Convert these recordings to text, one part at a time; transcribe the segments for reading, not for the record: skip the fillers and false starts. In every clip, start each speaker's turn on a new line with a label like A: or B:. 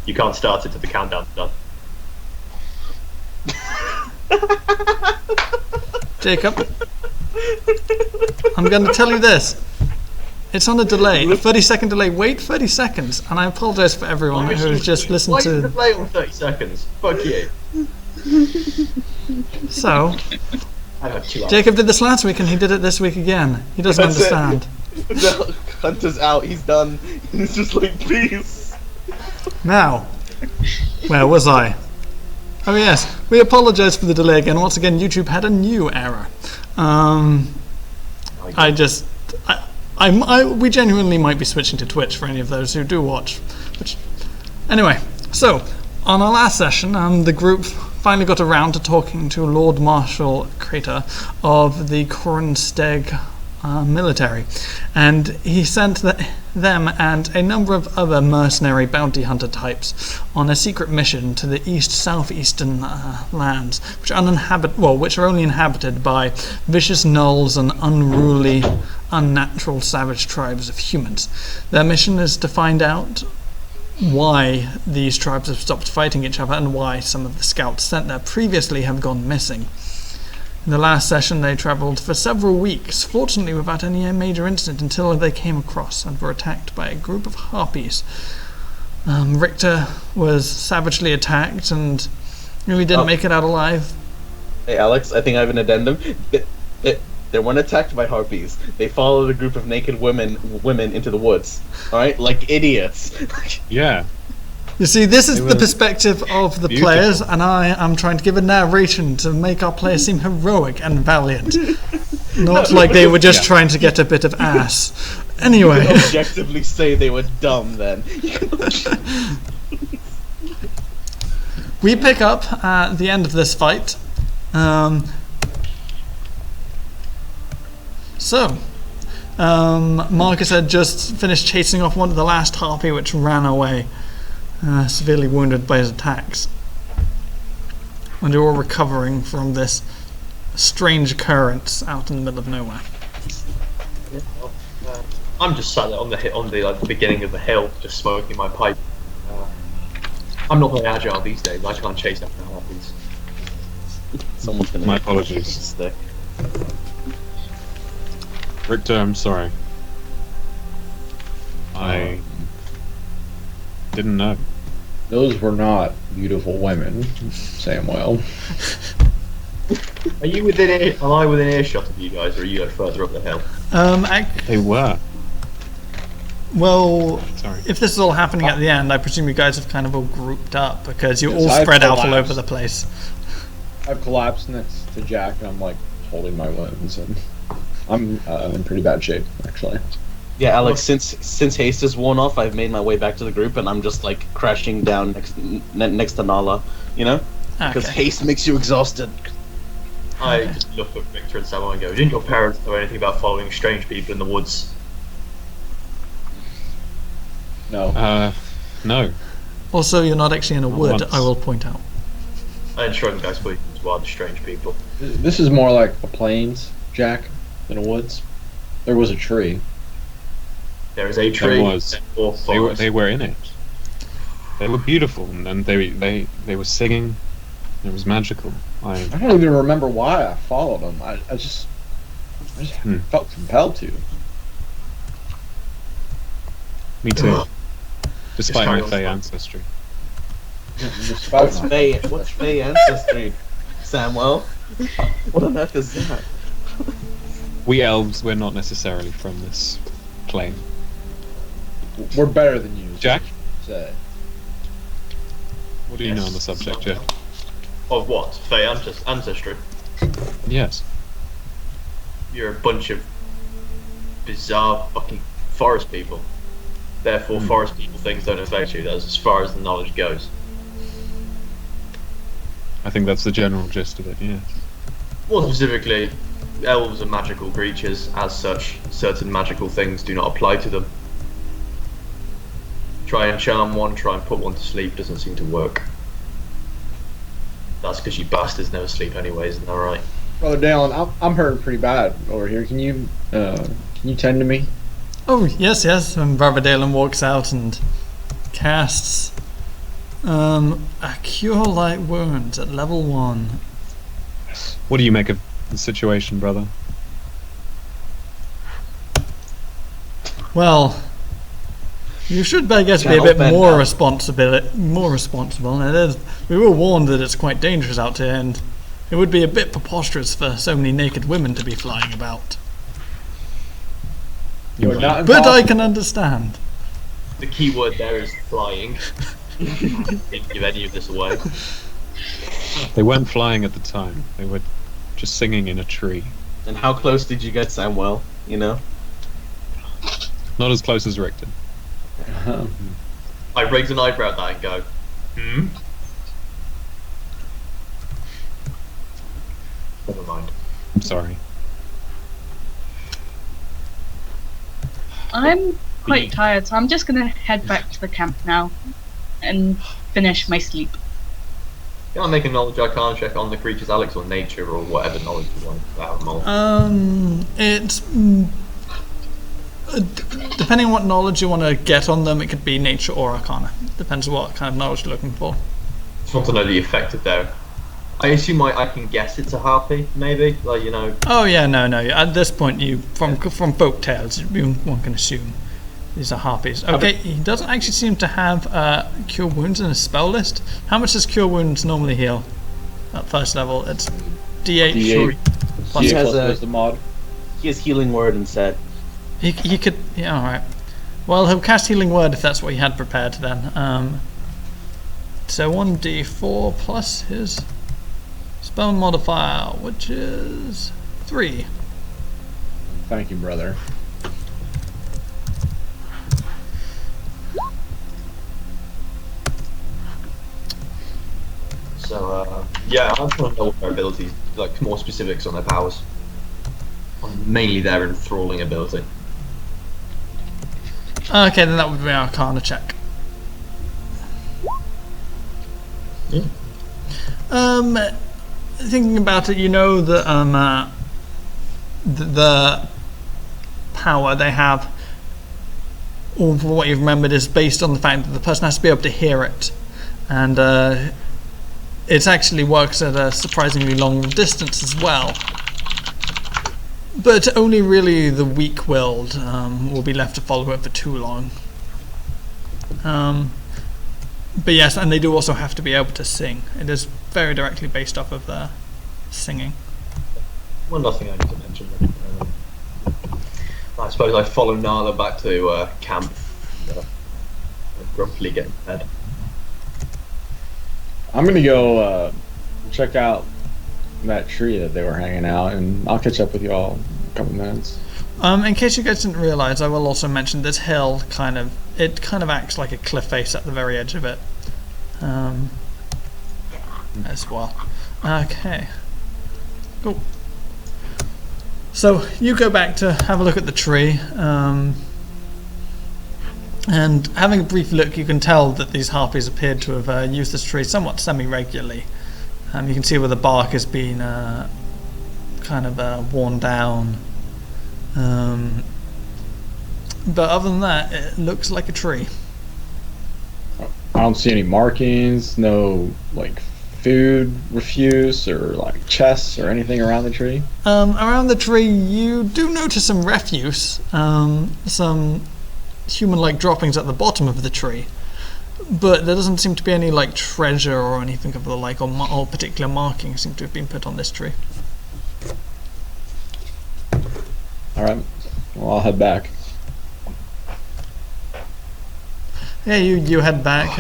A: You can't start it till the countdown's done.
B: Jacob, I'm going to tell you this. It's on a delay, a 30-second delay. Wait 30 seconds, and I apologise for everyone who's just listened to...
A: Why is the delay on 30 seconds? Fuck you.
B: So,
A: I have 2 hours.
B: Jacob did this last week, and he did it this week again. He doesn't understand.
C: No, Hunter's out, he's done. He's just like, peace.
B: Now, where was I? Oh yes, we apologise for the delay again. Once again, YouTube had a new error. We genuinely might be switching to Twitch for any of those who do watch. Anyway, so on our last session, the group finally got around to talking to Lord Marshal Riktor of the Kronsteg military, and he sent them and a number of other mercenary bounty hunter types on a secret mission to the southeastern lands, which are only inhabited by vicious gnolls and unruly, unnatural savage tribes of humans. Their mission is to find out why these tribes have stopped fighting each other and why some of the scouts sent there previously have gone missing. In the last session they travelled for several weeks, fortunately without any major incident, until they came across and were attacked by a group of harpies. Riktor was savagely attacked and really didn't make it out alive.
C: Hey Alex, I think I have an addendum. They weren't attacked by harpies. They followed a group of naked women into the woods. Alright? Like idiots.
D: Yeah.
B: You see, this is the perspective of the
D: beautiful
B: players, and I am trying to give a narration to make our players seem heroic and valiant. Not like they were just trying to get a bit of ass. Anyway.
C: You can objectively say they were dumb then.
B: We pick up at the end of this fight. Markus had just finished chasing off one of the last harpy, which ran away, severely wounded by his attacks. And you're all recovering from this strange occurrence out in the middle of nowhere.
A: I'm just sat there on the beginning of the hill, just smoking my pipe. I'm not very agile these days. I can't chase after harpies.
C: Someone's gonna
D: My apologies.
C: Stick.
D: Riktor, I'm sorry. I didn't know.
E: Those were not beautiful women, Samwell.
A: Are you am I within earshot of you guys, or are you further up the hill?
D: They were.
B: Well,
D: Sorry.
B: if this is all happening at the end, I presume you guys have kind of all grouped up because you're all
E: I've
B: spread out all
E: collapsed.
B: over the place.
E: I've collapsed next to Jack, and I'm like holding my wounds, and I'm in pretty bad shape, actually.
C: Yeah, Alex, since haste is worn off, I've made my way back to the group, and I'm just like crashing down next to Nala, you know? Because haste makes you exhausted.
A: I just look at Riktor and Samwell and go, didn't your parents know anything about following strange people in the woods?
E: No.
D: No.
B: Also, you're not actually in a wood,
D: once.
B: I will point out.
A: I didn't show them guys for wild strange people.
E: This is more like a plains, Jack, than a woods. There was a tree.
A: There is a tree.
D: There was. They were in it. They were beautiful, and they were singing. It was magical.
E: I don't even remember why I followed them. I just felt compelled to.
D: Me too. Despite my
A: carry
D: Fey
A: on.
D: ancestry.
C: What's Fey ancestry, Samwell? What on earth is that?
D: We elves, we're not necessarily from this plane.
E: We're better than you,
D: Jack?
E: say.
D: What do you know on the subject, Jack?
A: Of what? Fey ancestry?
D: Yes.
A: You're a bunch of bizarre fucking forest people. Therefore, forest people things don't affect you. That's as far as the knowledge goes.
D: I think that's the general gist of it, yeah.
A: More specifically, elves are magical creatures. As such, certain magical things do not apply to them. Try and charm one, try and put one to sleep, doesn't seem to work. That's because you bastards never sleep anyways, isn't that right?
E: Brother Dalen, I'm hurting pretty bad over here. Can you tend to me?
B: Oh, yes. And Brother Dalen walks out and casts A cure light wounds at level 1.
D: What do you make of the situation, brother?
B: Well, you should, I guess, be a bit more responsible. And it is. We were warned that it's quite dangerous out here, and it would be a bit preposterous for so many naked women to be flying about. But I can understand.
A: The key word there is flying. Didn't give any of this away.
D: They weren't flying at the time. They were just singing in a tree.
C: And how close did you get, Samwell? You know?
D: Not as close as Riktor.
A: I raise an eyebrow at that and go, hmm? Never mind.
D: I'm sorry.
F: I'm quite tired, so I'm just gonna head back to the camp now and finish my sleep.
A: Can I make a knowledge arcana check on the creature's Alex or nature or whatever knowledge you want to have more?
B: It's depending on what knowledge you want to get on them, it could be nature or arcana. Depends on what kind of knowledge you're looking for.
A: Just want to know the effect of there. I assume I can guess it's a harpy, maybe? Like, you know...
B: Oh yeah, no. At this point, from folk tales, one can assume these are harpies. Okay, he doesn't actually seem to have cure wounds in his spell list. How much does cure wounds normally heal? At first level, it's D8.
C: D8.
B: Plus
C: He has
E: Plus the mod.
C: He has healing word instead.
B: He could, yeah, alright. Well, he'll cast Healing Word if that's what he had prepared then. So 1d4 plus his spell modifier, which is 3.
E: Thank you, brother.
A: So, yeah, I just want to know what their abilities, like more specifics on their powers. Mainly their enthralling ability.
B: Okay, then that would be our Arcana check.
A: Yeah.
B: Thinking about it, you know that the power they have, or from what you've remembered, is based on the fact that the person has to be able to hear it, and it actually works at a surprisingly long distance as well. But only really the weak-willed will be left to follow it for too long. But yes, and they do also have to be able to sing. It is very directly based off of their singing.
A: Well, nothing I need to mention. I suppose I follow Nala back to camp. Grumpily get in bed.
E: I'm gonna go check out that tree that they were hanging out, and I'll catch up with you all in a couple minutes.
B: In case you guys didn't realise, I will also mention this hill kind of acts like a cliff face at the very edge of it, as well. Okay, cool. So you go back to have a look at the tree, and having a brief look, you can tell that these harpies appeared to have used this tree somewhat semi-regularly. You can see where the bark has been kind of worn down. But other than that, it looks like a tree.
E: I don't see any markings, no like food refuse or like chests or anything around the tree.
B: Around the tree, you do notice some refuse, some human-like droppings at the bottom of the tree. But there doesn't seem to be any like treasure or anything of the like, or particular markings seem to have been put on this tree.
E: Alright, well I'll head back.
B: Yeah, you head back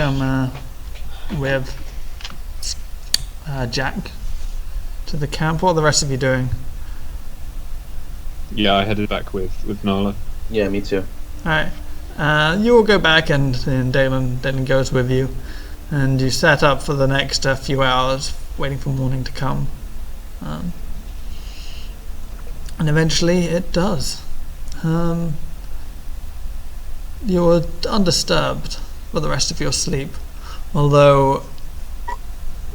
B: with Jack to the camp. What are the rest of you doing?
D: Yeah, I headed back with Nala.
C: Yeah, me too.
B: Alright. You all go back, and Dalen goes with you, and you set up for the next few hours, waiting for morning to come. And eventually it does. You're undisturbed for the rest of your sleep, although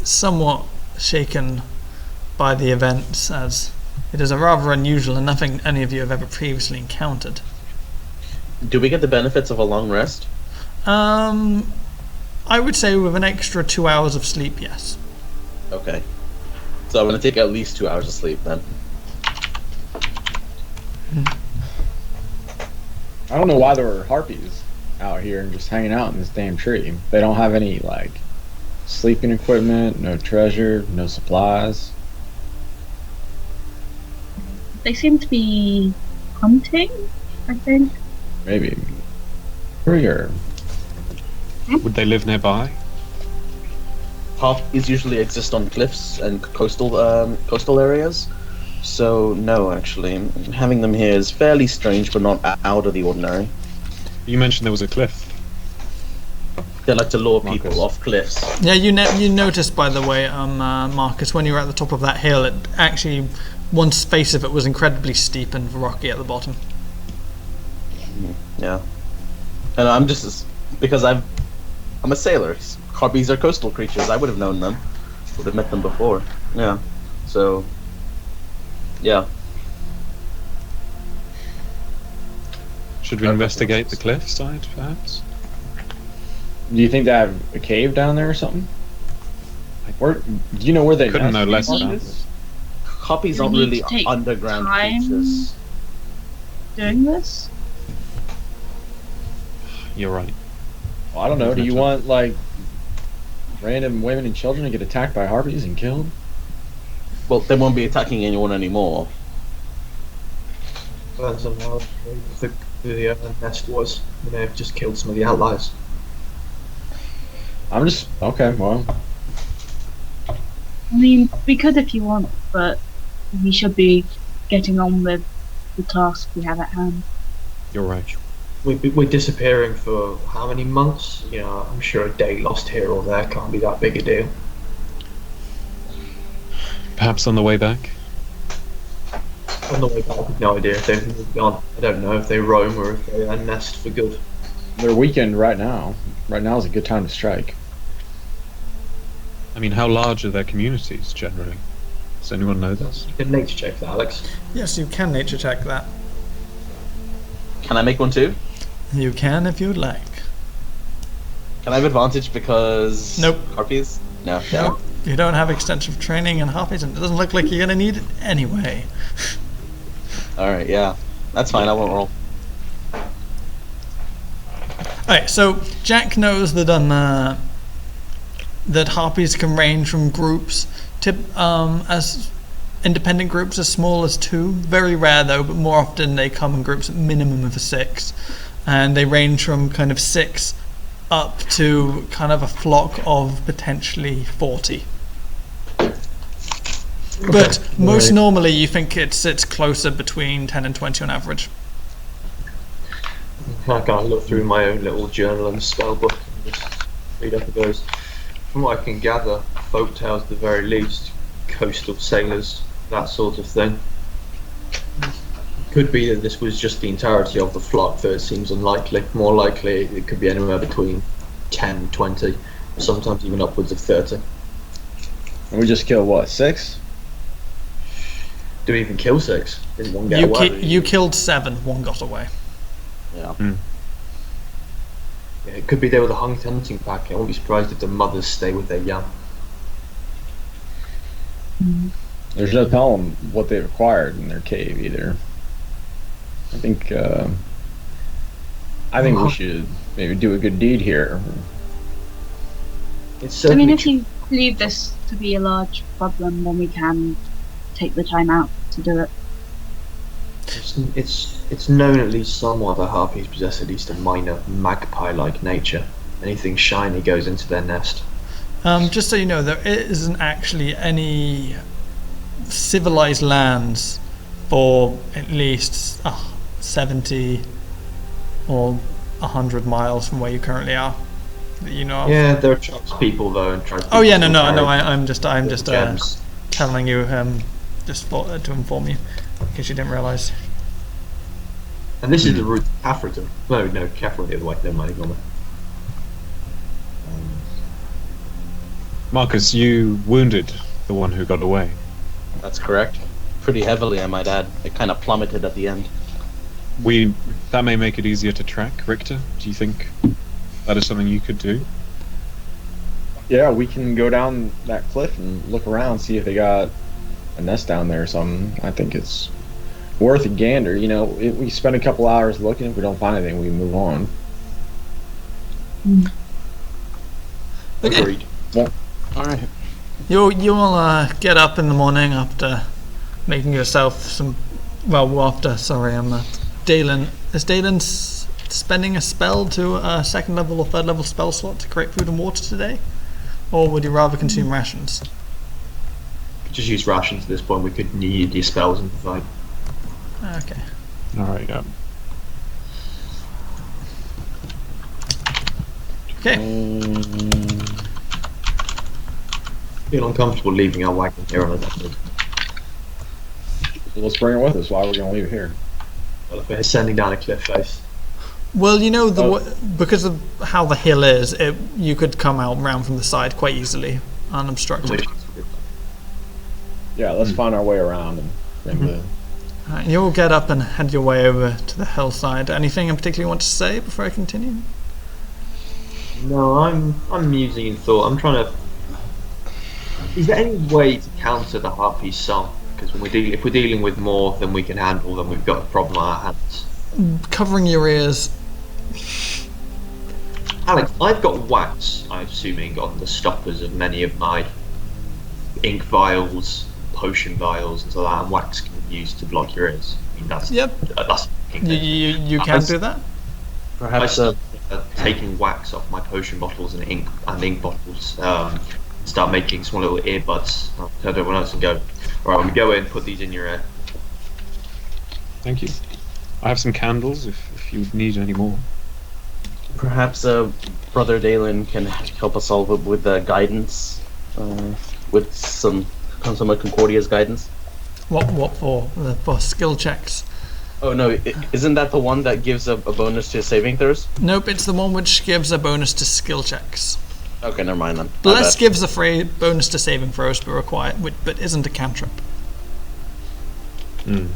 B: somewhat shaken by the events, as it is a rather unusual and nothing any of you have ever previously encountered.
C: Do we get the benefits of a long rest?
B: I would say with an extra 2 hours of sleep, yes.
C: Okay. So I'm gonna take at least 2 hours of sleep then.
E: I don't know why there were harpies out here and just hanging out in this damn tree. They don't have any, like, sleeping equipment, no treasure, no supplies.
F: They seem to be hunting, I think.
E: Maybe. Here.
D: Would they live nearby?
C: Harpies usually exist on cliffs and coastal areas. So no, actually, having them here is fairly strange, but not out of the ordinary.
D: You mentioned there was a cliff.
C: They like to lure
D: Markus.
C: people off cliffs.
B: Yeah, you noticed, by the way, Marcus, when you were at the top of that hill, it actually, one face of it was incredibly steep and rocky at the bottom.
C: Yeah, and I'm just because I'm a sailor. Harpies are coastal creatures. I would have known them. Would have met them before. Yeah, so yeah.
D: Should we investigate the cliff side, perhaps?
E: Do you think they have a cave down there or something? Where do you know where they
D: Couldn't know less
F: about
D: about
F: this.
D: this.
C: Harpies
F: Do we
C: aren't
F: need
C: really
F: to take
C: underground
F: time?
C: creatures.
F: Doing this?
D: You're right.
E: Well, I don't know. Do you want like random women and children to get attacked by harpies and killed?
C: Well, they won't be attacking anyone anymore.
A: Depends on how the nest was. They may have just killed some of the outliers.
E: I'm just okay. Well,
F: I mean, we could if you want, but we should be getting on with the task we have at hand.
D: You're right.
A: We're disappearing for how many months? You know, I'm sure a day lost here or there can't be that big a deal.
D: Perhaps on the way back?
A: On the way back, I've no idea if they've moved on. I don't know if they roam or if they nest for good.
E: they're weakened right now. Right now is a good time to strike.
D: I mean, how large are their communities generally? Does anyone know this?
A: You can nature check that, Alex.
B: Yes, you can nature check that.
C: Can I make one too?
B: You can if you'd like.
C: Can I have advantage because
B: Nope.
C: harpies? No.
B: Nope. You don't have extensive training in harpies, and it doesn't look like you're gonna need it anyway.
C: All right. Yeah. That's fine. I won't roll.
B: Alright, so Jack knows that that harpies can range from groups as independent groups as small as 2. Very rare though, but more often they come in groups at minimum of 6, and they range from kind of 6 up to kind of a flock of potentially 40. But most normally you think it sits closer between 10 and 20 on average.
A: I can't look through my own little journal and spell book and just read up those. From what I can gather, folk tales at the very least, coastal sailors, that sort of thing. Could be that this was just the entirety of the flock, though it seems unlikely. More likely it could be anywhere between 10, 20, sometimes even upwards of 30.
E: And we just killed what, 6?
A: Do we even kill 6? Didn't one get away?
B: You killed 7, 1 got away.
C: Yeah.
A: Yeah, it could be they were the hunting pack. I won't be surprised if the mothers stay with their young.
E: There's no telling what they required in their cave either. I think we should maybe do a good deed here.
A: It's
F: I mean,
A: certainly
F: if you believe this to be a large problem, then we can take the time out to do it.
A: It's known at least somewhat that harpies possess at least a minor magpie-like nature. Anything shiny goes into their nest.
B: Just so you know, there isn't actually any civilized lands for at least 70 or 100 miles from where you currently are that you know of.
A: Yeah, there are tribes people though, and tribes.
B: Oh yeah, no. I'm just
A: gems.
B: telling you to inform you, in case you didn't realise.
A: And this is the route to Cafferton. No, Cafferton the other way. Never mind, ignore me.
D: Markus, you wounded the one who got away.
C: That's correct. Pretty heavily, I might add. It kind of plummeted at the end.
D: That may make it easier to track. Riktor, do you think that is something you could do?
E: Yeah, we can go down that cliff and look around, see if they got a nest down there or something. I think it's worth a gander. You know, if we spend a couple hours looking, if we don't find anything, we move on.
B: Okay.
A: Agreed.
C: All right.
B: You'll get up in the morning after making yourself some. Well, after Dalen. Is Dalen spending a spell to a second level or third level spell slot to create food and water today, or would you rather consume rations?
A: Just use rations at this point. We could need your spells and provide.
B: Okay.
D: All right. Yeah.
B: Okay.
A: Feel uncomfortable leaving our wagon here on a desert.
E: Let's bring it with us. Why are we going to leave it here?
A: Well, if we're ascending down a cliff face.
B: Well, you know because of how the hill is, you could come out round from the side quite easily, unobstructed.
E: Yeah, let's find our way around and bring the.
B: Right, you'll get up and head your way over to the hillside. Anything in particular you want to say before I continue?
A: No, I'm musing in thought. I'm trying to. Is there any way to counter the harpy's song? Because if we're dealing with more than we can handle, then we've got a problem on our hands.
B: Covering your ears.
A: Alex, I've got wax, I'm assuming, on the stoppers of many of my ink vials, potion vials, and so that, and wax can be used to block your ears. I mean, that's
B: Yep.
A: That's
B: You can do that.
C: Perhaps
A: taking wax off my potion bottles and ink bottles. Start making small little earbuds. I'll tell everyone else and go. All right, we go in, put these in your ear.
D: Thank you. I have some candles if you need any more.
C: perhaps Brother Dalen can help us all with guidance, with some of Concordia's guidance.
B: What for skill checks?
C: Oh no, isn't that the one that gives a bonus to saving throws?
B: Nope, it's the one which gives a bonus to skill checks.
C: Okay, never mind then.
B: Bless gives a bonus to saving throws, but isn't a cantrip.
D: Hmm.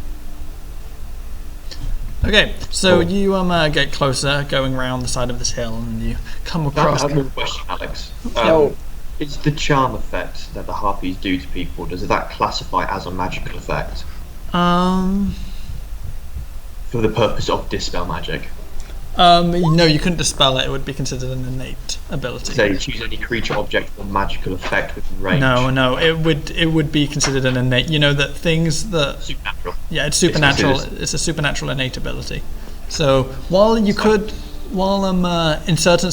B: Okay, so you get closer, going around the side of this hill, and you come across.
A: I have one question, Alex.
E: So-
A: Is the charm effect that the harpies do to people, does that classify as a magical effect for the purpose of dispel magic?
B: No, you couldn't dispel it. It would be considered an innate ability.
A: So you choose any creature, object, or magical effect within range.
B: No, it would be considered an innate. You know that things that
A: Supernatural.
B: yeah, it's supernatural. It's a supernatural innate ability. So while you could, in certain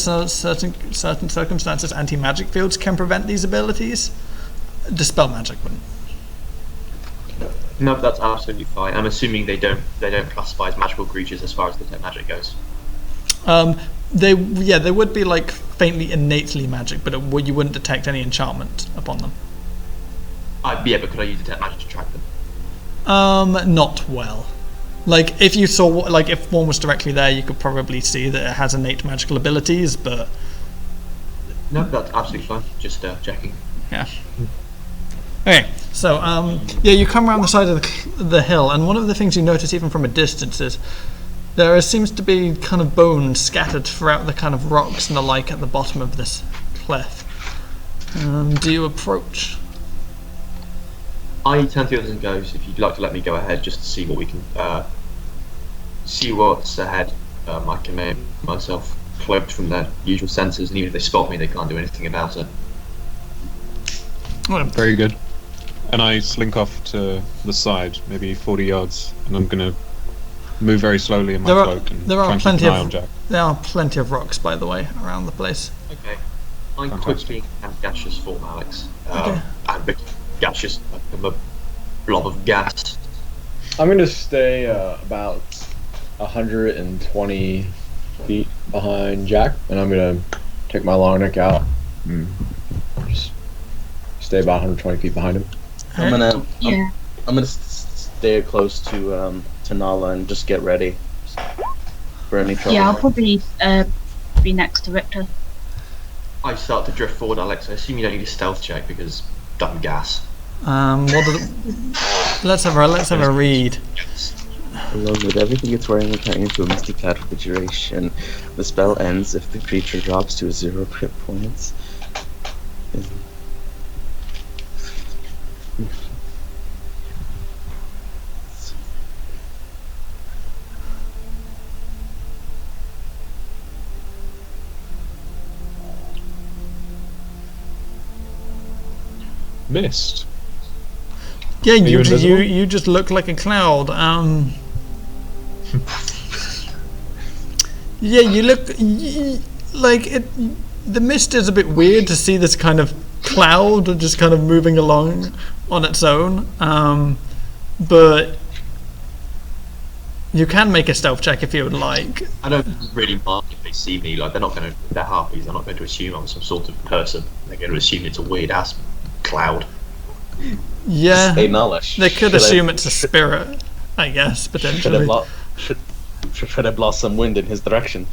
B: circumstances, anti-magic fields can prevent these abilities, dispel magic wouldn't.
A: No, that's absolutely fine. I'm assuming they don't classify as magical creatures as far as detect magic goes.
B: They would be like faintly innately magic, but you wouldn't detect any enchantment upon them.
A: Yeah, but could I use detect magic to track them?
B: Not well. Like if you saw, like if one was directly there, you could probably see that it has innate magical abilities, but
A: No, that's absolutely fine. Just checking.
B: yeah. Okay, so you come around the side of the hill, and one of the things you notice even from a distance is there seems to be kind of bones scattered throughout the kind of rocks and the like at the bottom of this cliff. Do you approach?
A: I turn to the others and goes, if you'd like to let me go ahead just to see what we can see what's ahead. I can make myself cloaked from their usual senses, and even if they spot me, they can't do anything about it.
D: Very good. And I slink off to the side, maybe 40 yards, and I'm going to move very slowly in my cloak and try and keep an eye on Jack.
B: There are plenty of rocks, by the way, around the place.
A: Okay. I'm
D: Fantastic.
A: quickly in gaseous form, Alex.
B: Okay.
A: I'm gaseous, I'm a blob of gas.
E: I'm going to stay about 120 feet behind Jack, and I'm going to take my long neck out and just stay about 120 feet behind him.
C: I'm
F: Yeah.
C: gonna stay close to Nala and just get ready for any trouble.
F: Yeah, I'll probably be next to Riktor.
A: I start to drift forward, Alex. I assume you don't need a stealth check because dumb gas.
B: Let's have a read.
C: Along with everything it's wearing and turning into a misty cloud for the duration. The spell ends if the creature drops to 0 hit points.
D: mist.
B: Yeah, you
D: invisible?
B: you just look like a cloud. Yeah, you look like it. The mist is a bit weird to see this kind of cloud just kind of moving along on its own. But you can make a stealth check if you would like.
A: I don't really mind if they see me. Like, they're harpies. They're not going to assume I'm some sort of person. They're going to assume it's a weird ass cloud.
B: Yeah,
C: Stay knowledge.
B: they could assume it's a spirit, I guess, potentially.
C: Should have lost some wind in his direction.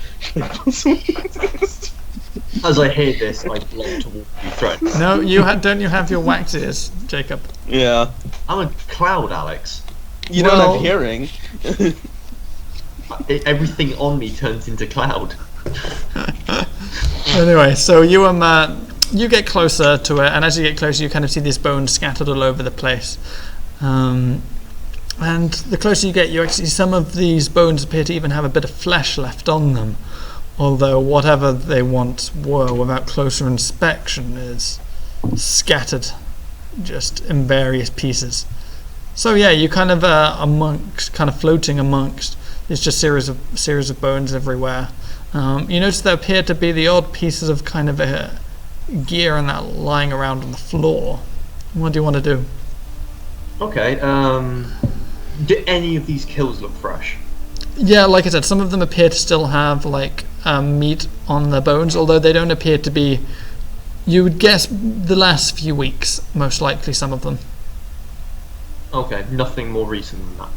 A: As I hear this, I block towards you, threat.
B: No, don't you have your wax ears, Jacob?
C: Yeah.
A: I'm a cloud, Alex.
C: You don't have hearing.
A: Everything on me turns into cloud.
B: Anyway, so you get closer to it, and as you get closer, you kind of see these bones scattered all over the place. And the closer you get, you actually see some of these bones appear to even have a bit of flesh left on them. Although whatever they once were, without closer inspection, is scattered just in various pieces. So yeah, you kind of floating amongst. There's just series of bones everywhere. You notice there appear to be the odd pieces of kind of gear and that lying around on the floor. What do you want to do?
A: Okay. Do any of these kills look fresh?
B: Yeah, like I said, some of them appear to still have like meat on the bones, although they don't appear to be. You would guess the last few weeks, most likely. Some of them.
A: Okay, nothing more recent than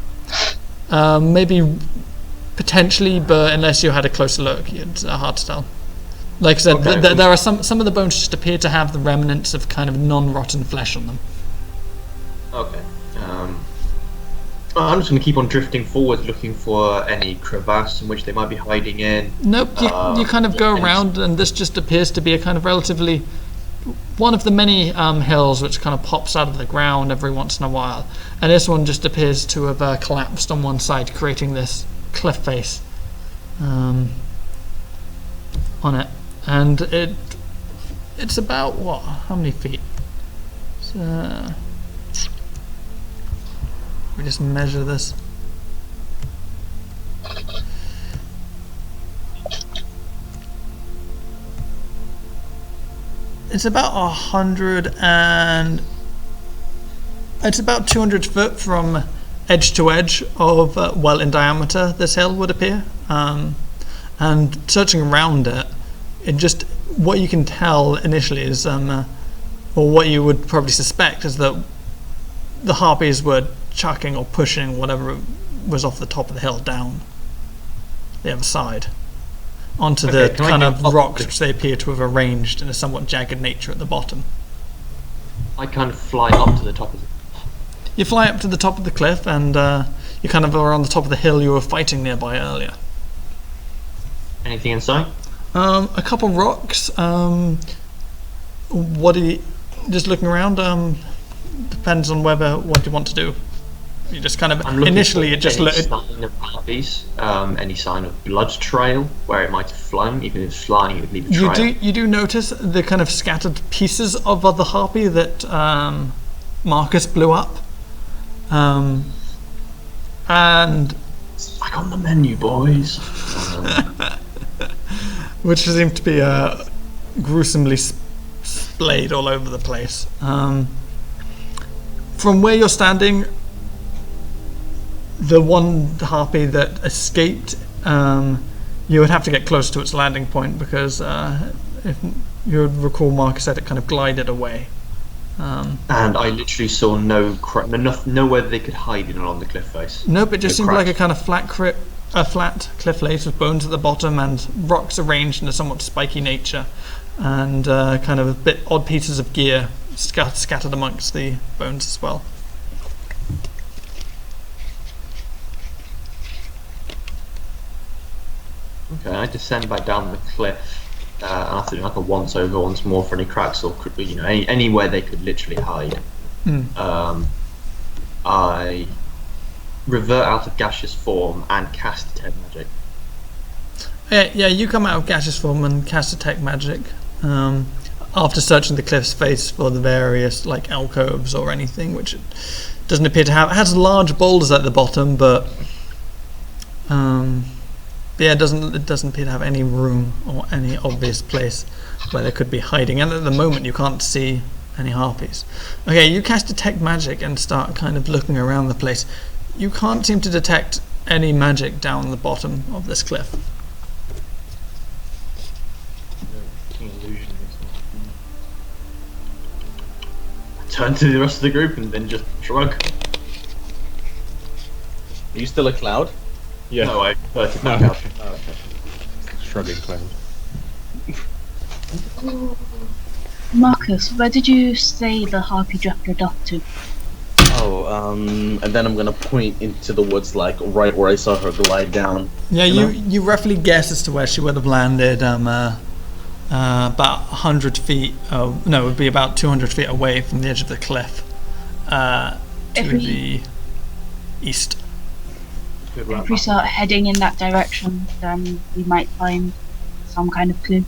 A: that.
B: Maybe potentially, but unless you had a closer look, it's hard to tell. Like I said,
A: Okay.
B: there are some of the bones just appear to have the remnants of kind of non-rotten flesh on them.
A: Okay. I'm just going to keep on drifting forward, looking for any crevasse in which they might be hiding in.
B: Nope, you kind of go around, and this just appears to be a kind of relatively one of the many hills which kind of pops out of the ground every once in a while, and this one just appears to have collapsed on one side, creating this cliff face on it, and it's about how many feet? We just measure this. It's about 100 and it's about 200 foot from edge to edge of in diameter this hill would appear. And searching around it, what you can tell initially is, or what you would probably suspect is that the harpies were chucking or pushing whatever was off the top of the hill down the other side onto the kind of rocks which they appear to have arranged in a somewhat jagged nature at the bottom.
A: I kind of fly up to the top of it.
B: You fly up to the top of the cliff, and you kind of are on the top of the hill you were fighting nearby earlier.
A: Anything in sight?
B: A couple rocks. What are you just looking around? Depends on what you want to do. You just kind of initially it just
A: any sign of harpies, any sign of blood trail where it might have flown. Even if it's flying, it would leave a trail.
B: You do notice the kind of scattered pieces of the harpy that Markus blew up, and
A: back on the menu, boys.
B: Which seemed to be gruesomely splayed all over the place. From where you're standing, the one harpy that escaped, you would have to get close to its landing point because if you would recall, Markus said it kind of glided away.
A: And I literally saw nowhere they could hide in along the cliff face.
B: Nope, it just seemed like a kind of flat cliff face with bones at the bottom and rocks arranged in a somewhat spiky nature, and kind of a bit odd pieces of gear scattered amongst the bones as well.
A: Okay, I descend back down the cliff. I have to do like a once over once more for any cracks or anywhere they could literally hide. I revert out of gaseous form and cast detect magic.
B: Yeah, you come out of gaseous form and cast detect magic. after searching the cliff's face for the various like alcoves or anything, which it doesn't appear to have. It has large boulders at the bottom, but yeah, it doesn't appear to have any room or any obvious place where they could be hiding. And at the moment, you can't see any harpies. Okay, you cast detect magic and start kind of looking around the place. You can't seem to detect any magic down the bottom of this cliff.
A: Turn to the rest of the group and then just shrug.
C: Are you still a cloud?
D: Yeah.
A: No, I hurt it
D: No.
A: back out.
D: Shrugging cloud.
F: Markus, where did you say the harpy drifted off to?
C: Oh, and then I'm gonna point into the woods, like right where I saw her glide down.
B: Yeah,
C: You know?
B: you roughly guess as to where she would have landed. About 100 feet. No, it would be about 200 feet away from the edge of the cliff, to the east.
F: If we start heading in that direction, then we might find some kind of clue.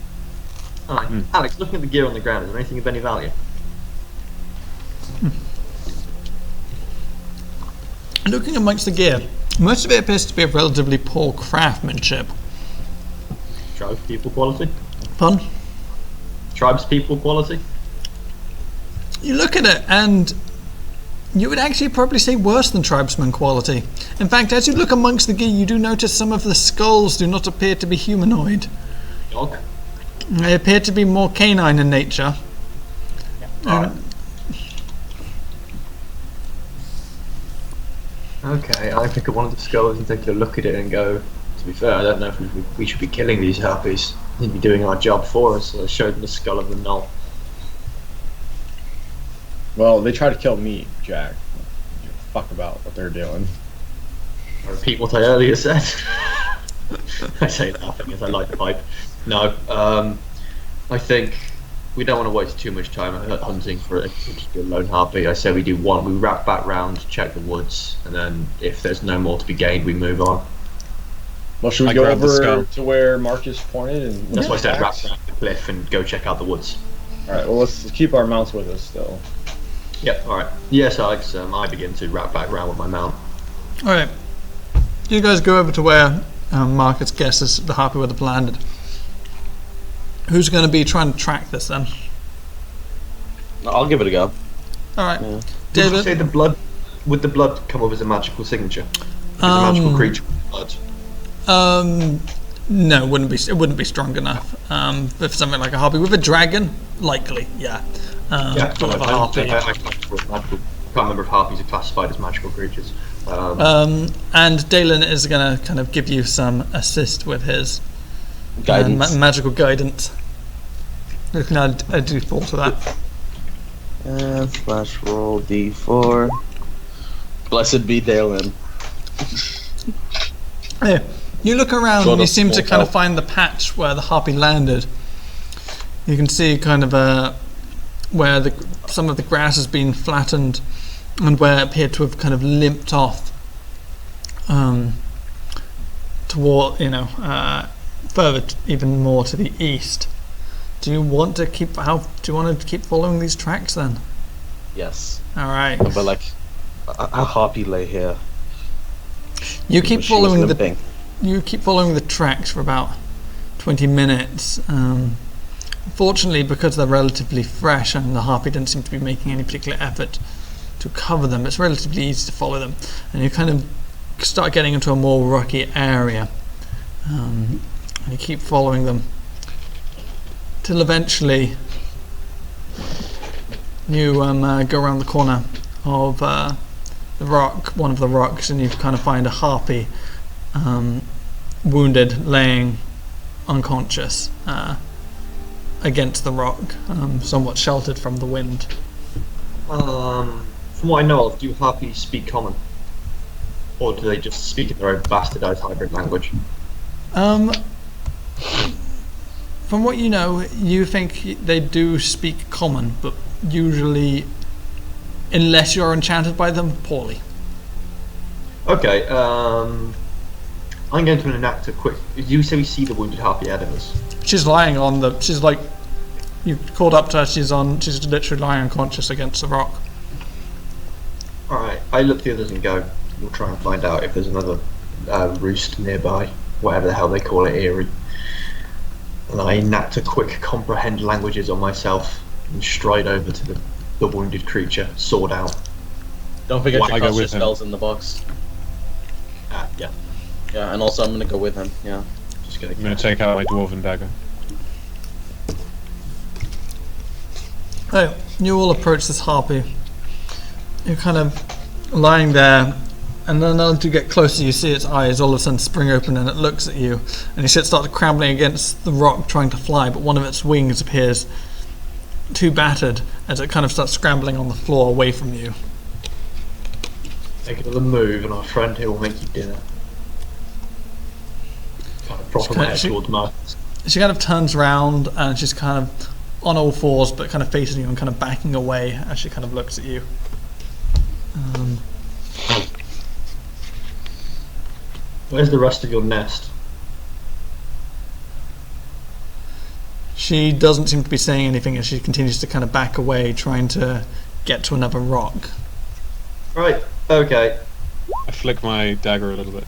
A: Alright. Alex, looking at the gear on the ground, is there anything of any value?
B: Looking amongst the gear, most of it appears to be of relatively poor craftsmanship.
A: Tribespeople quality?
B: Pardon?
A: Tribespeople quality?
B: You look at it and you would actually probably say worse than tribesman quality. In fact, as you look amongst the gear, you do notice some of the skulls do not appear to be humanoid.
A: Dog?
B: They appear to be more canine in nature.
A: Alright. Okay, I pick up one of the skulls and take a look at it and go, to be fair, I don't know if we should be killing these harpies. They'd be doing our job for us, so I showed them the skull of the knoll.
E: Well, they tried to kill me, Jack. Give a fuck about what they're doing.
A: I repeat what I earlier said. I say laughing as I light the pipe. No, I think we don't want to waste too much time hunting for a particular lone harpy. I say we do one, we wrap back round, check the woods, and then if there's no more to be gained, we move on.
E: Well, should we go over to where Markus pointed? And
A: That's why I said wrap around the cliff and go check out the woods.
E: Alright, well, let's keep our mounts with us still.
A: Yep, alright. Yes, Alex, I begin to wrap back round with my mount.
B: Alright. You guys go over to where Markus guesses the harpy would have landed. Who's going to be trying to track this then?
C: I'll give it a go.
B: Alright.
C: Yeah.
A: Did you
B: David?
A: say the blood, would the blood come up as a magical signature? As a magical creature with blood?
B: No, it wouldn't be strong enough. But for something like a harpy with a dragon, likely, yeah.
A: Yeah,
B: Sort of a harpy.
A: I can't remember if harpies are classified as magical creatures.
B: And Dalen is going to kind of give you some assist with his
C: Guidance.
B: magical guidance. Looking at a d4 to that.
C: Slash roll d4. Blessed be Dalen.
B: Yeah. You look around
C: Sort
B: and you
C: of
B: seem to
C: small
B: kind of
C: help.
B: find the patch where the harpy landed. You can see kind of where some of the grass has been flattened and where it appeared to have kind of limped off toward, further even more to the east. Do you want to keep following these tracks then?
C: Yes.
B: All right.
C: But like, a harpy lay here.
B: You keep
C: She was
B: following the
C: limping.
B: tracks for about 20 minutes. Fortunately, because they're relatively fresh and the harpy doesn't seem to be making any particular effort to cover them, it's relatively easy to follow them, and you kind of start getting into a more rocky area. And you keep following them till eventually you go around the corner of one of the rocks, and you kind of find a harpy wounded, laying unconscious against the rock, somewhat sheltered from the wind.
A: From what I know of, do harpies speak common? Or do they just speak in their own bastardized hybrid language?
B: From what you know, you think they do speak common, but usually, unless you're enchanted by them, poorly.
A: Okay, I'm going to enact a quick... You say we see the wounded harpy ahead of us?
B: She's lying on the... She's like You called up to her. She's literally lying unconscious against the rock.
A: Alright, I look at the others and go, we'll try and find out if there's another roost nearby, whatever the hell they call it, Eerie. And I enact a quick comprehend languages on myself and stride over to the wounded creature, sword out.
C: Don't forget
D: I
C: to
D: go
C: cast your
D: with him.
C: spells in the box.
A: Yeah.
C: Yeah, and also I'm gonna go with him. Yeah.
A: Just gonna
D: I'm going to take out my dwarven dagger.
B: Oh, you all approach this harpy. You're kind of lying there, and then as you get closer, you see its eyes all of a sudden spring open, and it looks at you. And you see it start scrambling against the rock, trying to fly, but one of its wings appears too battered as it kind of starts scrambling on the floor away from you.
A: Make another move, and our friend here will make you dinner. Kind of proper my head towards Markus.
B: She kind of turns around, and she's kind of on all fours, but kind of facing you and kind of backing away as she kind of looks at you.
A: Where's the rest of your nest?
B: She doesn't seem to be saying anything as she continues to kind of back away, trying to get to another rock.
A: Right, okay.
D: I flick my dagger a little bit.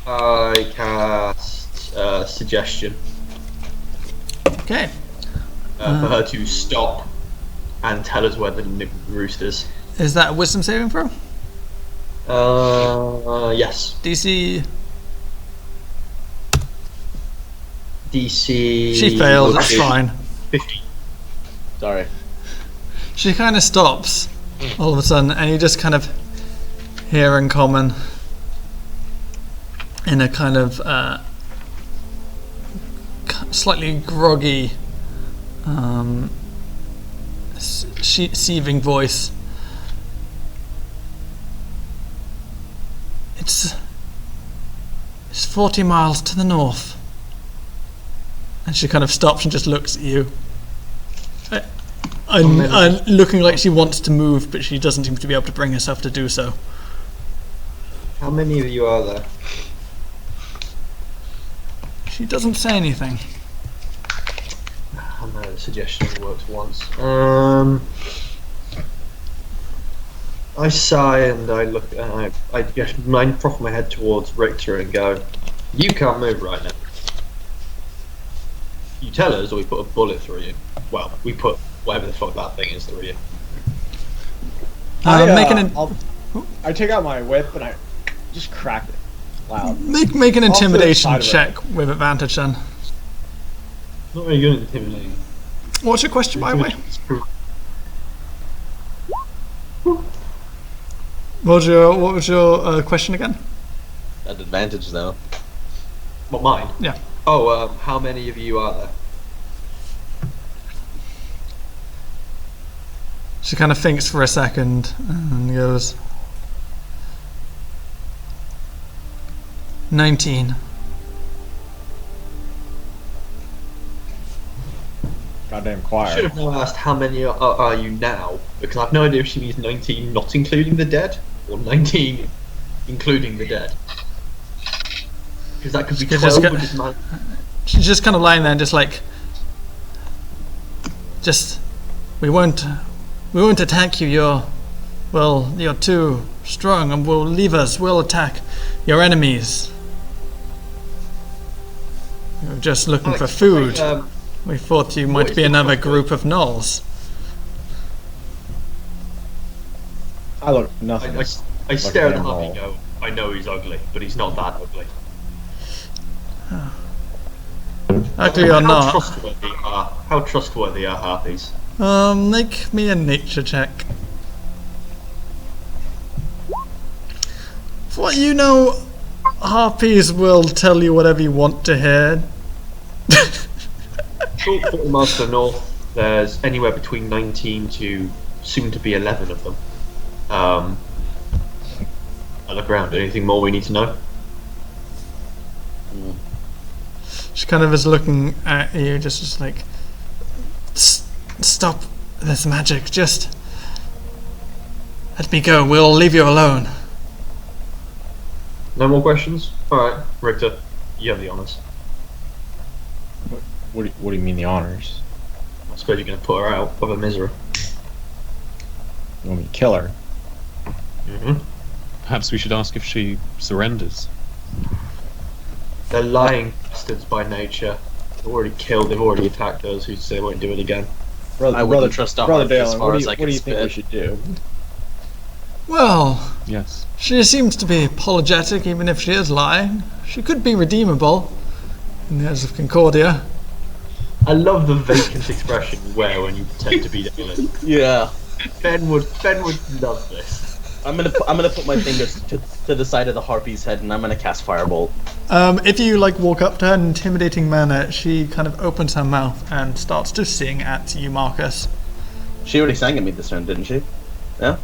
A: I cast suggestion
B: Okay.
A: for her to stop and tell us where the roost is.
B: Is that a wisdom saving throw?
A: Yes.
B: DC.
A: DC.
B: She failed, that's fine.
A: 50.
C: Sorry.
B: She kind of stops all of a sudden, and you just kind of hear in common, in a kind of slightly groggy, seething voice. It's 40 miles to the north. And she kind of stops and just looks at you. And looking like she wants to move, but she doesn't seem to be able to bring herself to do so.
A: How many of you are there?
B: She doesn't say anything.
A: I know the suggestion worked once. I sigh and I look and I just prop my head towards Riktor and go, you can't move right now. You tell us or we put a bullet through you. Well, we put whatever the fuck that thing is through you.
E: I take out my whip and I just crack it. Wow.
B: Make an intimidation check with advantage then.
A: Not very good at intimidating.
B: What's your question, by the way? What was your question again?
C: At advantage though.
A: What, mine?
B: Yeah.
A: Oh, how many of you are there?
B: She kind of thinks for a second and goes, 19.
E: Goddamn choir.
A: I should have now asked how many are you now, because I've no idea if she means 19 not including the dead, or 19 including the dead. Because that could be 12 with this man.
B: She's just kind of lying there and just like, we won't attack you, you're too strong, and leave us, we'll attack your enemies. We're just looking for food. We thought you might be another group of gnolls.
E: I look nothing.
A: I stare at the hub and go, I know he's ugly, but he's not that ugly.
B: Ugly or not.
A: How trustworthy are harpies?
B: Make me a nature check. For what you know, harpies will tell you whatever you want to hear.
A: Short 40 miles to the north, there's anywhere between 19 to soon to be 11 of them. I look around, anything more we need to know?
B: She kind of is looking at you, just like, stop this magic, just let me go, we'll leave you alone.
A: No more questions? Alright, Riktor, you have the honours.
E: What do you mean the honors?
A: I suppose you're going to put her out of her misery.
E: You want me to kill her?
A: Mm-hmm.
D: Perhaps we should ask if she surrenders.
A: They're lying bastards by nature. They've already killed, they've already attacked us, who say they won't do it again.
C: I wouldn't trust a
E: Brother
C: harpy as
E: Dalen,
C: far
E: what
C: as
E: do
C: I
E: you
C: can
E: think we
C: spit.
E: should do?
B: Well,
D: Yes.
B: she seems to be apologetic, even if she is lying. She could be redeemable in the eyes of Concordia.
A: I love the vacant expression you wear when you pretend to be Dalen.
C: Yeah.
A: Ben would love this.
C: I'm gonna put my fingers to the side of the harpy's head, and I'm gonna cast firebolt.
B: If you walk up to her in an intimidating manner, she kind of opens her mouth and starts to sing at you, Markus.
C: She already sang at me this turn, didn't she? Yeah.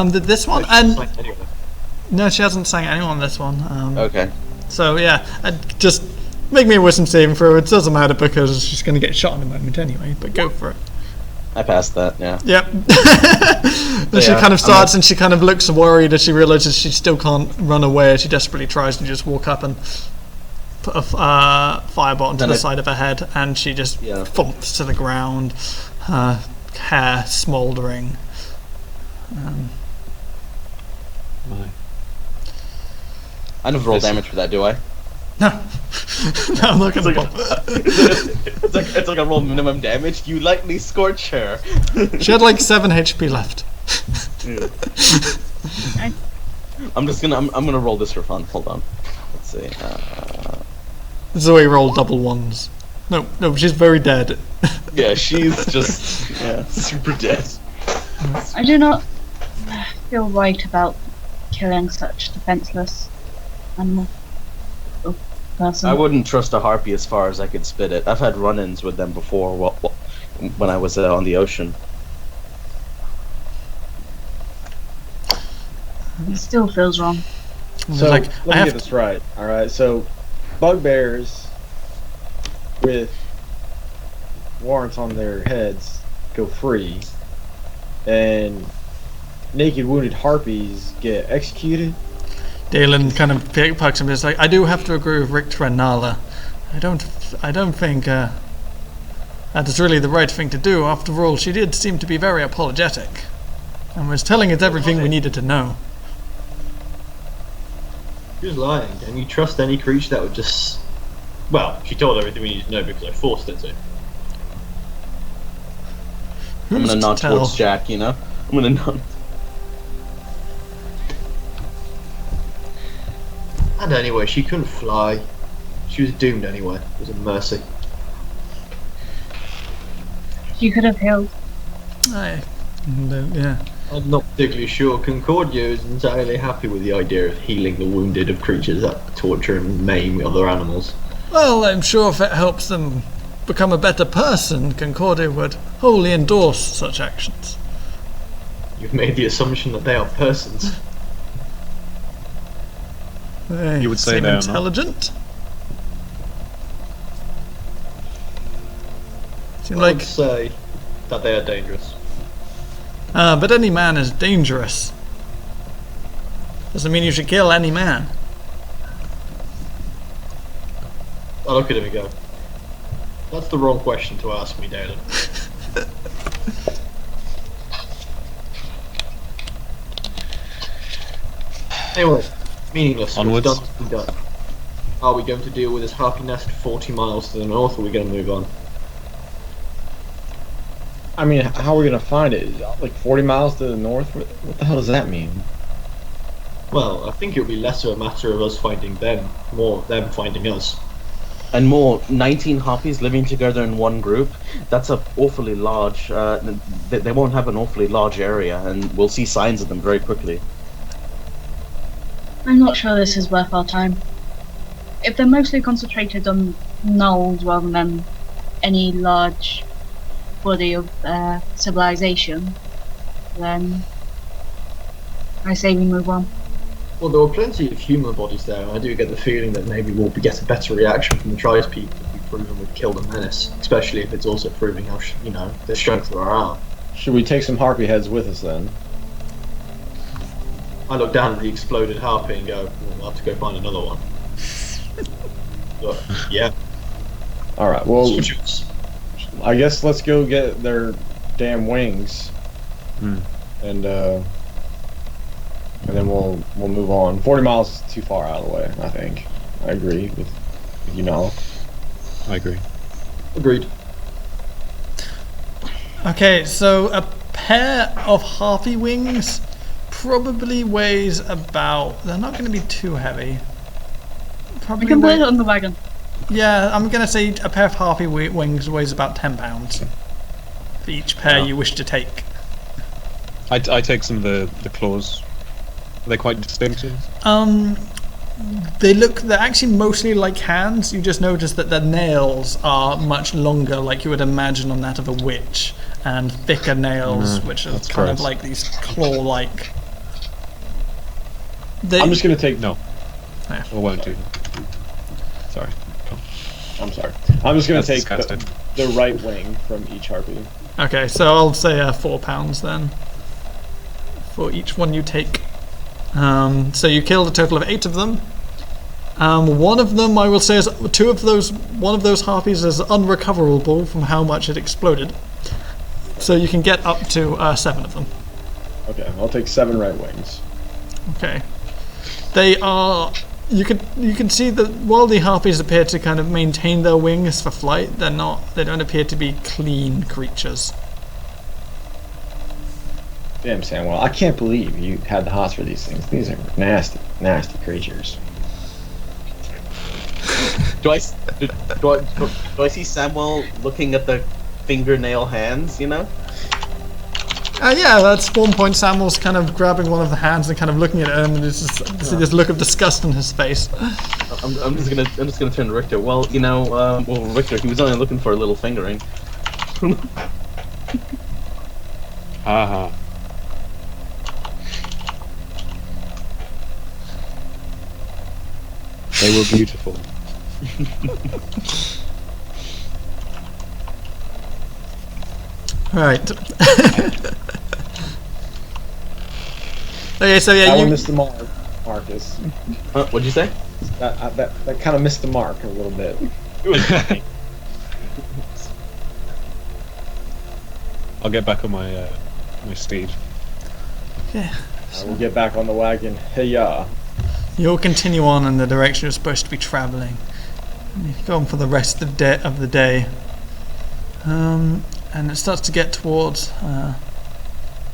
B: This one, and no, she hasn't sang anyone on this one.
C: Okay.
B: So yeah, just make me a wisdom saving throw. It doesn't matter because she's going to get shot in a moment anyway. But go for it.
C: I passed that. Yeah.
B: Yep. Then she kind of starts and she kind of looks worried as she realizes she still can't run away. She desperately tries to just walk up and put a firebolt onto the side of her head, and she just thumps to the ground, her hair smouldering.
C: I don't roll damage for that, do I?
B: No. No, I'm not going to bother.
C: It's like I roll minimum damage. You lightly scorch her.
B: She had 7 HP left.
C: I'm gonna roll this for fun. Hold on. Let's see.
B: Zoe rolled double ones. No, she's very dead.
C: Yeah, she's just super dead.
F: I do not feel right about killing such defenseless animal or person.
C: I wouldn't trust a harpy as far as I could spit it. I've had run-ins with them before when I was on the ocean.
F: It still feels wrong.
E: So let me get this right. All right. So bugbears with warrants on their heads go free, and naked wounded harpies get executed.
B: Dalen kind of pokes him. It's I do have to agree with Riktor and Nala. I don't think that is really the right thing to do. After all, she did seem to be very apologetic, and was telling us everything we needed to know.
A: She was lying. Can you trust any creature that would just... Well, she told everything we needed to know because I forced her to.
C: I'm gonna nod towards Jack, I'm gonna nod.
A: And anyway, she couldn't fly. She was doomed anyway. It was a mercy.
F: She could have healed.
B: Yeah.
A: I'm not particularly sure Concordia is entirely happy with the idea of healing the wounded of creatures that torture and maim other animals.
B: Well, I'm sure if it helps them become a better person, Concordia would wholly endorse such actions.
A: You've made the assumption that they are persons.
B: They
D: You would say
B: seem
D: they are not.
B: intelligent. Seem
A: I would say that they are dangerous.
B: But any man is dangerous. Doesn't mean you should kill any man.
A: I look at him and go, that's the wrong question to ask me, Dalen. Anyway, meaningless.
D: Onwards.
A: What's done, done. Are we going to deal with this harpy nest 40 miles to the north, or are we going to move on?
E: I mean, how are we gonna find it? 40 miles to the north? What the hell does that mean?
A: Well, I think it'll be less of a matter of us finding them, more them finding us.
C: And more, 19 harpies living together in one group. That's a awfully large. They won't have an awfully large area, and we'll see signs of them very quickly.
F: I'm not sure this is worth our time. If they're mostly concentrated on gnolls rather than any large body of civilization, then I say we move on.
A: Well, there were plenty of human bodies there, and I do get the feeling that maybe we'll get a better reaction from the Trias people if we've proven we've killed a menace, especially if it's also proving how, the strength of our arm.
E: Should we take some harpy heads with us then?
A: I look down at the exploded harpy and go, we'll have to go find another one. But, yeah.
E: Alright, well, I guess let's go get their damn wings,
D: Hmm.
E: and then we'll move on. 40 miles is too far out of the way. I think. I agree with you know.
D: I agree.
A: Agreed.
B: Okay, so a pair of harpy wings probably weighs about. They're not going to be too heavy. Probably
F: We can put
B: weigh-
F: it on the wagon.
B: Yeah, I'm going to say a pair of harpy wings weighs about 10 pounds for each pair
D: Yeah.
B: you wish to take.
D: I take some of the claws. Are they quite distinctive?
B: They're actually mostly like hands. You just notice that the nails are much longer, like you would imagine on that of a witch, and thicker nails, which are
D: that's
B: kind of
D: gross.
B: like these claw-like.
E: I'm just gonna take.
D: No.
B: Yeah.
D: I won't do. Sorry. Go on.
E: I'm sorry. I'm just gonna
D: That's
E: take
D: disgusting.
E: the right wing from each harpy.
B: Okay, so I'll say £4 then for each one you take. So you killed a total of 8 of them. One of them, I will say, is one of those harpies is unrecoverable from how much it exploded. So you can get up to 7 of them.
E: Okay, I'll take 7 right wings.
B: Okay. They are. You can see that while the harpies appear to kind of maintain their wings for flight, they don't appear to be clean creatures.
E: Damn, Samwell, I can't believe you had the hots for these things. These are nasty, nasty creatures.
C: Do I see Samwell looking at the fingernail hands? You know.
B: Yeah, at spawn point, Samuel's kind of grabbing one of the hands and kind of looking at him, and it's just see this look of disgust on his face.
C: I'm just gonna turn to Riktor. Well, you know, Riktor, he was only looking for a little fingering.
D: Haha. They were beautiful.
B: Right. Okay, so yeah,
E: That one
B: you.
E: missed the mark, Marcus.
C: What'd you say?
E: That kind of missed the mark a little bit.
D: I'll get back on my my steed.
B: Yeah.
E: I will get back on the wagon. Hey,
B: You'll continue on in the direction you're supposed to be travelling. And you go on for the rest of the day. And it starts to get towards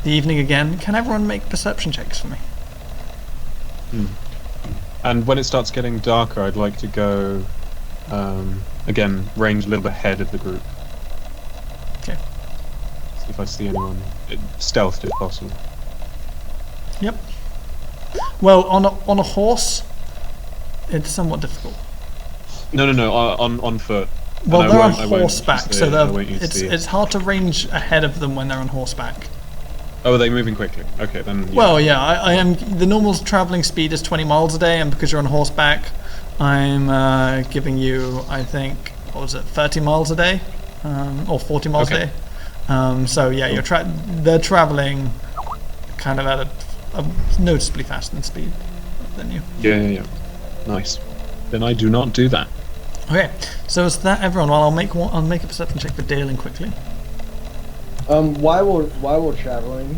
B: the evening again. Can everyone make perception checks for me?
D: And when it starts getting darker, I'd like to go again, range a little bit ahead of the group.
B: Okay.
D: See if I see anyone. Stealthed if possible.
B: Yep. Well, on a horse, it's somewhat difficult.
D: No, on foot.
B: Well,
D: And
B: they're on
D: I won't
B: horseback,
D: use
B: so
D: the- I won't use the-
B: it's hard to range ahead of them when they're on horseback.
D: Oh, are they moving quickly? Okay, then. Yeah.
B: Well, yeah, I am. The normal traveling speed is 20 miles a day, and because you're on horseback, I'm giving you, I think, what was it, 30 miles a day, or 40 miles a
D: Okay.
B: day. So yeah, they're traveling kind of at a noticeably faster speed than you.
D: Yeah. Nice. Then I do not do that.
B: Okay, so is that everyone? Well, I'll make a perception check for Dalen quickly.
E: while we're traveling,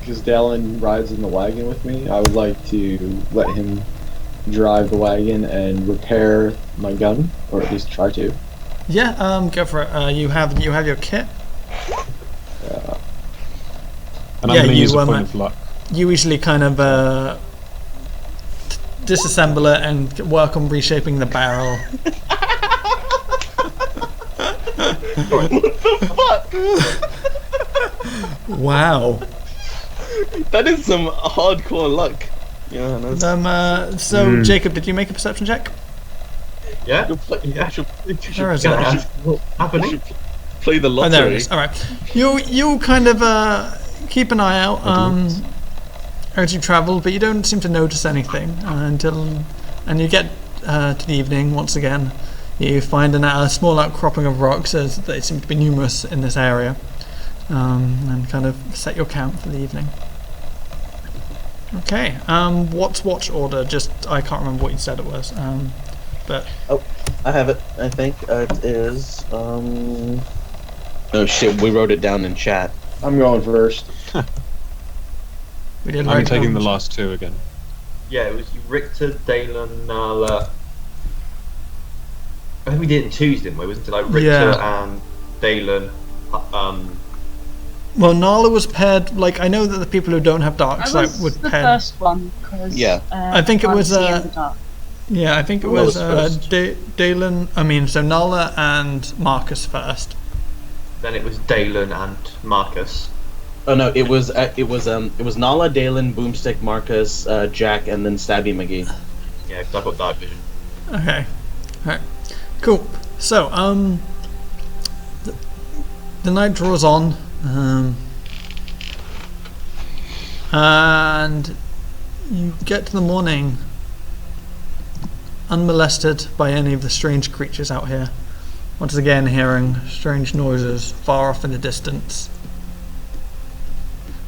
E: because Dalen rides in the wagon with me, I would like to let him drive the wagon and repair my gun, or at least try to.
B: Yeah, go for it. You have your kit.
D: And
B: Yeah,
D: I'm going to
B: you,
D: use a
B: um,
D: point of luck.
B: You easily kind of disassemble it and work on reshaping the barrel. Wow.
C: That is some hardcore luck. Johannes.
B: So Jacob, did you make a perception check?
A: Yeah.
C: Yeah.
B: Where is
A: Gonna
B: it?
A: ask what's happening.
C: Play the
B: Oh,
C: lottery.
B: there it is. All right. You kind of keep an eye out as you travel, but you don't seem to notice anything and you get to the evening once again. You find a small outcropping of rocks, as they seem to be numerous in this area, and kind of set your camp for the evening. Okay. What's watch order? Just I can't remember what you said it was. But
C: I have it. I think it is. Oh shit! We wrote it down in chat.
E: I'm going first.
B: We did
D: I'm
B: write
D: taking
B: down-
D: the last two again.
A: Yeah, it was Riktor, Dalen, Nala. I think we did it in twos, didn't we? Wasn't it like Riktor
B: Yeah.
A: and Dalen?
B: Well, Nala was paired. Like I know that the people who don't have dark
F: I
B: sight
F: was
B: would
F: the
B: pair.
F: first one because
C: Yeah.
B: I think it was,
F: can't see in the dark.
B: Yeah, I think it
C: Who
B: was
C: was first?
B: Dalen. I mean, so Nala and Markus first.
A: Then it was Dalen and Markus.
C: Oh no! It was Nala, Dalen, Boomstick, Markus, Jack, and then Stabby McGee.
A: Yeah, because I've got dark vision.
B: Okay. Alright. Cool. So, the night draws on, and you get to the morning unmolested by any of the strange creatures out here. Once again, hearing strange noises far off in the distance.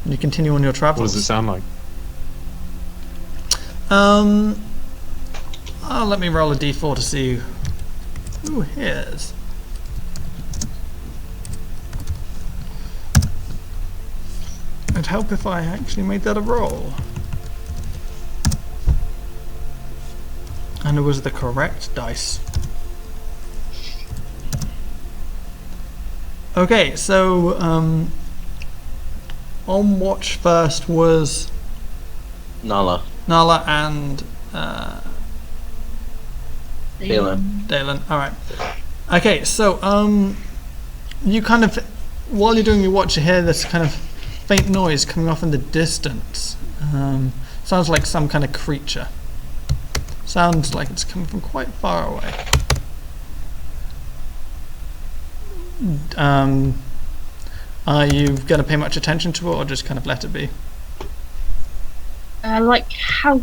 B: And you continue on your travels.
D: What does it sound like?
B: Let me roll a d4 to see who hears. It'd help if I actually made that a roll. And it was the correct dice. Okay, so on watch first was
C: Nala.
B: Nala and
C: Dalen.
B: Dalen. Alright. Okay, so you kind of, while you're doing your watch, you hear this kind of faint noise coming off in the distance. Sounds like some kind of creature. Sounds like it's coming from quite far away. Are you going to pay much attention to it, or just kind of let it be?
F: Like how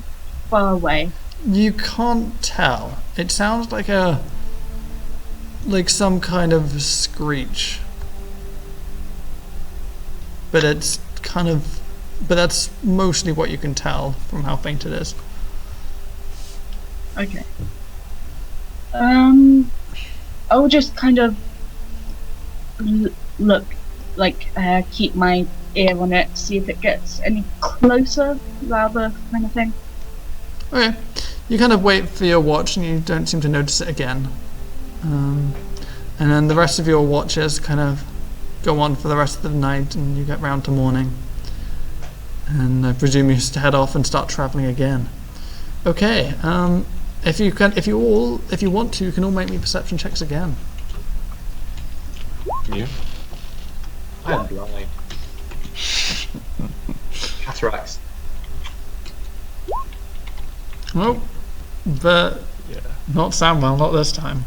F: far away?
B: You can't tell. It sounds like some kind of screech. But it's kind of, but that's mostly what you can tell from how faint it is.
F: Okay. I'll just kind of look, like, keep my ear on it, see if it gets any closer, rather, kind of thing.
B: Okay. You kind of wait for your watch and you don't seem to notice it again. And then the rest of your watches kind of go on for the rest of the night and you get round to morning. And I presume you head off and start travelling again. Okay. If you want to, you can all make me perception checks again.
D: Yeah.
A: I am blind. Cataracts.
B: Nope. But not Samwell, not this time.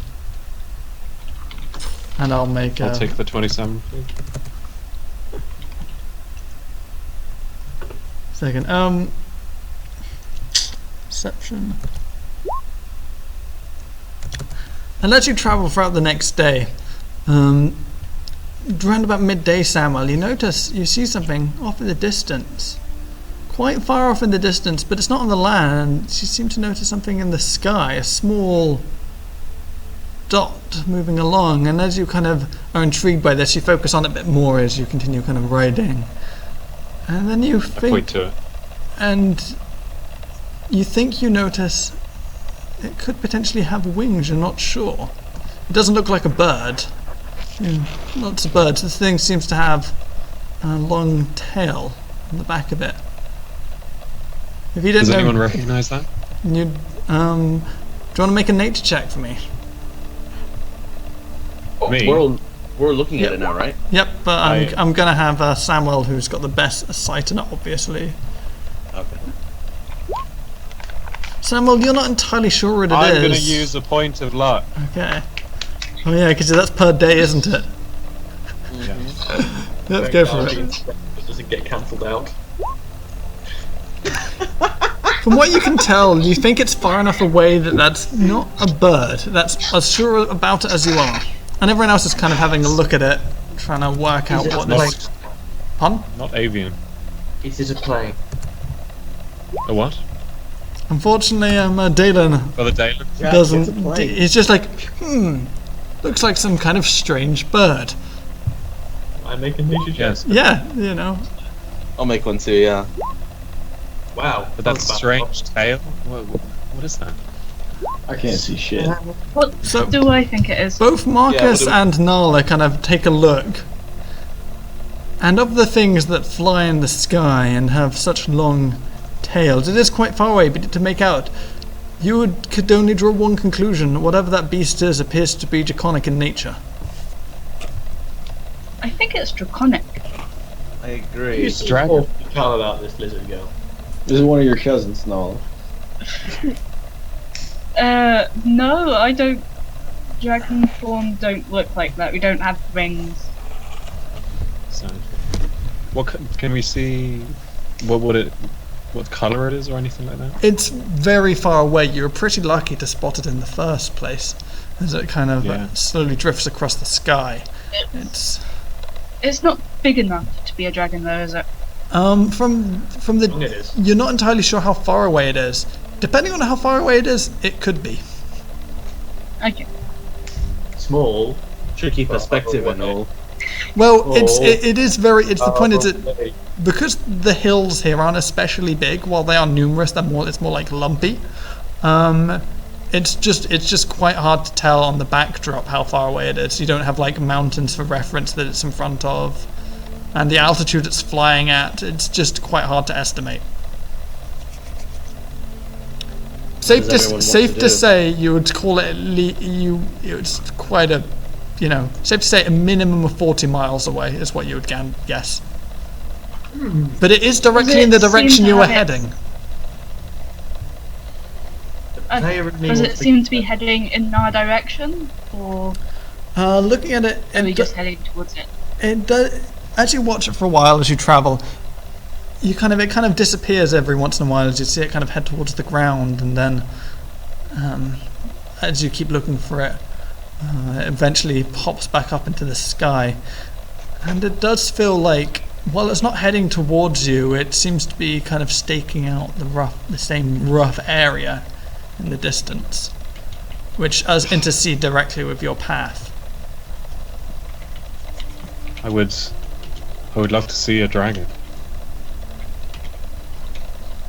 B: And I'll make
D: I'll take the 27, please.
B: second. Perception. And as you travel throughout the next day, around about midday, Samwell, you see something off in the distance. Quite far off in the distance, but it's not on the land. You seem to notice something in the sky, a small dot moving along, and as you kind of are intrigued by this, you focus on it a bit more as you continue kind of riding. And then you
D: I point to it.
B: and you think you notice it could potentially have wings, you're not sure. It doesn't look like a bird. Not a bird. This thing seems to have a long tail on the back of it. If you don't
D: Does
B: know,
D: anyone recognise that?
B: do you want to make a nature check for me?
D: Me?
C: We're looking at it now, right?
B: Yep, but I'm going to have Samwell, who's got the best sight in it, obviously.
C: Okay.
B: Samwell, you're not entirely sure what it is.
D: I'm going to use a point of luck.
B: Okay. Oh yeah, because that's per day, isn't it?
D: Yeah.
B: Let's go for it.
A: It doesn't get cancelled out.
B: From what you can tell, you think it's far enough away that that's not a bird. That's as sure about it as you are. And everyone else is kind of having a look at it, trying to work out what this... Pardon?
D: Not avian.
A: It is a plane.
D: A what?
B: Unfortunately, Dalen
D: Brother Dalen.
B: doesn't. He's just like, looks like some kind of strange bird.
A: I make a new suggestion.
B: Yeah, you know.
C: I'll make one too. Yeah.
A: Wow.
D: But that's strange tail. What is that?
E: I can't see shit.
F: What do I think it is?
B: Both Markus and Nala kind of take a look. And of the things that fly in the sky and have such long tails, it is quite far away, but to make out, you could only draw one conclusion. Whatever that beast is appears to be draconic in nature.
F: I think it's draconic.
C: I agree.
A: You dragon. Tell about this lizard girl.
E: This is one of your cousins, Nala.
F: No, I don't. Dragonborn don't look like that. We don't have rings.
D: So, what can we see? What color it is or anything like that?
B: It's very far away. You were pretty lucky to spot it in the first place, as it kind of slowly drifts across the sky.
F: It's not big enough to be a dragon, though, is it?
B: From the, you're not entirely sure how far away it is. Depending on how far away it is, it could be.
F: Okay.
A: Small.
C: Tricky perspective and all.
B: Well, it is very. It's the point is that because the hills here aren't especially big, while they are numerous, it's more like lumpy. It's just quite hard to tell on the backdrop how far away it is. You don't have like mountains for reference that it's in front of, and the altitude it's flying at. It's just quite hard to estimate. Safe to say, you would call it it's quite a, safe to say a minimum of 40 miles away is what you would guess. But it is directly in the direction you were heading.
F: Does it seem to be heading in our direction, or
B: looking at it,
F: are we just heading towards it?
B: It does. As you watch it for a while, as you travel, it kind of disappears every once in a while as you see it kind of head towards the ground, and then as you keep looking for it, it eventually pops back up into the sky, and it does feel like, while it's not heading towards you, it seems to be kind of staking out the same rough area in the distance, which does intercede directly with your path.
D: I would love to see a dragon.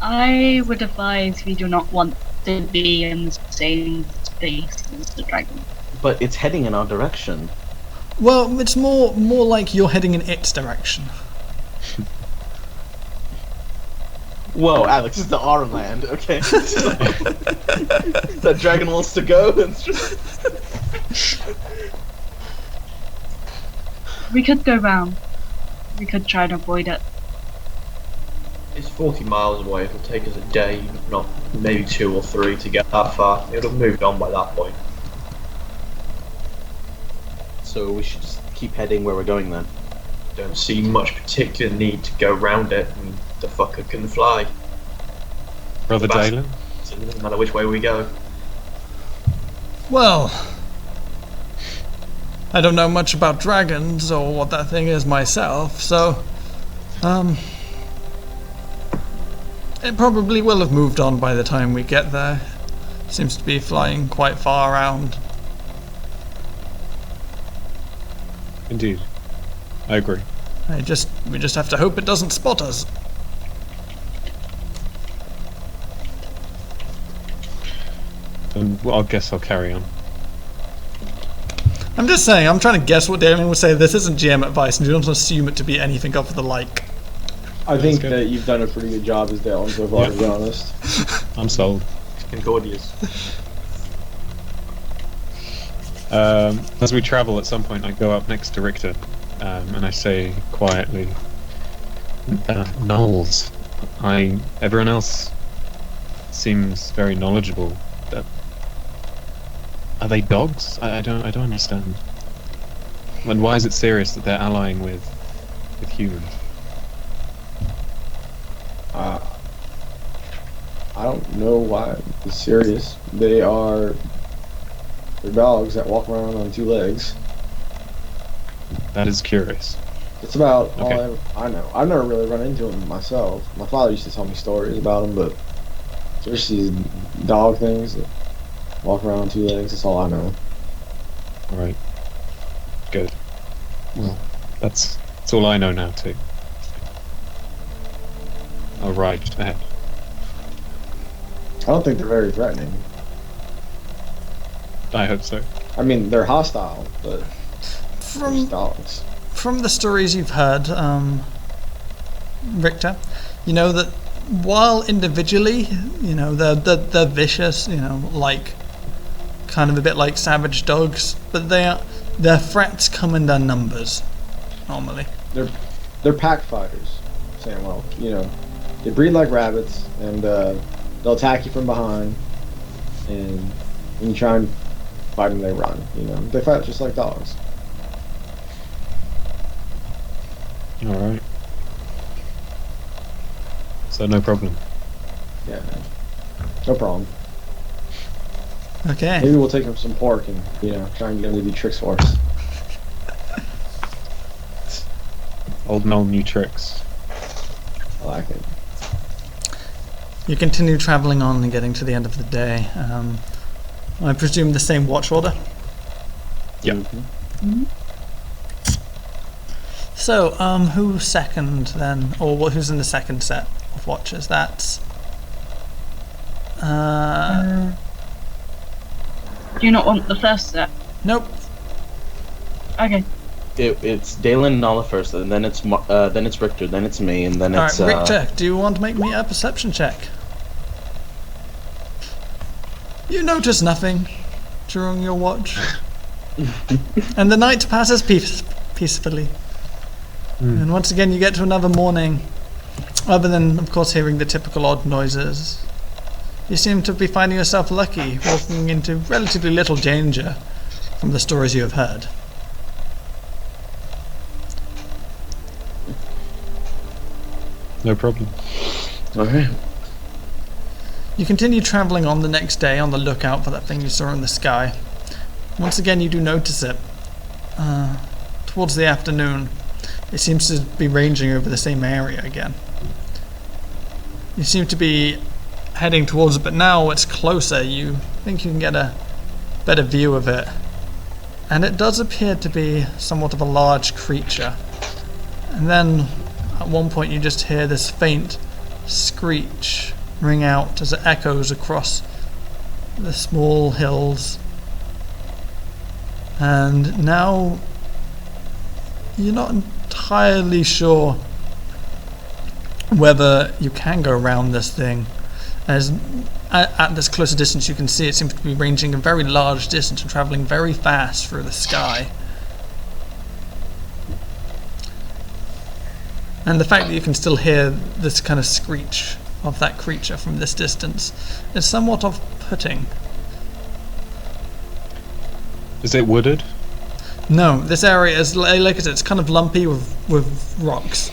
F: I would advise we do not want to be in the same space as the dragon.
C: But it's heading in our direction.
B: Well, it's more like you're heading in its direction.
C: Whoa, Alex, it's the our land, okay? That dragon wants to go.
F: We could go round. We could try and avoid it.
A: It's 40 miles away. It'll take us a day, not maybe 2 or 3 to get that far. It'll have moved on by that point.
C: So we should just keep heading where we're going then.
A: Don't see much particular need to go round it, and the fucker can fly.
D: Brother Dalen?
A: So it doesn't matter which way we go.
B: Well, I don't know much about dragons or what that thing is myself, so it probably will have moved on by the time we get there. Seems to be flying quite far around.
D: Indeed. I agree.
B: We just have to hope it doesn't spot us.
D: And I guess I'll carry on.
B: I'm just saying, I'm trying to guess what Dalen would say. This isn't GM advice, and you don't assume it to be anything of the like.
E: I think that you've done a pretty good job as Dalen so far, to be honest.
D: I'm sold.
A: Concordia's.
D: As we travel, at some point I go up next to Riktor, and I say quietly, Knowles, everyone else seems very knowledgeable. Are they dogs? I don't understand. And why is it serious that they're allying with humans?
E: I don't know why it's serious. They're dogs that walk around on 2 legs.
D: That is curious.
E: It's about
D: Okay.
E: all I know. I've never really run into them myself. My father used to tell me stories about them, but There's these dog things that walk around on 2 legs. That's all I know.
D: Alright. Good. Well, that's all I know now too. I'll ride ahead.
E: I don't think they're very threatening.
D: I hope so.
E: I mean, they're hostile, but
B: From
E: there's dogs.
B: from the stories you've heard, Riktor, you know that while individually, you know, they're vicious, you know, like kind of a bit like savage dogs, but their threats come in their numbers normally.
E: They're pack fighters, Samwell. You know, they breed like rabbits, and they'll attack you from behind, and when you try and fight them, they run. You know, they fight just like dogs.
D: Alright. So no problem.
E: Yeah, no problem.
B: Okay.
E: Maybe we'll take them some pork and, you know, try and get them to do tricks for us.
D: Old and old new tricks.
E: I like it.
B: You continue travelling on and getting to the end of the day. I presume the same watch order?
D: Yep.
E: Mm-hmm.
B: So, who's second then? Or who's in the second set of watches? That's...
F: Do you not want the first set?
B: Nope.
F: Okay.
C: It's Dalen and Nala first, and then it's Riktor, then it's me, and then it's.
B: Alright, Riktor, do you want to make me a perception check? You notice nothing during your watch. And the night passes peacefully. And once again you get to another morning, other than of course hearing the typical odd noises. You seem to be finding yourself lucky, walking into relatively little danger from the stories you have heard.
D: No problem.
C: Okay.
B: You continue travelling on the next day on the lookout for that thing you saw in the sky. Once again you do notice it. Towards the afternoon, it seems to be ranging over the same area again. You seem to be heading towards it, but now it's closer. You think you can get a better view of it. And it does appear to be somewhat of a large creature. And then at one point you just hear this faint screech ring out as it echoes across the small hills. And now you're not entirely sure whether you can go around this thing. As at this closer distance you can see it seems to be ranging a very large distance and travelling very fast through the sky. And the fact that you can still hear this kind of screech of that creature from this distance is somewhat off-putting.
D: Is it wooded?
B: No, this area is, like I said, it's kind of lumpy with rocks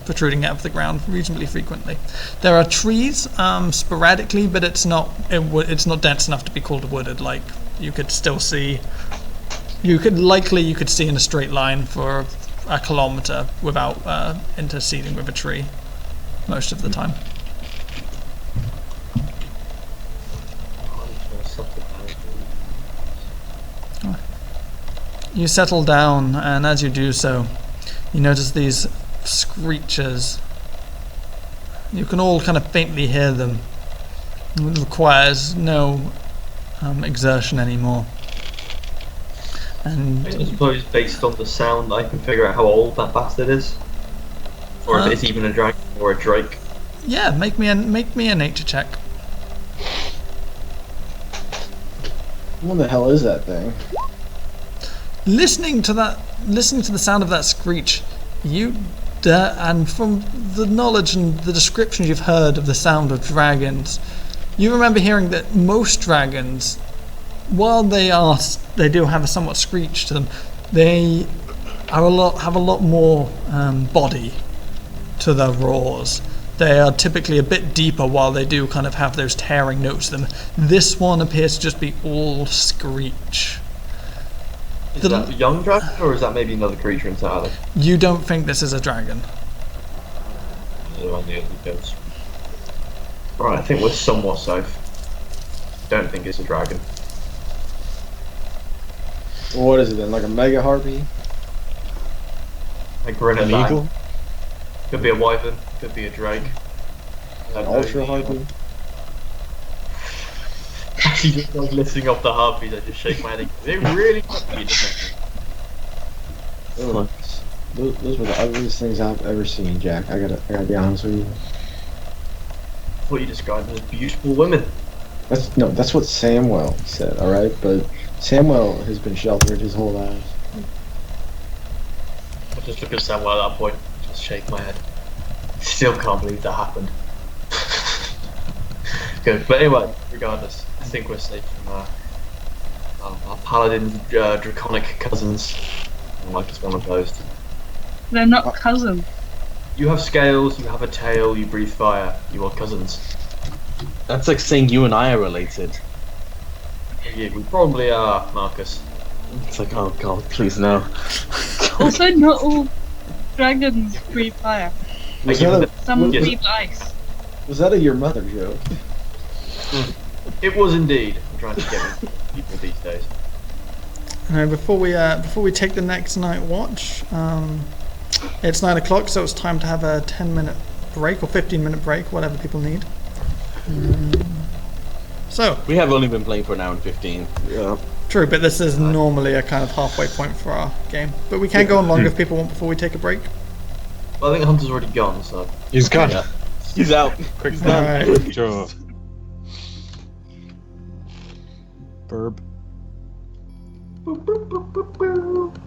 B: protruding out of the ground reasonably frequently. There are trees sporadically, but it's not dense enough to be called wooded. Like you could still see, you could see in a straight line for a kilometer without interceding with a tree most of the time. You settle down, and as you do so, you notice these screeches. You can all kind of faintly hear them. It requires no exertion anymore. And
A: I suppose based on the sound I can figure out how old that bastard is. Or if it's even a dragon or a drake.
B: Yeah, make me a nature check.
E: What the hell is that thing?
B: Listening to the sound of that screech, and from the knowledge and the descriptions you've heard of the sound of dragons, you remember hearing that most dragons, while they do have a somewhat screech to them, they have a lot more body to their roars. They are typically a bit deeper while they do kind of have those tearing notes to them. This one appears to just be all screech.
A: Is that a young dragon, or is that maybe another creature entirely?
B: You don't think this is a dragon?
A: On the other coast. Right, I think we're somewhat safe. Don't think it's a dragon.
E: Well, what is it then? Like a mega harpy?
A: A grin
D: An eagle?
A: Could be a wyvern. Could be a drake.
E: An ultra harpy?
A: Actually, just like listing off the harpies, I just shake my head. They really copy, doesn't
E: Those were the ugliest things I've ever seen, Jack. I gotta be honest with you.
A: What you described as beautiful women.
E: That's what Samwell said. All right, but Samwell has been sheltered his whole life.
A: I just look at Samwell at that point, just shake my head. Still can't believe that happened. Good, but anyway, regardless, I think we're safe from our paladin draconic cousins. Like it's one of those.
F: They're not cousins.
A: You have scales, you have a tail, you breathe fire. You are cousins.
C: That's like saying you and I are related.
A: Yeah, we probably are, Markus.
C: It's like, oh god, please no.
F: Also, not all dragons breathe fire. Some breathe ice.
E: Was that a your mother joke?
A: It was indeed. I'm trying to get with people these days.
B: Before we take the next night watch, it's 9 o'clock, so it's time to have a 10-minute break or 15-minute break, whatever people need. So
C: we have only been playing for an hour and 15.
E: Yeah.
B: True, but this is normally a kind of halfway point for our game. But we can go on longer if people want before we take a break.
A: Well, I think Hunter's already gone, so
D: He's gone.
C: Yeah. He's out.
D: Quick,
B: All right.
D: Sure. Burb.
A: Boop, boop, boop, boop, boop.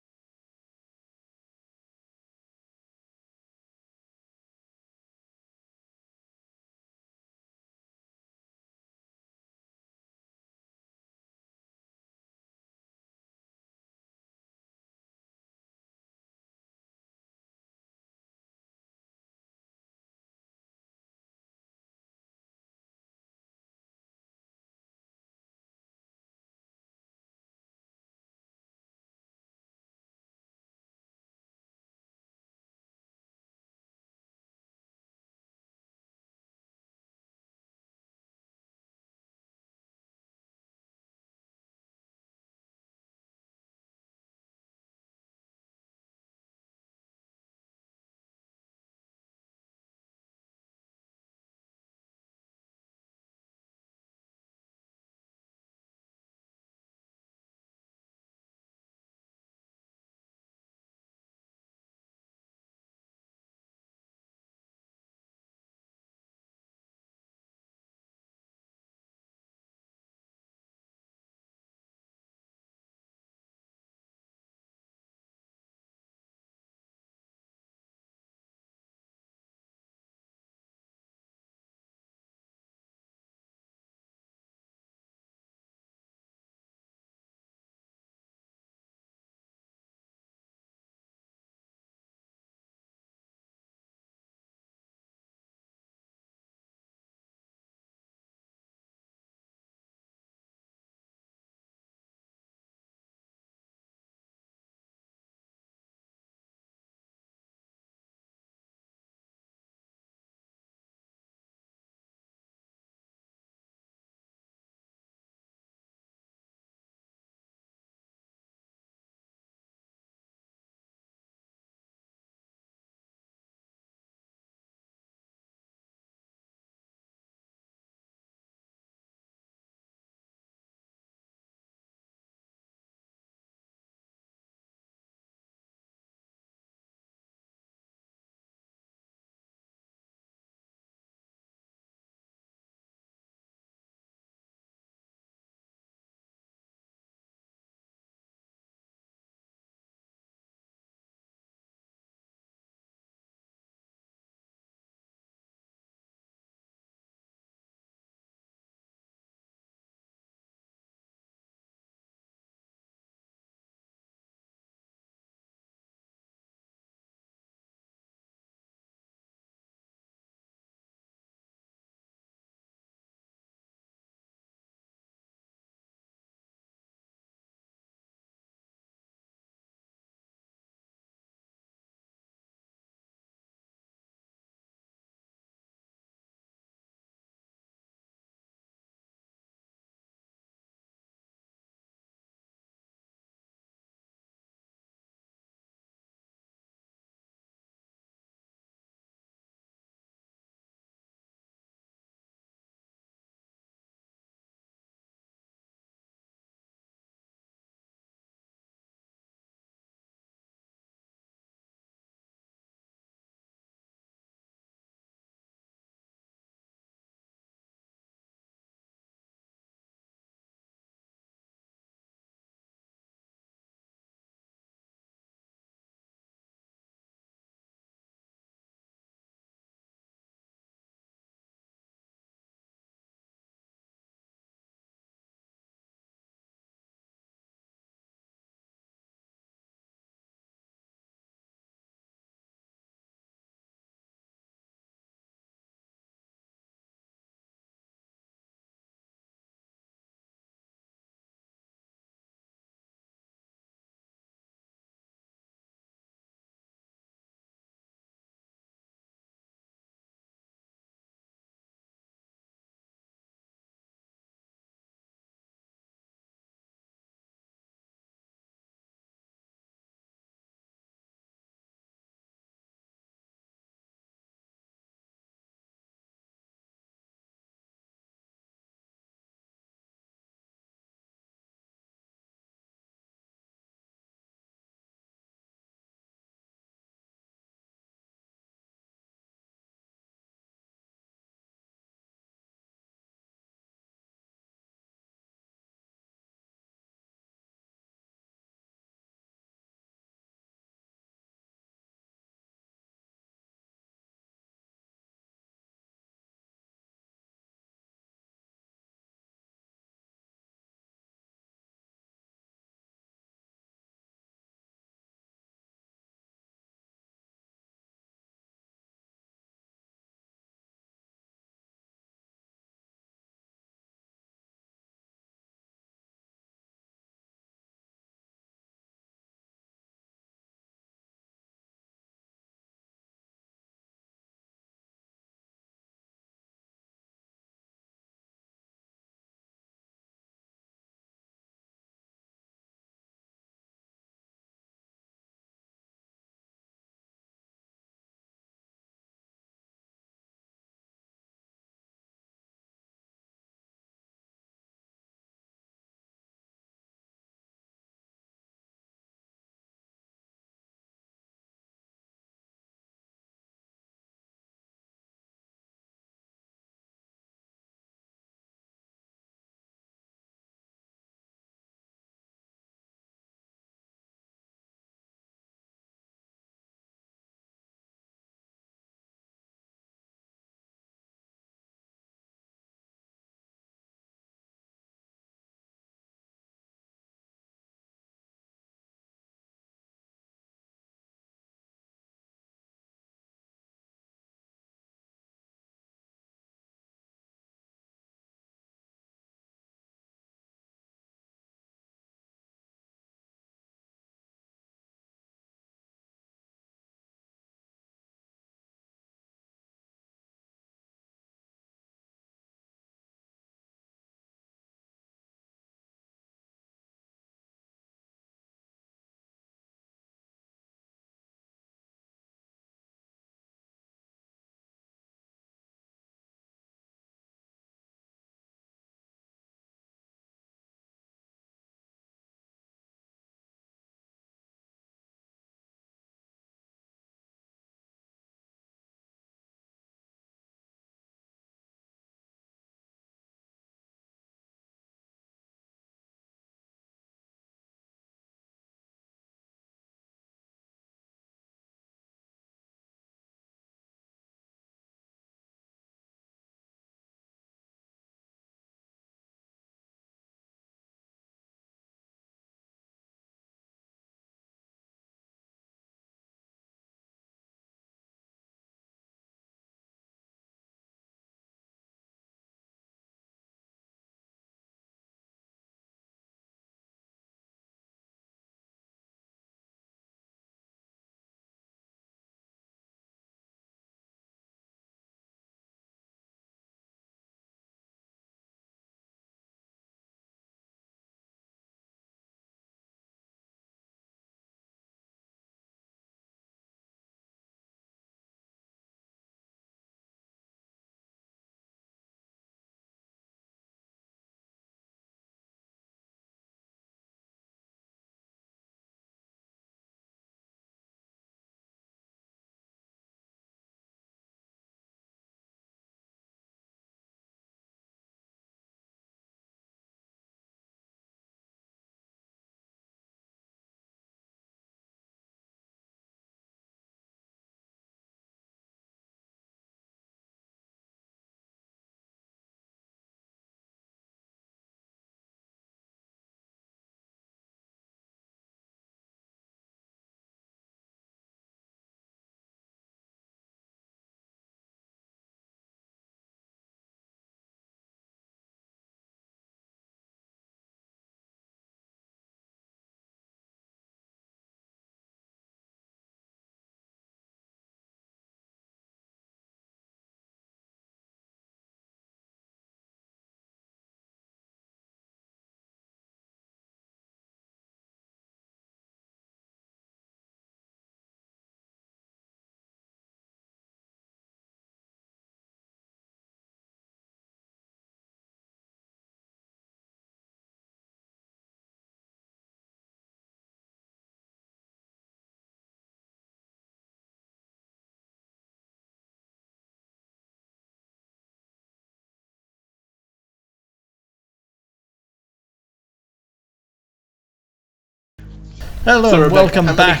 B: Hello and welcome back.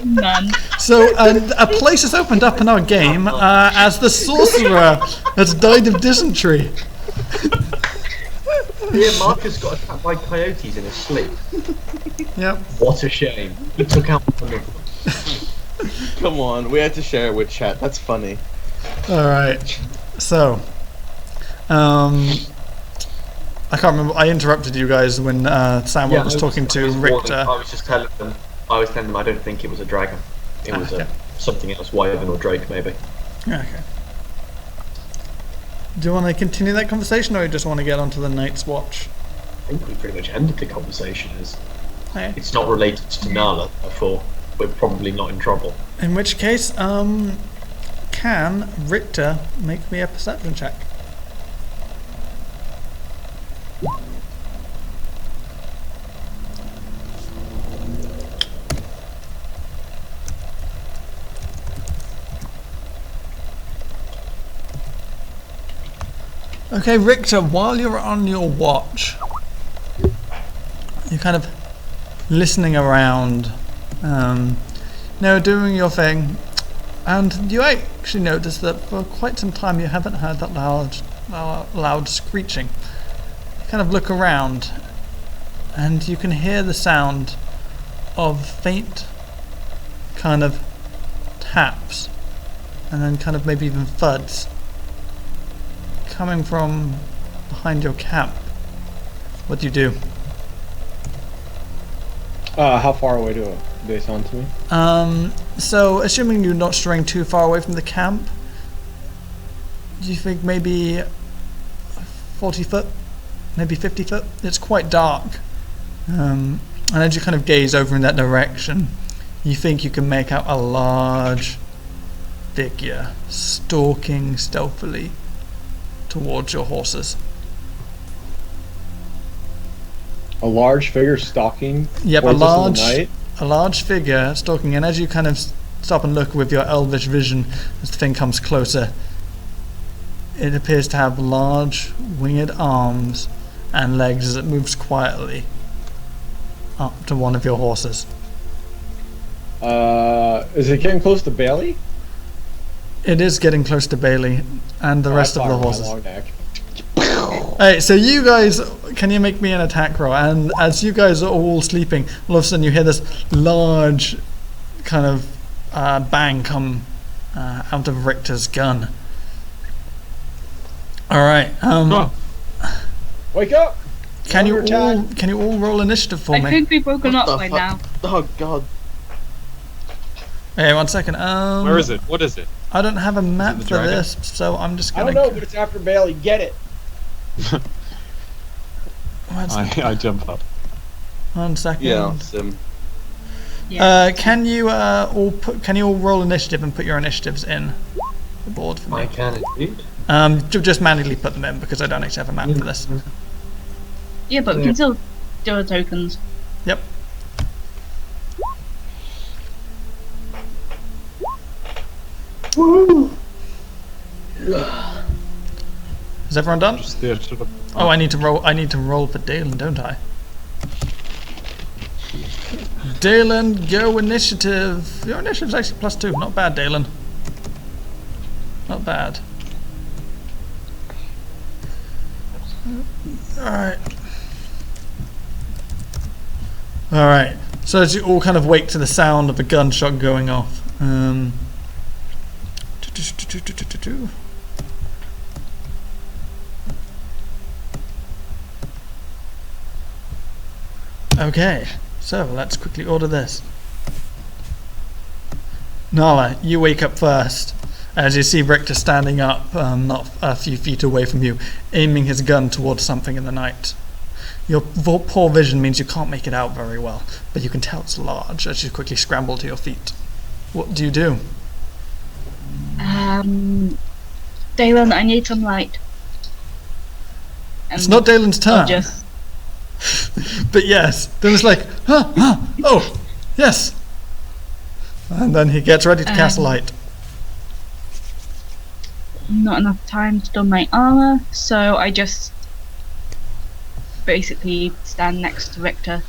F: None.
B: So a place has opened up in our game as the sorcerer has died of dysentery.
A: Yeah, Markus got attacked by coyotes in his sleep.
B: Yep.
A: What a shame. He took out one of them.
C: Come on, we had to share it with chat. That's funny.
B: Alright. So I can't remember. I interrupted you guys when Samwell was talking to Riktor.
A: I was just telling them. I don't think it was a dragon. It was something else, wyvern or drake, maybe.
B: Okay. Do you want to continue that conversation, or you just want to get onto the Night's Watch?
A: I think we pretty much ended the conversation.
B: Okay.
A: It's not related to Nala, therefore we're probably not in trouble.
B: In which case, can Riktor make me a perception check? Okay, Riktor, while you're on your watch, you're kind of listening around, doing your thing, and you actually notice that for quite some time you haven't heard that loud screeching. You kind of look around, and you can hear the sound of faint kind of taps, and then kind of maybe even thuds, coming from behind your camp. What do you do?
E: How far away do they sound to me?
B: So assuming you're not straying too far away from the camp, do you think maybe 40 foot, maybe 50 foot? It's quite dark, and as you kind of gaze over in that direction, you think you can make out a large figure stalking stealthily towards your horses.
E: A large figure stalking?
B: Yep,
E: a
B: large figure stalking, and as you kind of stop and look with your elvish vision as the thing comes closer, it appears to have large winged arms and legs as it moves quietly up to one of your horses.
E: Is it getting close to Bailey?
B: It is getting close to Bailey and the rest of the horses. Hey, so you guys, can you make me an attack roll? And as you guys are all sleeping, all of a sudden you hear this large kind of bang come out of Riktor's gun. Alright,
E: wake up!
B: Can you all roll initiative for me?
F: I could be broken up by now.
C: Oh god.
B: Hey, 1 second.
D: Where is it? What is it?
B: I don't have a map for this, so I'm just gonna...
E: I don't know, but it's after Bailey. Get it!
D: I jump up.
B: 1 second.
C: Yeah, Sim.
B: Can you all roll initiative and put your initiatives in the board for me?
A: I can indeed.
B: Just manually put them in because I don't actually have a map for this.
F: Yeah, but we can still do our tokens.
B: Yep.
A: Woo!
B: Is everyone done? Oh, I need to roll. I need to roll for Dalen, don't I? Dalen, go initiative. Your initiative's actually +2. Not bad, Dalen. Not bad. Alright. Alright. So as you all kind of wake to the sound of a gunshot going off. Okay, so let's quickly order this. Nala, you wake up first as you see Riktor standing up, not a few feet away from you, aiming his gun towards something in the night. Your poor vision means you can't make it out very well, but you can tell it's large as you quickly scramble to your feet. What do you do?
F: Dalen, I need some light.
B: It's not Dalen's turn. But yes, Dalen's like, oh, yes. And then he gets ready to cast light.
F: Not enough time to don my armor, so I just basically stand next to Riktor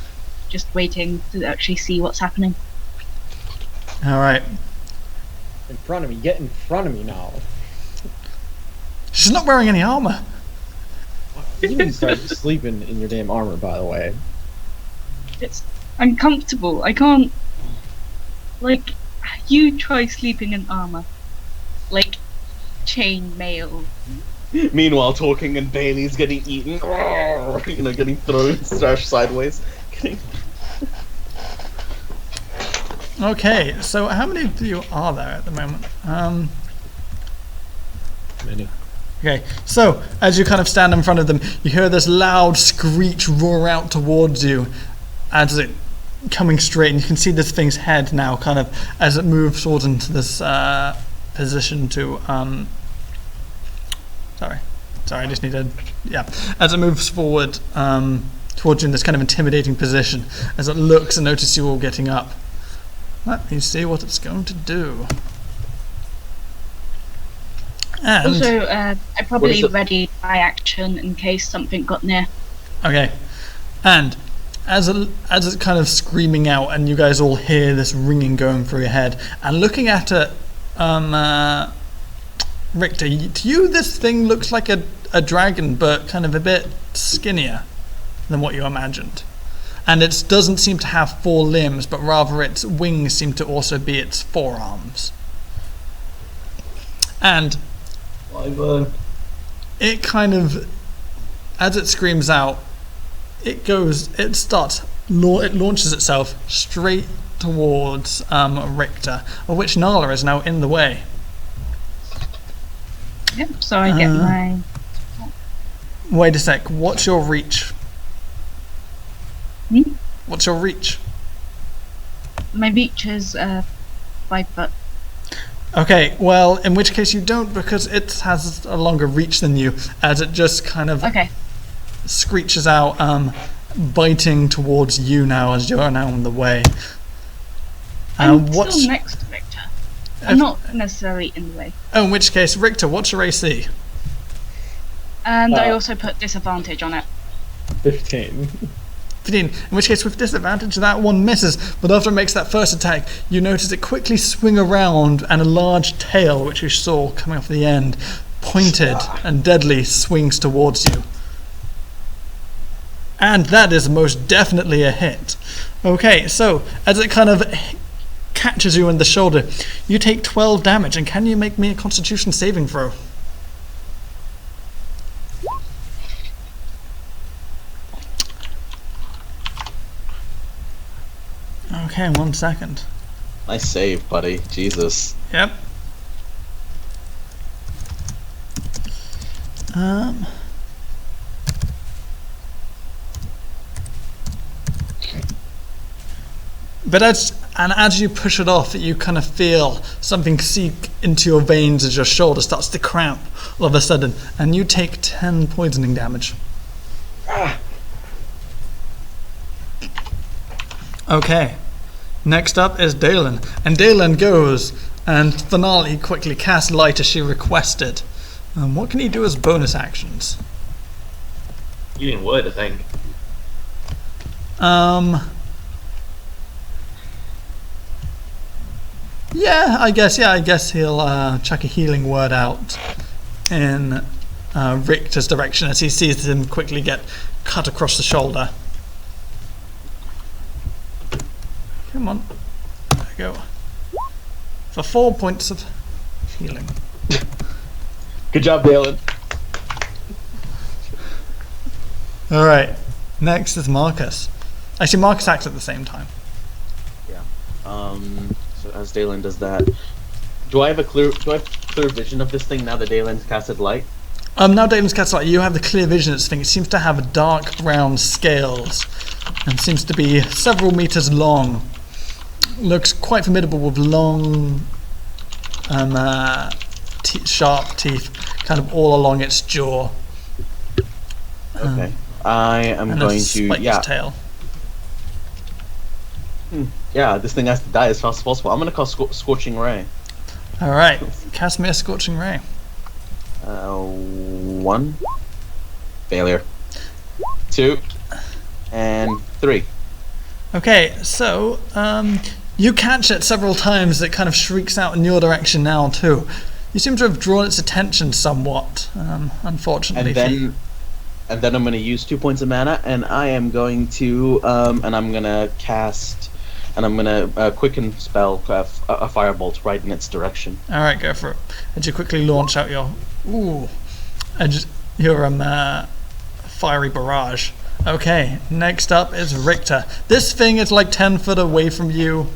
F: just waiting to actually see what's happening.
B: Alright.
E: In front of me. Get in front of me now.
B: She's not wearing any armor.
E: You need to start sleeping in your damn armor, by the way.
F: It's uncomfortable. I can't. Like, you try sleeping in armor. Like, chain mail.
C: Meanwhile, talking and Bailey's getting eaten. You know, getting thrown sideways.
B: Okay, so how many of you are there at the moment?
D: Many.
B: Okay, so as you kind of stand in front of them, you hear this loud screech roar out towards you as it coming straight, and you can see this thing's head now kind of as it moves towards into this position to sorry, I just need to, as it moves forward towards you in this kind of intimidating position, as it looks and notices you all getting up. Let me see what it's going to do. And
F: also, I probably ready my action in case something got near.
B: Okay, and as it's kind of screaming out, and you guys all hear this ringing going through your head, and looking at it, Riktor, to you this thing looks like a dragon, but kind of a bit skinnier than what you imagined. And it doesn't seem to have 4 limbs, but rather its wings seem to also be its forearms. And it kind of, as it screams out, it launches itself straight towards Riktor, of which Nala is now in the way.
F: Yep, so I get my...
B: Wait a sec, what's your reach?
F: Hmm?
B: What's your reach?
F: My reach is 5 foot.
B: Okay, well, in which case you don't, because it has a longer reach than you, as it just kind of screeches out, biting towards you now, as you're now in the way.
F: I'm still next to Riktor. I'm not necessarily in the way.
B: Oh, in which case, Riktor, what's your AC?
F: And I also put disadvantage on it.
E: 15.
B: 15. In which case, with disadvantage, that one misses. But after it makes that first attack, you notice it quickly swing around, and a large tail, which you saw coming off the end, pointed and deadly, swings towards you. And that is most definitely a hit. Okay, so as it kind of catches you in the shoulder, you take 12 damage. And can you make me a Constitution saving throw? Okay, 1 second.
C: Nice save, buddy. Jesus.
B: Yep. But as you push it off, you kind of feel something seep into your veins as your shoulder starts to cramp all of a sudden, and you take 10 poisoning damage. Okay. Next up is Dalen, and Dalen goes, and Finale quickly casts Light as she requested. What can he do as bonus actions?
A: Healing word, I think.
B: Yeah, I guess he'll chuck a healing word out in Riktor's direction as he sees him quickly get cut across the shoulder. Come on. There we go. For 4 points of healing.
C: Good job, Dalen.
B: Alright. Next is Markus. Actually, Markus acts at the same time.
C: Yeah. So as Dalen does that, do I have clear vision of this thing now that Dalen's casted light?
B: Now Dalen's casted light, you have the clear vision of this thing. It seems to have dark brown scales and seems to be several meters long. Looks quite formidable with long, sharp teeth, kind of all along its jaw.
C: Okay, I am
B: and
C: going
B: a
C: to
B: spiked tail.
C: Yeah, this thing has to die as fast as possible. I'm gonna cast Scorching Ray.
B: All right, cast me a Scorching Ray.
C: 1 failure, 2 and 3.
B: Okay, so you catch it several times. It kind of shrieks out in your direction now too. You seem to have drawn its attention somewhat, unfortunately.
C: And then I'm going to use 2 points of mana, and I am going to and I'm going to cast, and I'm going to quicken spell a firebolt right in its direction.
B: All right, go for it. And you quickly launch out your fiery barrage. Okay, next up is Riktor. This thing is like 10 foot away from you,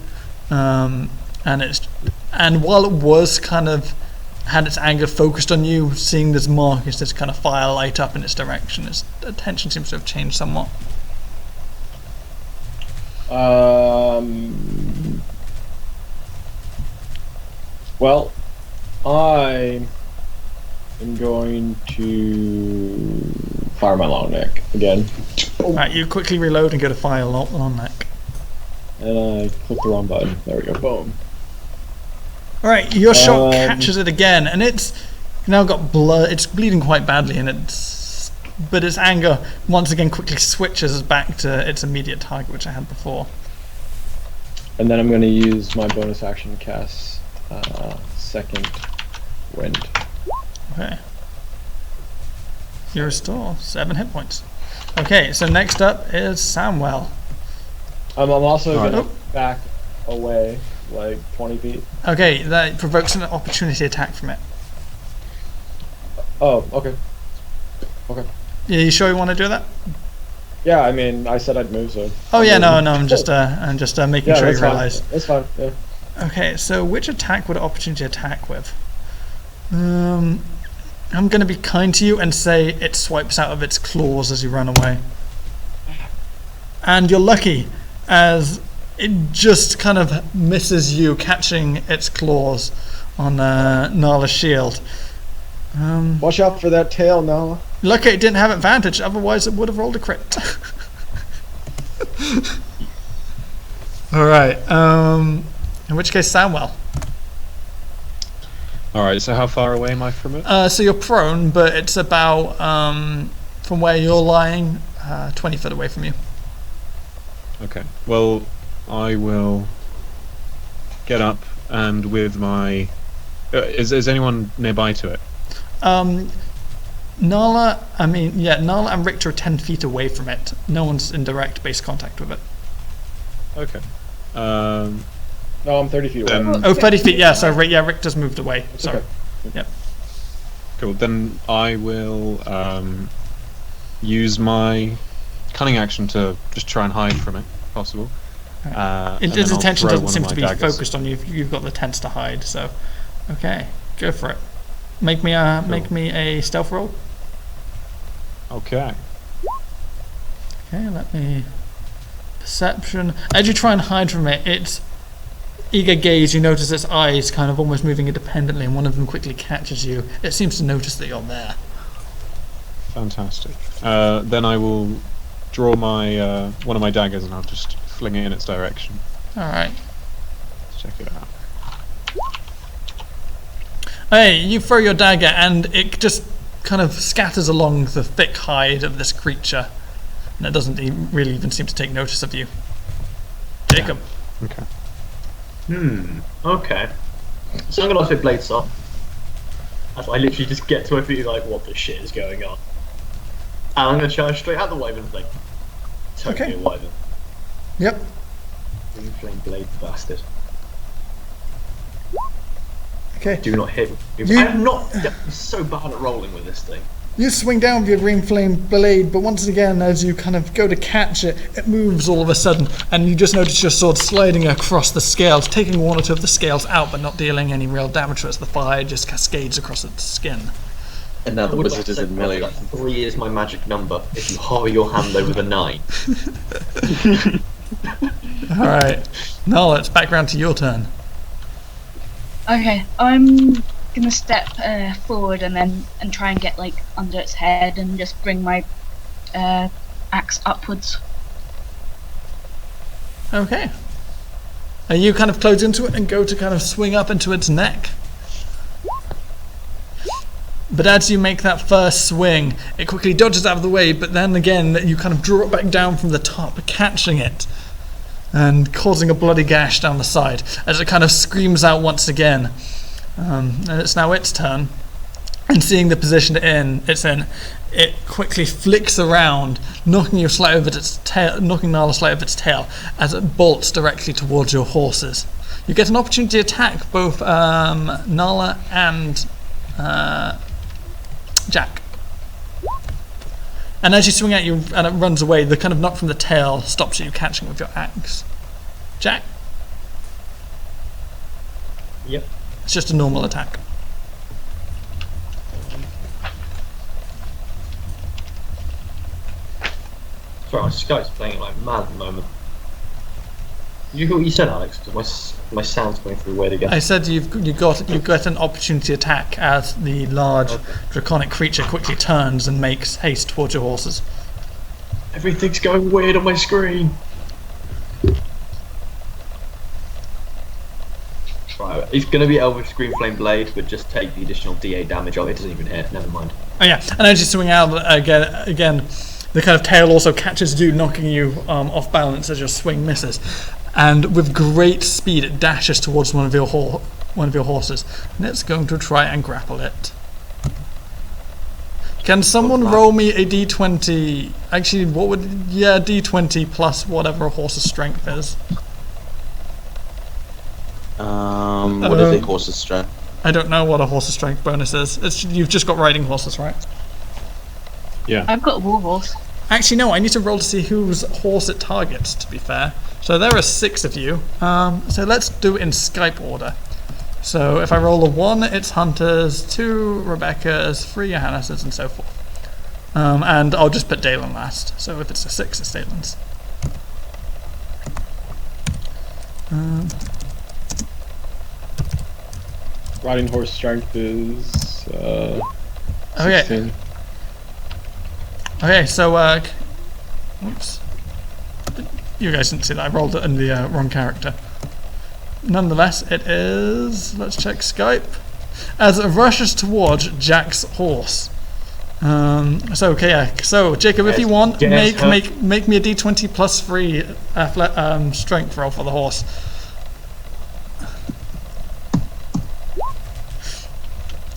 B: and while it was kind of had its anger focused on you, seeing this Markus, this kind of fire light up in its direction, its attention seems to have changed somewhat.
E: Well, I am going to fire my long neck again.
B: Right, you quickly reload and go to fire long neck.
E: And I clicked the wrong button. There we go. Boom.
B: Alright, your shot catches it again, and it's now got blood. It's bleeding quite badly, but its anger once again quickly switches back to its immediate target, which I had before.
E: And then I'm going to use my bonus action to cast Second Wind.
B: Okay. You restore 7 hit points. Okay, so next up is Samwell.
E: I'm also going to back away like 20 feet.
B: Okay, that provokes an opportunity attack from it.
E: Oh, okay. Okay.
B: Yeah, you sure you want to do that?
E: Yeah, I mean, I said I'd move, so.
B: Oh yeah, no, I'm just making sure you realize.
E: That's fine. Yeah.
B: Okay, so which attack would opportunity attack with? I'm going to be kind to you and say it swipes out of its claws as you run away. And you're lucky, as it just kind of misses you, catching its claws on Nala's shield.
E: Watch out for that tail, Nala.
B: Lucky it didn't have advantage, otherwise it would have rolled a crit. Alright, in which case Samwell.
D: Alright, so how far away am I from it?
B: So you're prone, but it's about, from where you're lying, 20 foot away from you.
D: Okay, well, I will get up and with my... is anyone nearby to it?
B: Nala and Riktor are 10 feet away from it. No one's in direct base contact with it.
D: Okay.
E: No, I'm 30 feet away.
B: 30 feet, yeah, so Riktor's moved away. Sorry.
E: Okay.
B: Yep.
D: Cool, then I will use my cunning action to just try and hide from it, if possible.
B: Its attention doesn't seem to be focused on you. You've got the tents to hide, so... Okay, go for it. Make me a stealth roll.
D: Okay.
B: Okay, let me... Perception. As you try and hide from it, its eager gaze, you notice its eyes kind of almost moving independently, and one of them quickly catches you. It seems to notice that you're there.
D: Fantastic. Then I will draw my one of my daggers and I'll just fling it in its direction.
B: Alright.
D: Let's check it out.
B: Hey, you throw your dagger and it just kind of scatters along the thick hide of this creature. And it doesn't really even seem to take notice of you. Jacob.
D: Okay.
A: Okay. So I'm gonna also blade off. I literally just get to my feet like, what the shit is going on? And I'm gonna charge straight at the wyvern thing. Totally a wyvern.
B: Yep.
A: Green flame blade bastard.
B: Okay.
A: Do not hit me. I'm so bad at rolling with this thing.
B: You swing down with your green flame blade, but once again, as you kind of go to catch it, it moves all of a sudden, and you just notice your sword sliding across the scales, taking one or two of the scales out, but not dealing any real damage to it as the fire just cascades across its skin.
C: And now the wizard is in melee.
A: 3 is my magic number. If you hover your hand over the 9.
B: Alright. Nala, it's back round to your turn.
F: Okay, I'm gonna step forward and try and get like under its head and just bring my axe upwards.
B: Okay. You kind of close into it and go to kind of swing up into its neck. But as you make that first swing, it quickly dodges out of the way, but then again you kind of draw it back down from the top, catching it. and causing a bloody gash down the side as it kind of screams out once again. And it's now its turn. And seeing the position it's in, it quickly flicks around, knocking you slightly over its tail, knocking Nala slightly over its tail as it bolts directly towards your horses. You get an opportunity to attack both Nala and Jack. And as you swing at you and it runs away, the kind of knock from the tail stops you catching with your axe. Jack?
A: Yep.
B: It's just a normal attack.
A: Sorry, my Skype's playing like mad at the moment. You hear what you said, Alex? Because my sound's going through weird again.
B: I said you get an opportunity to attack as the large draconic creature quickly turns and makes haste towards your horses.
A: Everything's going weird on my screen. Right, it's going to be Elvish Screen Flame Blade, but just take the additional D8 damage. Oh, it doesn't even hit. Never mind.
B: Oh yeah, and as you swing out again, the kind of tail also catches you, knocking you off balance as your swing misses. And with great speed, it dashes towards one of your horses, and it's going to try and grapple it. Can someone roll me a d20? Actually, d20 plus whatever a horse's strength is.
C: What is a horse's strength?
B: I don't know what a horse's strength bonus is. You've just got riding horses, right?
D: Yeah.
F: I've got a war horse.
B: Actually, no, I need to roll to see whose horse it targets, to be fair. So there are 6 of you. So let's do it in Skype order. So if I roll a 1, it's Hunter's, 2 Rebecca's, 3 Johannes's, and so forth. And I'll just put Dalen last. So if it's a 6, it's Dalen's.
E: Riding horse strength is 16.
B: Okay, so oops. You guys didn't see that. I rolled it in the wrong character. Nonetheless, it is. Let's check Skype. As it rushes towards Jack's horse. So Jacob, if you want, make me a d20 plus 3 strength roll for the horse.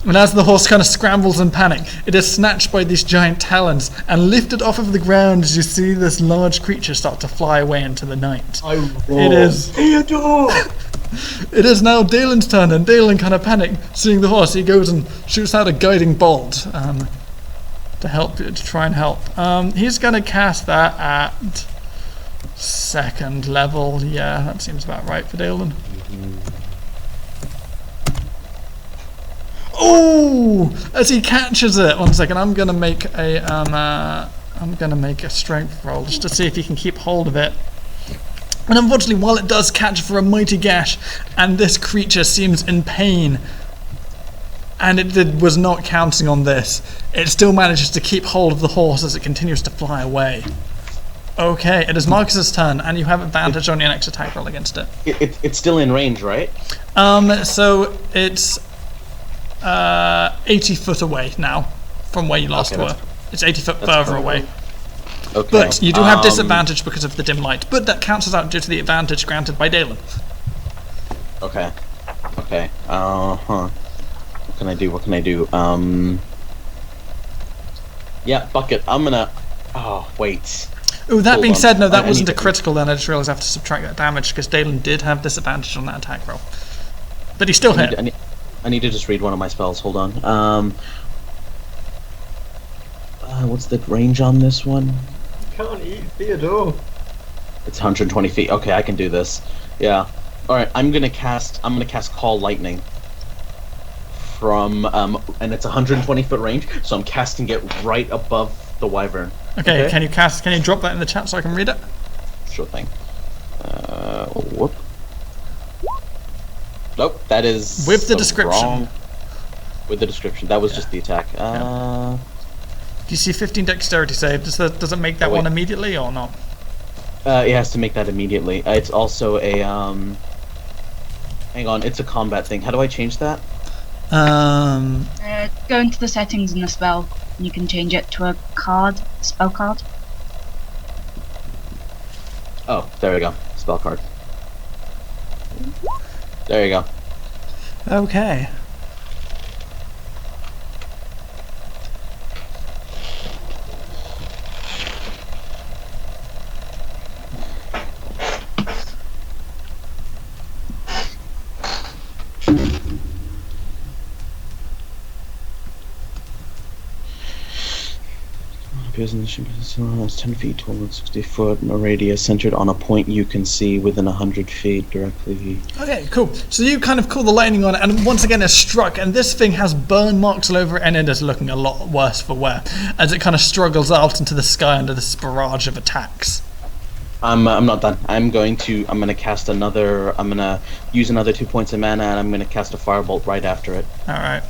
B: And as the horse kind of scrambles in panic, it is snatched by these giant talons and lifted off of the ground as you see this large creature start to fly away into the night. It is
A: Theodore!
B: It is now Dalen's turn, and Dalen kind of panicked, seeing the horse. He goes and shoots out a guiding bolt to try and help. He's going to cast that at 2nd level. Yeah, that seems about right for Dalen. Oh! As he catches it, 1 second. I'm gonna make a strength roll just to see if he can keep hold of it. And unfortunately, while it does catch for a mighty gash, and this creature seems in pain, and it was not counting on this, it still manages to keep hold of the horse as it continues to fly away. Okay, it is Markus's turn, and you have advantage on your next attack roll against it.
C: It's still in range, right?
B: So it's 80 foot away now from where you last were. It's 80 foot further away.
C: Okay.
B: But you do have disadvantage because of the dim light, but that cancels out due to the advantage granted by Dalen.
C: Okay. What can I do? Yeah, bucket. I'm gonna... Oh, wait.
B: Oh, that being said, no, that wasn't a critical then. I just realised I have to subtract that damage because Dalen did have disadvantage on that attack roll. But he still hit.
C: I need to just read one of my spells. Hold on. What's the range on this one?
A: Can't eat Theodore.
C: It's 120 feet. Okay, I can do this. Yeah. All right. I'm gonna cast Call Lightning from and it's 120 foot range. So I'm casting it right above the wyvern.
B: Okay. Can you drop that in the chat so I can read it?
C: Sure thing. Whoop. Nope, that is
B: with the description.
C: Wrong. With the description, that was just the attack.
B: DC 15 dexterity save. Does it make that one immediately or not?
C: It has to make that immediately. It's also a hang on, it's a combat thing. How do I change that?
F: Go into the settings in the spell, and you can change it to a spell card.
C: Oh, there we go. spell card. There you go.
B: Okay.
C: Appears in the ship is 10 feet tall and 60 foot in a radius centered on a point you can see within 100 feet directly.
B: Okay, cool. So you kind of call the lightning on it, and once again it's struck, and this thing has burn marks all over it, and it is looking a lot worse for wear as it kind of struggles out into the sky under this barrage of attacks.
C: I'm not done. I'm gonna use another 2 points of mana, and I'm gonna cast a firebolt right after it.
B: All right.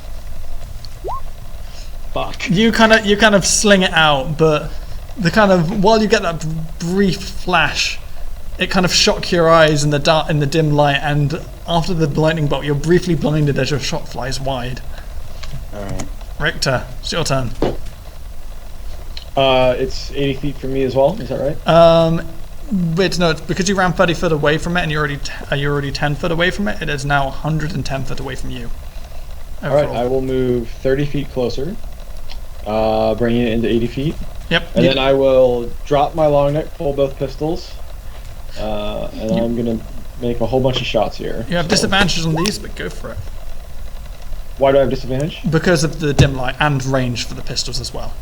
C: Fuck.
B: You kind of sling it out, but while you get that brief flash, it kind of shocks your eyes in the dim light, and after the lightning bolt, you're briefly blinded as your shot flies wide.
C: All right.
B: Riktor, it's your turn.
E: It's 80 feet from me as well. Is that right?
B: Wait, no, it's because you ran 30 foot away from it, and you're already 10 foot away from it. It is now 110 foot away from you.
E: All right, I will move 30 feet closer, bringing it into 80 feet.
B: Yep.
E: And then I will drop my long neck, pull both pistols, and I'm gonna make a whole bunch of shots here.
B: You have disadvantages on these, but go for it.
E: Why do I have disadvantage?
B: Because of the dim light and range for the pistols as well.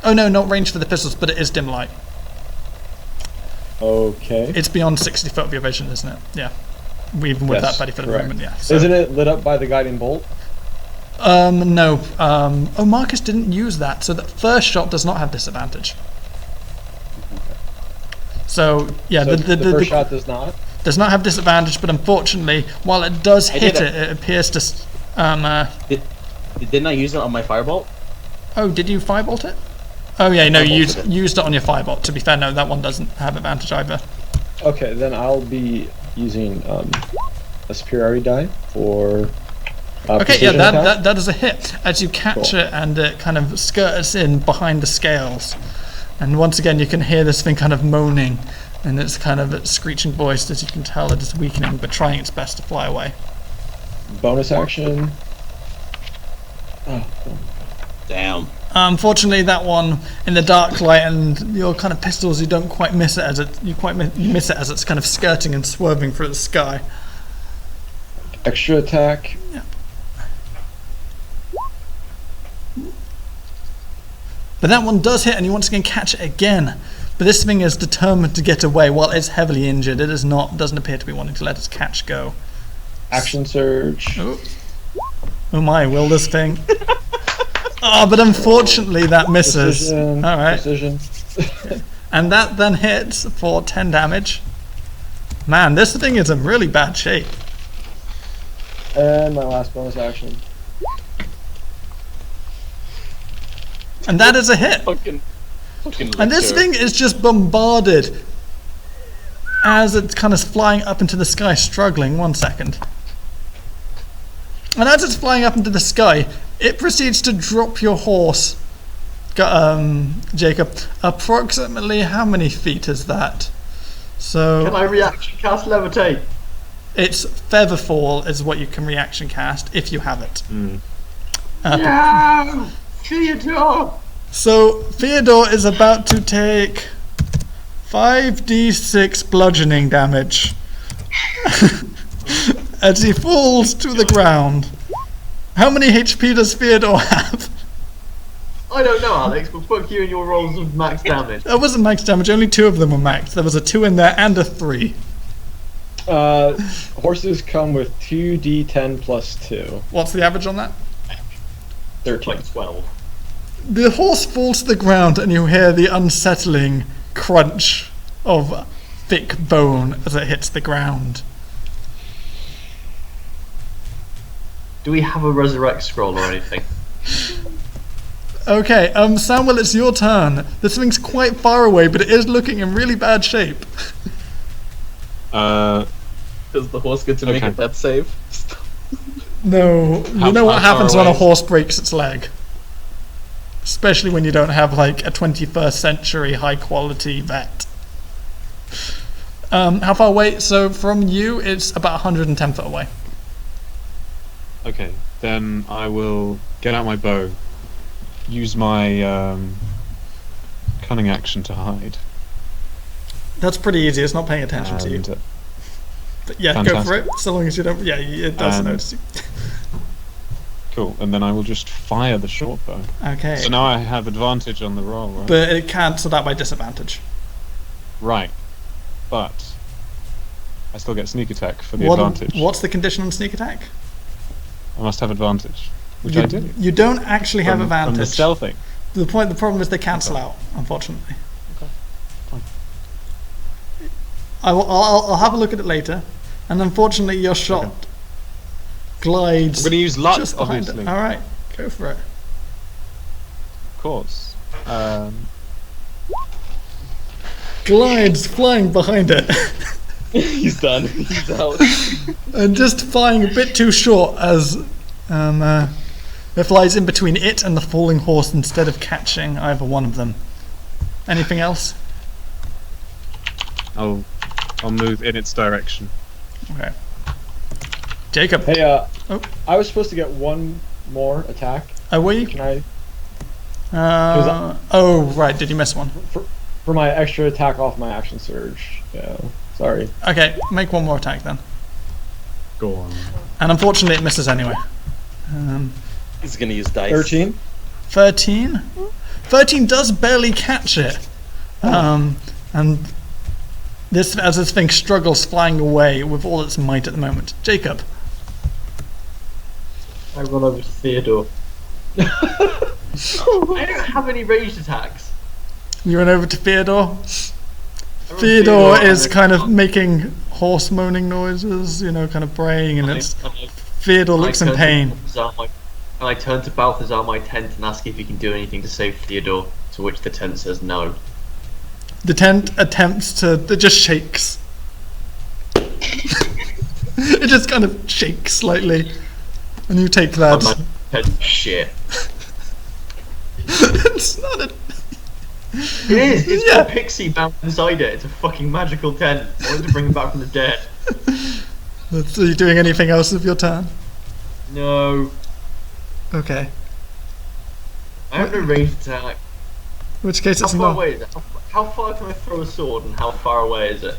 B: Oh no, not range for the pistols, but it is dim light.
E: Okay.
B: It's beyond 60 foot of your vision, isn't it? Yeah. Even with that 30 foot of movement, yeah. So.
E: Isn't it lit up by the guiding bolt?
B: No. Markus didn't use that, so the first shot does not have disadvantage. So, yeah,
E: so the first shot does not?
B: Does not have disadvantage, but unfortunately, while it does hit it appears to...
C: Didn't I use it on my firebolt?
B: Oh, did you firebolt it? Oh yeah, no, you used it on your firebolt. To be fair, no, that one doesn't have advantage either.
E: Okay, then I'll be using a superiority die for...
B: okay, yeah, that is a hit. As you catch it and it kind of skirts in behind the scales. And once again, you can hear this thing kind of moaning. And it's kind of a screeching voice, as you can tell it is weakening, but trying its best to fly away.
E: Bonus action. Oh.
C: Damn.
B: Unfortunately, that one in the dark light and your kind of pistols, you don't quite miss it as you miss it as it's kind of skirting and swerving through the sky.
E: Extra attack.
B: Yeah. But that one does hit, and you once again catch it again. But this thing is determined to get away. While it's heavily injured, it doesn't appear to be wanting to let its catch go.
E: Action surge.
B: Oh my, will this thing? But unfortunately that misses.
E: Precision,
B: alright.
E: Precision.
B: And that then hits for 10 damage. Man, this thing is in really bad shape.
E: And my last bonus action.
B: And that is a hit.
C: Fucking
B: and this thing is just bombarded as it's kind of flying up into the sky, struggling. 1 second. And as it's flying up into the sky, it proceeds to drop your horse, Jacob. Approximately how many feet is that? So
A: can I reaction cast levitate?
B: It's feather fall is what you can reaction cast if you have it.
A: Yeah, Theodore.
B: So Theodore is about to take 5d6 bludgeoning damage as he falls to the ground. How many HP does Theodore have?
A: I don't know, Alex, but fuck you and your rolls of max damage.
B: That wasn't max damage, only 2 of them were max. There was a 2 in there and a 3.
E: Horses come with 2d10 plus 2.
B: What's the average on that?
E: 13.
A: Like 12.
B: The horse falls to the ground and you hear the unsettling crunch of thick bone as it hits the ground.
A: Do we have a resurrect scroll or anything?
B: Okay, Samwell, it's your turn. This thing's quite far away, but it is looking in really bad shape.
C: Does the horse get to make a death save?
B: No, you know what happens when a horse breaks its leg? Especially when you don't have like a 21st century high quality vet. How far away? So from you, it's about 110 foot away.
D: Okay, then I will get out my bow, use my cunning action to hide.
B: That's pretty easy. It's not paying attention to you.
D: And,
B: But yeah, go for it. So long as you don't. Yeah, it doesn't notice you.
D: Cool, and then I will just fire the short bow.
B: Okay.
D: So now I have advantage on the roll, right?
B: But it cancels that by disadvantage.
D: Right, but I still get sneak attack for the advantage.
B: What's the condition on sneak attack?
D: I must have advantage, which I do.
B: You don't actually have advantage.
D: From the stealthing.
B: The problem is they cancel out, unfortunately.
D: Okay, fine.
B: I'll have a look at it later, and unfortunately your shot glides.
D: I'm going to use luck,
B: just behind
D: obviously.
B: it. All right, go for it.
D: Of course.
B: Glides flying behind it.
E: He's done. He's out.
B: And just flying a bit too short as it flies in between it and the falling horse instead of catching either one of them. Anything else?
D: I'll move in its direction.
B: Okay. Jacob.
E: Hey,
B: Oh.
E: I was supposed to get one more attack.
B: Were you?
E: Can I,
B: oh, right. Did you miss one?
E: for my extra attack off my action surge? Yeah. Sorry.
B: Okay, make one more attack then.
D: Go on.
B: And unfortunately, it misses anyway.
C: He's gonna use dice.
E: 13.
B: 13? 13 does barely catch it. And as this thing struggles flying away with all its might at the moment. Jacob.
A: I run over to Theodore. I don't have any ranged attacks.
B: You run over to Theodore. Theodore is kind of making horse moaning noises, kind of braying, and Theodore looks in pain.
A: And I turn to Balthazar, my tent, and ask if he can do anything to save Theodore, to which the tent says no.
B: The tent attempts to... It just shakes. It just kind of shakes slightly. And you take that.
A: My tent shit.
B: It's not a...
A: It is! It's got a pixie bound inside it. It's a fucking magical tent. I wanted to bring him back from the dead.
B: So you doing anything else with your turn?
A: No.
B: Okay.
A: I have no ranged attack.
B: In which case
A: How
B: it's
A: far
B: not...
A: away is it? How far can I throw a sword and how far away is it?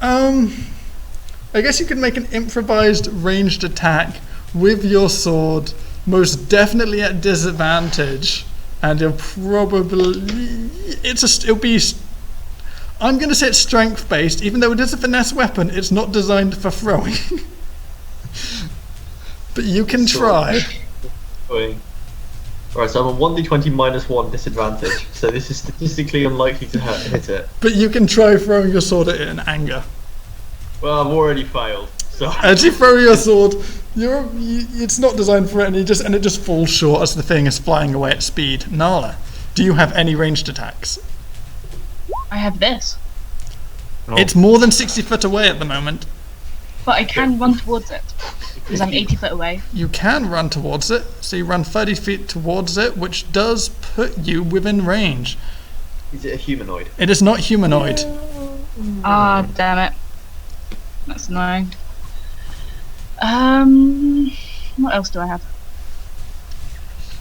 B: I guess you could make an improvised ranged attack with your sword, most definitely at disadvantage, and you'll probably... It'll be... I'm going to say it's strength based, even though it is a finesse weapon, it's not designed for throwing. But you can try.
A: Alright, so I'm on 1d20 minus 1 disadvantage, so this is statistically unlikely to hit it.
B: But you can try throwing your sword at it in anger.
A: Well, I've already failed, so...
B: As you throw your sword, it's not designed for it, and it just falls short as the thing is flying away at speed. Nala, do you have any ranged attacks?
F: I have this,
D: Oh.
B: It's more than 60 foot away at the moment.
F: but I can run towards it because I'm 80 foot away.
B: You can run towards it, so you run 30 feet towards it, which does put you within range.
A: Is it a humanoid?
B: It is not humanoid.
F: Ah, damn it. That's annoying. What else do I have?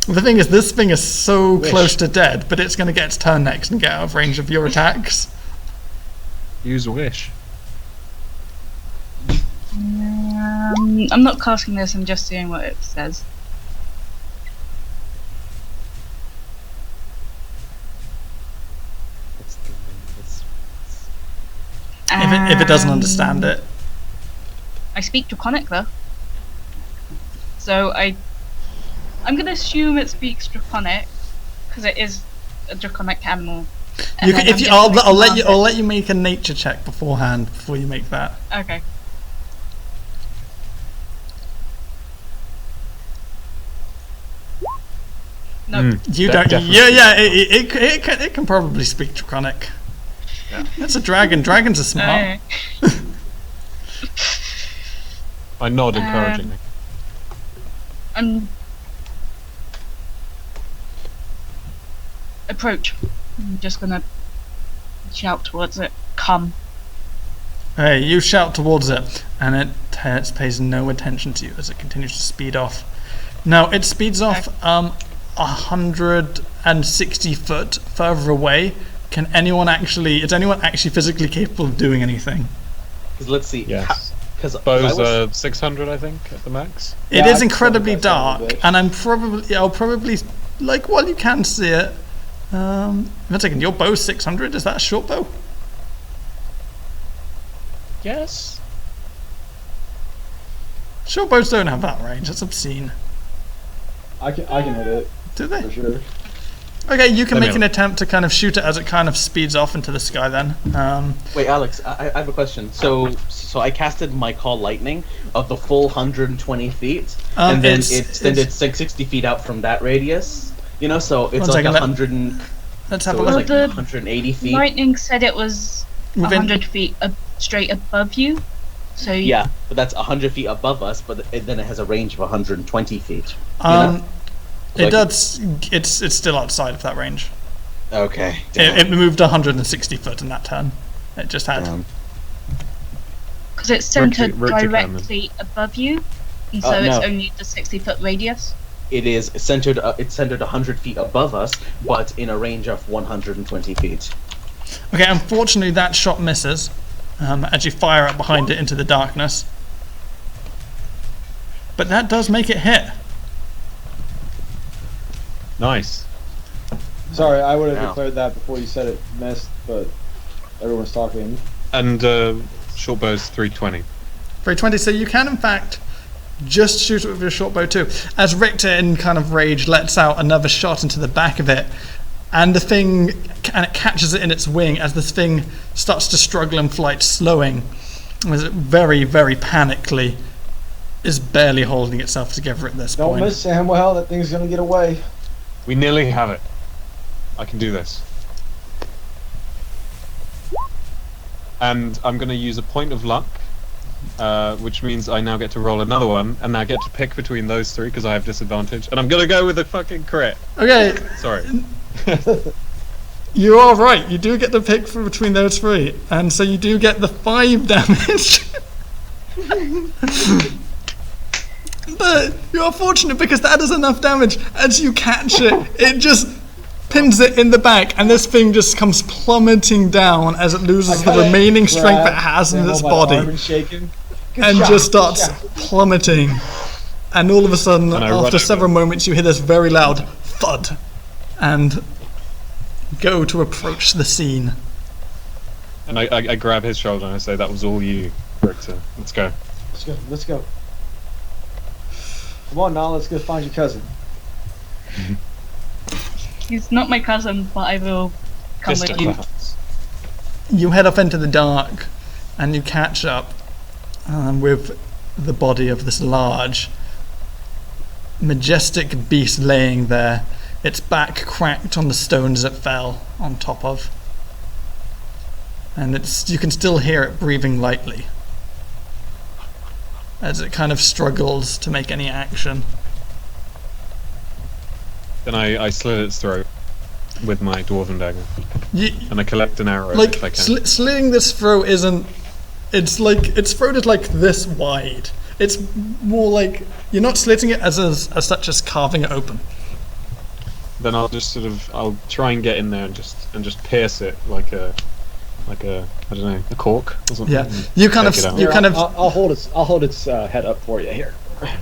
B: The thing is, this thing is so close to dead, but it's going to get its turn next and get out of range of your attacks.
D: Use a wish.
F: I'm not casting this, I'm just seeing what it says.
B: If it doesn't understand it.
F: I speak Draconic though. So I'm gonna assume it speaks Draconic because it is a Draconic animal.
B: You can, if you, I'll let you make a nature check beforehand before you make that.
F: Okay. No.
B: You don't.
D: Definitely.
B: Yeah. It can probably speak Draconic. Yeah. That's a dragon. Dragons are smart.
D: I nod encouragingly.
F: Approach. I'm just gonna shout towards it. Come.
B: Hey, you shout towards it, and it pays no attention to you as it continues to speed off. Now, it speeds off 160 foot further away. Is anyone actually physically capable of doing anything?
C: Because let's see.
D: Yes.
C: Because
D: Bows are 600, I think, at the max.
B: It
E: Yeah,
B: is
E: I
B: incredibly
E: can probably
B: dark,
E: pass it a
B: and I'll probably, like, while you can see it, one second, your bow's 600, is that a short bow?
D: Yes.
B: Short bows don't have that range, that's obscene.
E: I can hit it
B: Do they?
E: for sure.
B: Okay, you can
D: Let me
B: make an
D: look.
B: attempt to kind of shoot it as it kind of speeds off into the sky then.
C: Wait, Alex, I have a question. So I casted my call lightning of the full 120 feet, and then it extended 60 feet out from that radius. You know, so it's
B: One
C: like
B: second,
C: 100.
B: Let's have
C: So
B: a
C: it's
B: look.
C: like
F: The
C: 180 feet.
F: Lightning said it was
B: Within-
F: 100 feet straight above you. So
C: Yeah, but that's 100 feet above us, but then it has a range of 120 feet.
B: It
C: Like-
B: does. It's still outside of that range.
C: Okay.
B: It moved 160 foot in that turn. It just had.
F: because it's centered
D: Riktor
F: directly above you, and so
C: No.
F: it's only the 60-foot radius.
C: It is centered. It's centered 100 feet above us, but in a range of 120 feet.
B: Okay, unfortunately that shot misses as you fire it behind it into the darkness. But that does make it hit.
D: Nice.
E: Sorry, I would have
C: Ow.
E: declared that before you said it missed, but everyone's talking.
D: And short bow's 320.
B: 320, so you can in fact just shoot it with your short bow too. As Riktor in kind of rage lets out another shot into the back of it, and it catches it in its wing as this thing starts to struggle in flight, slowing, as it very, very panically is barely holding itself together at this
E: Don't
B: point.
E: miss Samwell, that thing's gonna get away.
D: We nearly have it. I can do this. And I'm going to use a point of luck, which means I now get to roll another one, and I get to pick between those three because I have disadvantage. And I'm going to go with a fucking crit.
B: Okay,
D: Sorry.
B: you are right. You do get to pick from between those three, and so you do get the 5 damage. But you're fortunate because that is enough damage. As you catch it, it just pins it in the back, and this thing just comes plummeting down as it loses the remaining strength it has in its body, and just starts plummeting. And all of a sudden,
D: And I run
B: after
D: over.
B: several moments, you hear this very loud thud, and go to approach the scene.
D: And I grab his shoulder and I say, that was all you, Riktor. Let's go.
E: Let's go, let's go. Come on now, let's go find your cousin.
F: He's not my cousin, but I will come with
D: Distant
F: you.
D: perhaps.
B: You head off into the dark, and you catch up with the body of this large, majestic beast laying there, its back cracked on the stones it fell on top of. And you can still hear it breathing lightly as it kind of struggles to make any action.
D: Then I slit its throat with my dwarven dagger.
B: You,
D: And I collect an arrow
B: like
D: if I can.
B: slitting this throat isn't. It's like its throat is like this wide. It's more like you're not slitting it as such as carving it open.
D: Then I'll try and get in there and just pierce it like a I don't know, a cork or something.
B: Yeah,
D: and
B: you kind of
D: take it out.
B: you kind of
E: I'll hold its head up for you here.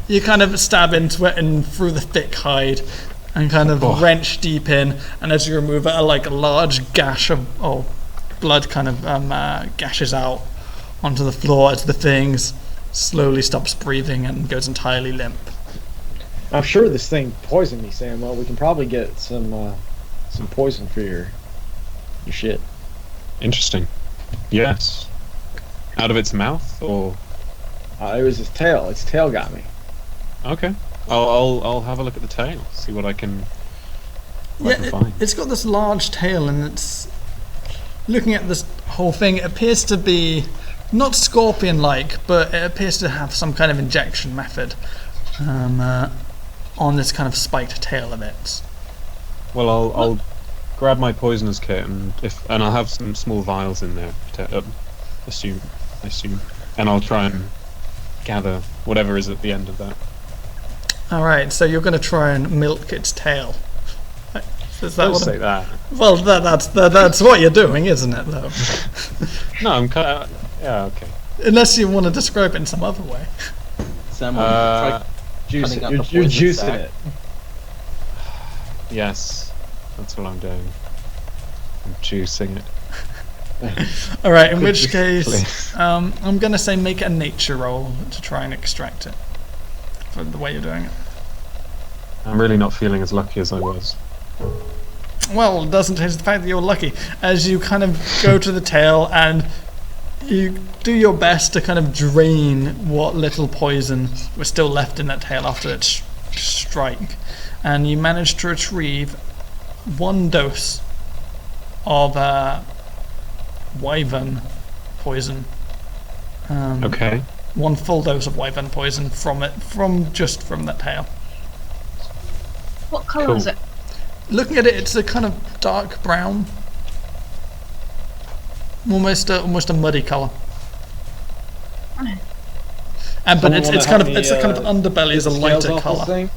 B: you kind of stab into it and through the thick hide, and kind of
D: Oh.
B: wrench deep in. And as you remove it, a large gash of blood kind of gashes out onto the floor as the thing slowly stops breathing and goes entirely limp.
E: I'm sure this thing poisoned me, Samwell. We can probably get some poison for your shit.
D: Interesting. Yes. Out of its mouth, or
E: It was its tail. Its tail got me.
D: okay. I'll have a look at the tail. See what I can. What I can find.
B: It's got this large tail, and it's looking at this whole thing. It appears to be not scorpion-like, but it appears to have some kind of injection method on this kind of spiked tail of it.
D: Well, I'll grab my poisoner's kit and I'll have some small vials in there. Assume. I assume, and I'll try and gather whatever is at the end of that.
B: Alright, so you're going to try and milk its tail. Is that
D: Don't
B: what
D: say that.
B: Well, that's what you're doing, isn't it, though?
D: No, I'm kind of... Yeah, okay.
B: Unless you want to describe it in some other way.
C: Samwell,
E: Juice
C: Cutting
E: it.
C: out the
E: You're
C: poison
E: juicing
C: sac.
E: it.
D: Yes, that's what I'm doing. I'm juicing it.
B: Alright, in which case,
D: Please.
B: I'm going to say make a nature roll to try and extract it. For the way you're doing it.
D: I'm really not feeling as lucky as I was.
B: Well, it doesn't change the fact that you're lucky. As you kind of go to the tail and you do your best to kind of drain what little poison was still left in that tail after its strike, and you manage to retrieve 1 dose of wyvern poison.
D: Okay.
B: 1 full dose of wyvern poison from that tail.
F: What colour
D: Cool.
F: is it?
B: Looking at it, it's a kind of dark brown, almost a muddy color.
F: Oh.
B: And but
E: Someone
B: it's
E: wanna
B: kind of
E: help
B: it's
E: me,
B: a kind of underbelly is a
E: Scales
B: lighter
E: off this
B: color.
E: thing?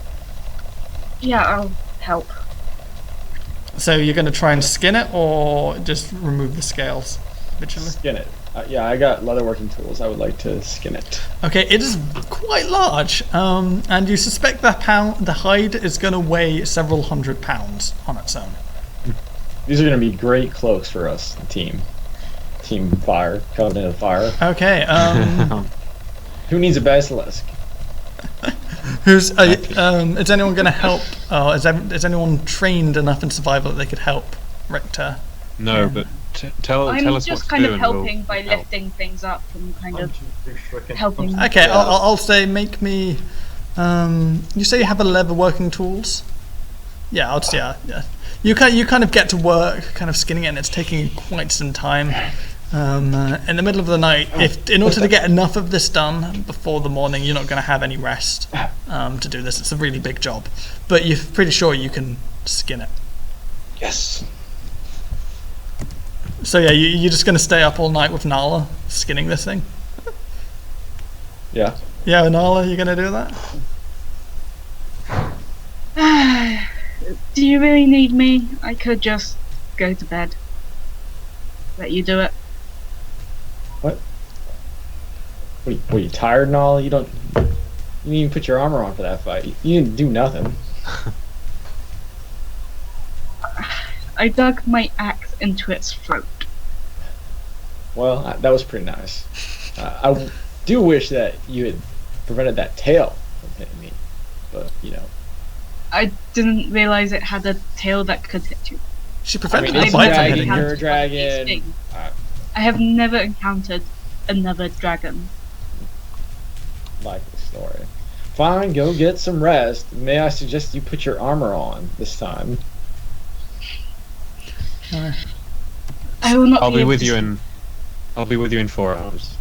F: Yeah, I'll help.
B: So you're going to try and skin it, or just remove the scales, literally.
E: Skin it. Yeah, I got leatherworking tools. I would like to skin it.
B: Okay, it is quite large, and you suspect the hide is going to weigh several hundred pounds on its own.
E: These are going to be great cloaks for us, the team. Team Fire, Covenant of Fire.
B: Okay,
E: Who needs a basilisk?
B: is anyone going to help? Is anyone trained enough in survival that they could help Riktor?
D: No, but tell
F: I'm
D: us
F: just
D: what
F: kind
D: to do
F: of
D: and we'll
F: helping by
D: help.
F: lifting things up and kind of helping.
B: Okay,
E: Yeah.
B: I'll say make me. You say you have 11 working tools. Yeah, yeah. You kind of get to work, kind of skinning it, and it's taking quite some time. In the middle of the night, in order to get enough of this done before the morning, you're not going to have any rest to do this. It's a really big job, but you're pretty sure you can skin it.
E: Yes.
B: So yeah, you're just going to stay up all night with Nala skinning this thing.
E: Yeah.
B: Yeah, Nala, you going to do that?
F: Do you really need me? I could just go to bed. Let you do it.
E: Were you tired and all? You didn't even put your armor on for that fight. You didn't do nothing.
F: I dug my axe into its throat.
E: Well, that was pretty nice. I do wish that you had prevented that tail from hitting me, but you know.
F: I didn't realize it had a tail that could hit you.
B: She prevented
E: it's
B: the bite from
E: dragon,
B: hitting you.
E: you're a dragon.
F: Sting. I have never encountered another dragon.
E: Like the story. Fine, go get some rest. May I suggest you put your armor on this time?
F: I will not
D: I'll be
F: able
D: with
F: to
D: you
F: sleep.
D: in. I'll be with you in 4 hours.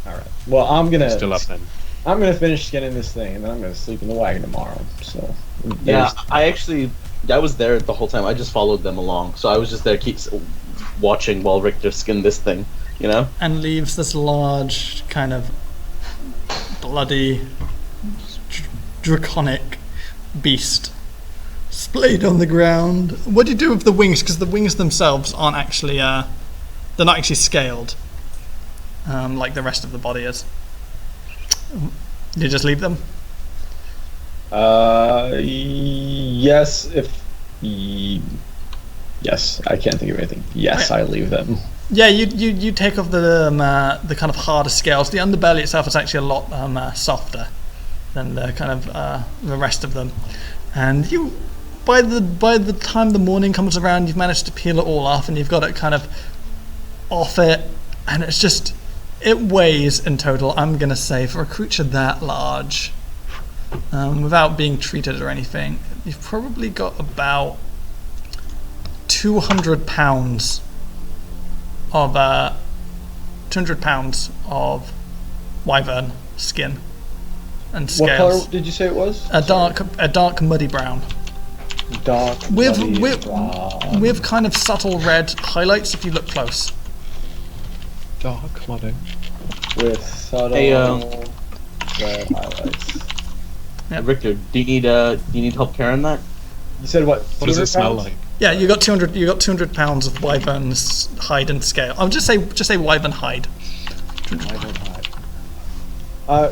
E: All right. Well, I'm gonna
D: Still up then.
E: I'm gonna finish skinning this thing, and then I'm gonna sleep in the wagon tomorrow. So
C: Yeah,
E: there's-
C: I was there the whole time. I just followed them along, so I was just there, watching while Riktor skinned this thing. You know.
B: And leaves this large, kind of bloody, draconic beast splayed on the ground. What do you do with the wings? Because the wings themselves aren't actually, they're not actually scaled, like the rest of the body is. You just leave them?
E: Yes. Yes, I can't think of anything. Yes, I leave them.
B: Yeah, you take off the kind of harder scales. The underbelly itself is actually a lot softer than the kind of the rest of them. And you, by the time the morning comes around, you've managed to peel it all off, and you've got it kind of off it, and it's just, it weighs in total, I'm gonna say, for a creature that large, without being treated or anything, you've probably got about 200 pounds of 200 pounds of wyvern skin and
E: What color
B: scales.
E: did you say it was?
B: A dark muddy brown
E: Dark.
B: with
E: bloody brown.
B: with kind of subtle red highlights if you look close.
D: dark motto.
E: With subtle
C: Hey,
E: red highlights.
B: Yep.
C: Riktor, do you need help carrying that?
E: You said what?
D: What does it
E: 200
D: smell
E: pounds?
D: like?
B: Yeah, you got 200. You got 200 pounds of wyvern's hide and scale. I'll just say wyvern hide.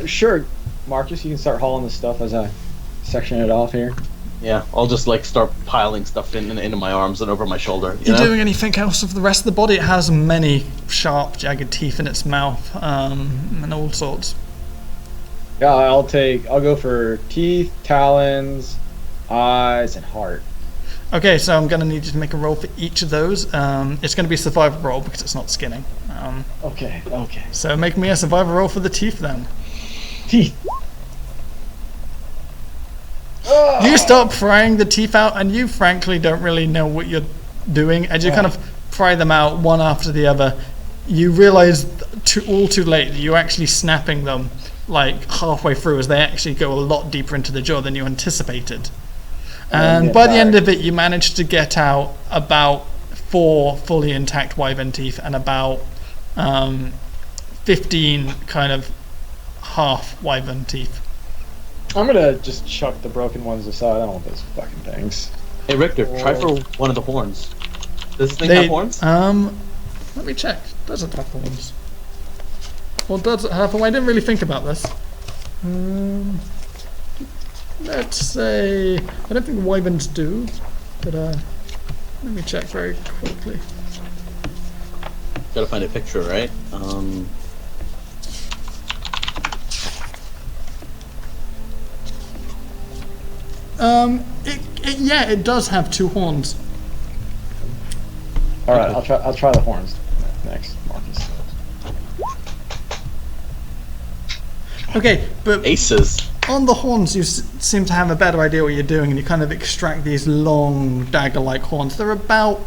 E: Sure, Marcus, you can start hauling the stuff as I section it off here.
C: Yeah, I'll just like start piling stuff into my arms and over my shoulder.
B: You doing anything else with the rest of the body? It has many sharp, jagged teeth in its mouth, and all sorts.
E: Yeah, I'll go for teeth, talons, eyes, and heart.
B: Okay, so I'm going to need you to make a roll for each of those. It's going to be a survival roll because it's not skinning.
E: Okay.
B: So make me a survival roll for the teeth then.
E: Teeth.
B: You start prying the teeth out, and you frankly don't really know what you're doing. As you kind of pry them out one after the other, you realize all too late that you're actually snapping them like halfway through, as they actually go a lot deeper into the jaw than you anticipated. And by the end of it, you manage to get out about 4 fully intact wyvern teeth and about 15 kind of half wyvern teeth.
E: I'm gonna just chuck the broken ones aside. I don't want those fucking things.
C: Hey Riktor, try for one of the horns. Does this thing have horns?
B: Let me check. Does it have horns? Or does it have? I didn't really think about this. Let's say I don't think wyverns do, but let me check very quickly.
C: Gotta find a picture, right?
B: Yeah, it does have 2 horns.
E: All right, I'll try the horns next, Marcus.
B: Okay, but
C: Aces.
B: on the horns, you seem to have a better idea what you're doing, and you kind of extract these long dagger-like horns. They're about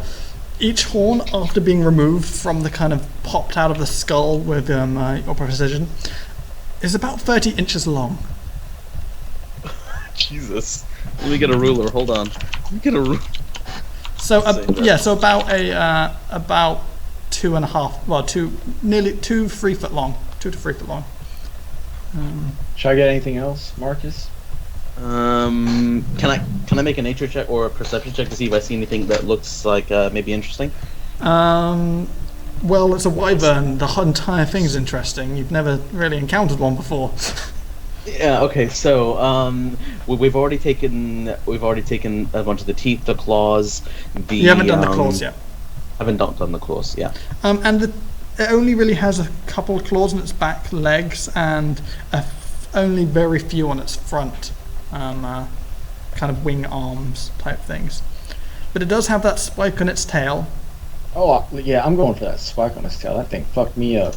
B: each horn, after being removed from the kind of popped out of the skull with your precision, is about 30 inches long.
C: Jesus. Let me get a ruler. Hold on. Let me get a ruler.
B: So so about about 2.5, well, nearly 3 foot long, 2 to 3 foot long.
E: Should I get anything else, Marcus?
C: Can I make a nature check or a perception check to see if I see anything that looks like maybe interesting?
B: Well, it's a wyvern. The entire thing's interesting. You've never really encountered one before.
C: Yeah. Okay. So we've already taken a bunch of the teeth, the claws.
B: You haven't done the claws yet.
C: Haven't done the claws. Yeah.
B: And it only really has a couple of claws on its back legs and only very few on its front, kind of wing arms type things. But it does have that spike on its tail.
E: Oh yeah, I'm going for that spike on its tail. That thing fucked me up.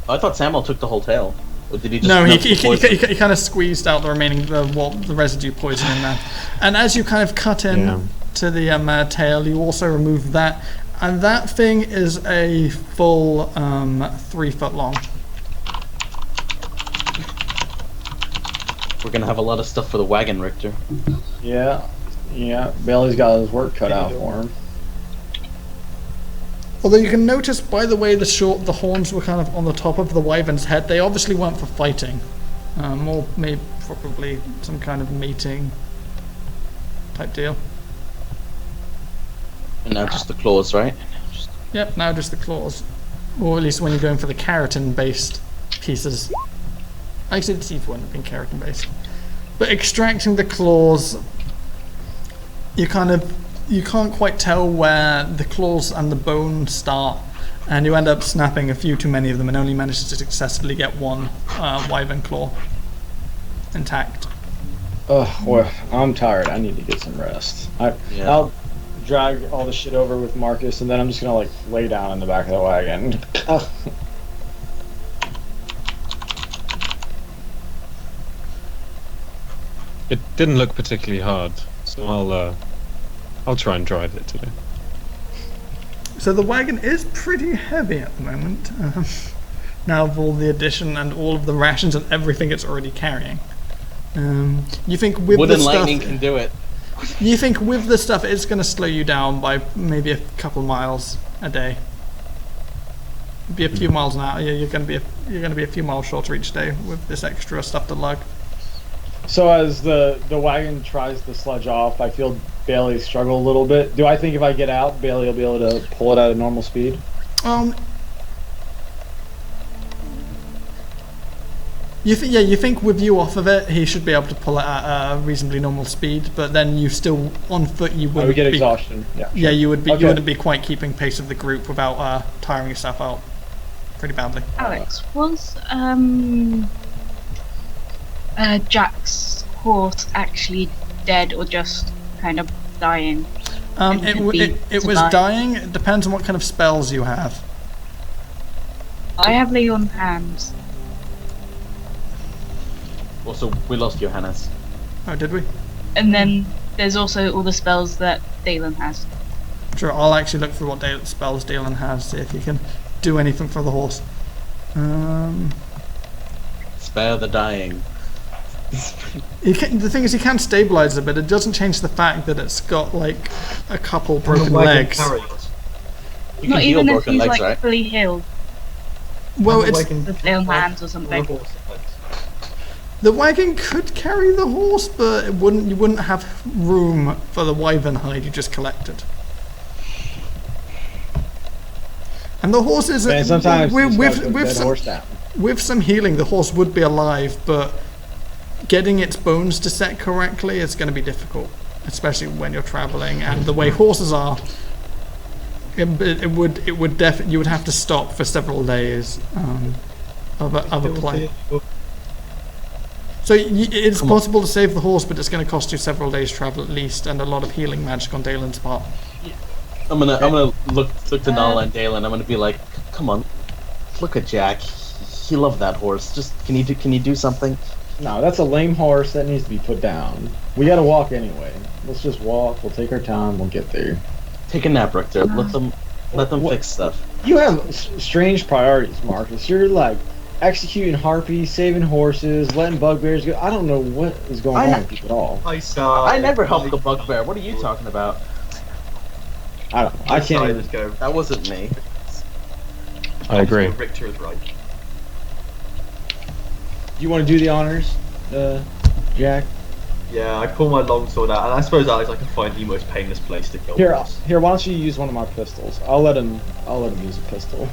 C: I thought Samwell took the whole tail. Or did he just?
B: No, he kind of squeezed out the remaining the residue poison in there. And as you kind of cut in to the tail, you also remove that, and that thing is a full 3 foot long.
C: We're gonna have a lot of stuff for the wagon, Riktor.
E: Yeah. Bailey's got his work cut out for him.
B: Although you can notice by the way the horns were kind of on the top of the wyvern's head, they obviously weren't for fighting. Or maybe probably some kind of mating type deal.
C: And now just the claws, right?
B: Yep, now just the claws. Or at least when you're going for the keratin-based pieces. Actually, the teeth wouldn't have been keratin-based. But extracting the claws, you can't quite tell where the claws and the bone start, and you end up snapping a few too many of them and only manage to successfully get one wyvern claw intact.
E: Well, I'm tired. I need to get some rest. I'll drag all the shit over with Marcus, and then I'm just gonna like lay down in the back of the wagon.
D: It didn't look particularly hard, so I'll try and drive it today.
B: So the wagon is pretty heavy at the moment. Now with all the addition and all of the rations and everything it's already carrying. You think with
C: Wood
B: the
C: and
B: stuff,
C: lightning can do it.
B: You think with the stuff it's going to slow you down by maybe a couple miles a day? Be a few miles an hour. Yeah, you're going to be a few miles shorter each day with this extra stuff to lug.
E: So as the wagon tries to sludge off, I feel Bailey struggle a little bit. Do I think if I get out, Bailey will be able to pull it at a normal speed?
B: You think with you off of it, he should be able to pull it at a reasonably normal speed, but then you still on foot. You wouldn't
E: would get
B: be,
E: exhaustion.
B: Yeah, you would be.
E: Okay.
B: You wouldn't be quite keeping pace of the group without tiring yourself out pretty badly.
F: Alex, was Jack's horse actually dead or just kind of dying?
B: It was dying. It depends on what kind of spells you have.
F: I have lay on hands.
C: Also, we lost Johannes.
B: Oh, did we?
F: And then there's also all the spells that Dalen has.
B: Sure, I'll actually look for what spells Dalen has, see if he can do anything for the horse.
C: Spare the dying.
B: The thing is, he can stabilize it, but it doesn't change the fact that it's got like a couple broken legs.
C: You
F: Not
C: can heal
F: even if
C: broken
F: he's
C: legs,
F: like
C: right?
F: fully healed
B: Well, it's
F: with lay on hands or something.
B: the wagon could carry the horse, but you wouldn't have room for the wyvern hide you just collected. And the horse is
E: Man, sometimes
B: with some healing, the horse would be alive, but getting its bones to set correctly is going to be difficult, especially when you're traveling. And the way horses are, you would have to stop for several days of a play. So it's possible to save the horse, but it's going to cost you several days travel at least, and a lot of healing magic on Dalen's part.
C: I'm gonna look to Nala and Dalen. I'm gonna be like, come on, look at Jack. He loved that horse. Just can you do something?
E: No, that's a lame horse that needs to be put down. We gotta walk anyway. Let's just walk. We'll take our time. We'll get there.
C: Take a nap, Riktor. Let them
E: What?
C: fix stuff.
E: You have strange priorities, Markus. You're like executing harpies, saving horses, letting bugbears go. I don't know what is going on with you at all.
C: I never helped the bugbear. What are you talking about?
E: I don't know. I can't even
A: go.
C: That wasn't me.
D: I agree.
A: Riktor is right.
E: Do you want to do the honors, Jack?
A: Yeah, I pull my longsword out, and I suppose Alex, I can find the most painless place to kill
E: Here,
A: us.
E: here. Why don't you use one of my pistols? I'll let him use a pistol.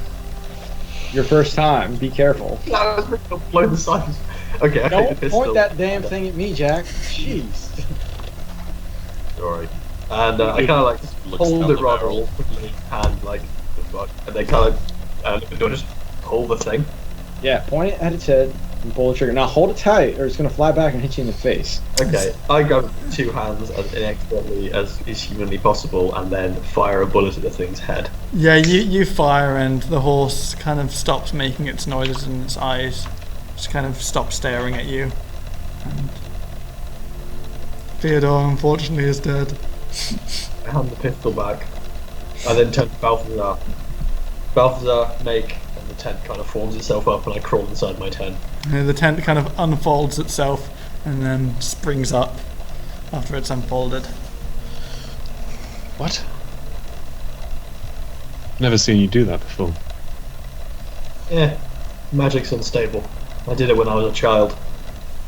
E: Your first time. Be careful.
A: No, I was Riktor blow the sides. Okay, I take the
E: Don't
A: pistol.
E: point that damn thing at me, Jack. Jeez.
A: Sorry. And I kind of like just hold it rather awkwardly, hand like the fuck, and they kind of just pull the thing.
E: Yeah, point it at its head and pull the trigger. Now hold it tight, or it's gonna fly back and hit you in the face.
A: Okay, I grab two hands as inexpertly as is humanly possible, and then fire a bullet at the thing's head.
B: Yeah, you fire, and the horse kind of stops making its noises, and its eyes just kind of stop staring at you. And Theodore, unfortunately, is dead.
A: I hand the pistol back. I then turn to Balthazar. Balthazar, make, and the tent kind of forms itself up, and I crawl inside my tent.
B: And the tent kind of unfolds itself, and then springs up after it's unfolded.
D: What? Never seen you do that before.
A: Yeah, magic's unstable. I did it when I was a child.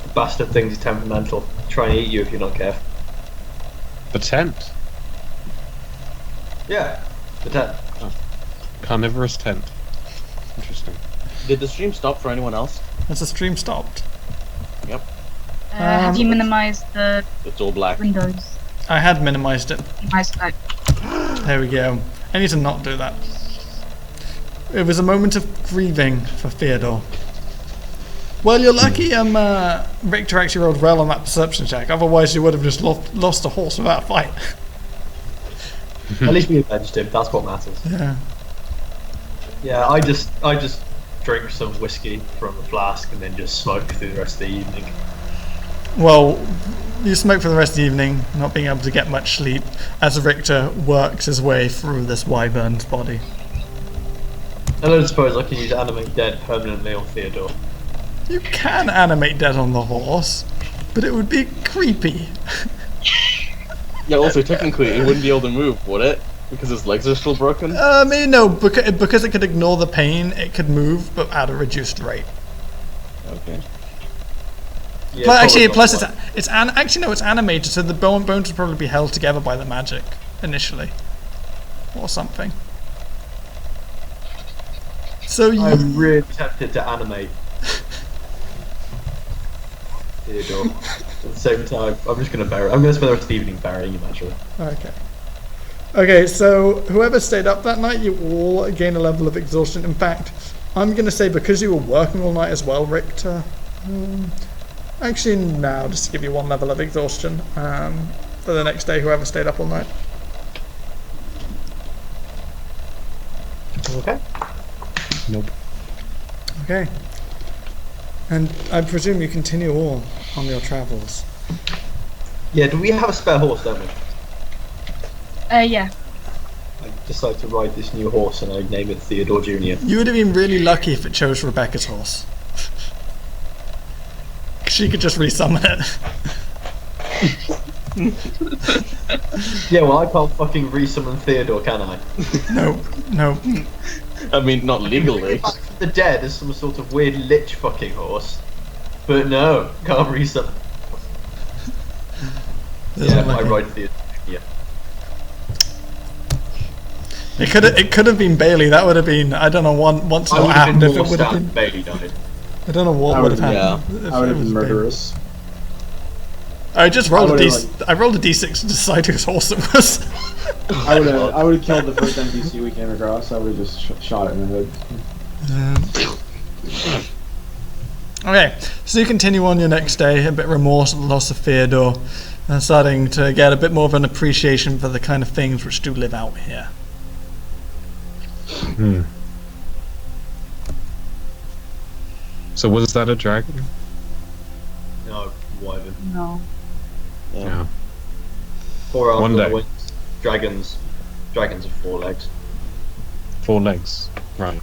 A: The bastard thing's temperamental. Try and eat you if you're not careful.
D: The tent.
A: Yeah, the tent.
D: Carnivorous tent. Interesting.
C: Did the stream stop for anyone else?
B: Has the stream stopped?
C: Yep.
F: Have you minimized the
C: It's all black.
F: windows?
B: I had minimized it.
F: Minimized
B: There we go. I need to not do that. It was a moment of grieving for Theodore. Well, you're lucky Riktor actually rolled well on that perception check, otherwise you would have just lost a horse without a fight.
A: At least we avenged him, that's what matters.
B: Yeah.
A: Yeah, I just drink some whiskey from a flask and then just smoke through the rest of the evening.
B: Well, you smoke for the rest of the evening, not being able to get much sleep, as Riktor works his way through this wyvern's body.
A: I don't suppose I can use animate dead permanently on Theodore.
B: You can animate dead on the horse, but it would be creepy.
C: Yeah, also technically it wouldn't be able to move, would it? Because his legs are still broken?
B: No, because it could ignore the pain, it could move, but at a reduced rate.
C: Okay.
A: Yeah,
B: Plus it's animated, so the bones would probably be held together by the magic initially, or something. So
A: I'm really tempted to animate Theodore. At the same time, I'm just going to bury. I'm going to spend the rest of the evening burying him. Actually.
B: Okay. Okay, so whoever stayed up that night, you all gain a level of exhaustion. In fact, I'm going to say because you were working all night as well, Riktor. Actually, now just to give you 1 level of exhaustion for the next day. Whoever stayed up all night.
A: Okay.
D: Nope.
B: Okay. And I presume you continue on your travels.
A: Yeah. Do we have a spare horse? Don't we?
F: Yeah.
A: I decide to ride this new horse and I name it Theodore Jr.
B: You would have been really lucky if it chose Rebecca's horse. She could just resummon it.
A: Yeah, well, I can't fucking resummon Theodore, can I?
B: No.
C: I mean, not legally.
A: Back from the dead as some sort of weird lich fucking horse. But no, can't resummon. Yeah, I ride Theodore. Yeah.
B: It could have been Bailey. That would have been, I don't know, once what happened if it would have been.
A: Bailey died.
B: I don't know what would have happened.
E: I would have been murderous.
B: I just rolled
E: I
B: rolled a d6 to decide whose horse it was.
E: I would have killed the first NPC we came across. I would have just shot it in the head.
B: Okay, so you continue on your next day, a bit remorseful, loss of Theodore, and starting to get a bit more of an appreciation for the kind of things which do live out here.
D: So was that a dragon?
A: No, wyvern.
F: No.
D: Yeah.
A: 4 arms,
D: One day.
A: wings. Dragons have 4 legs.
D: 4 legs. Right.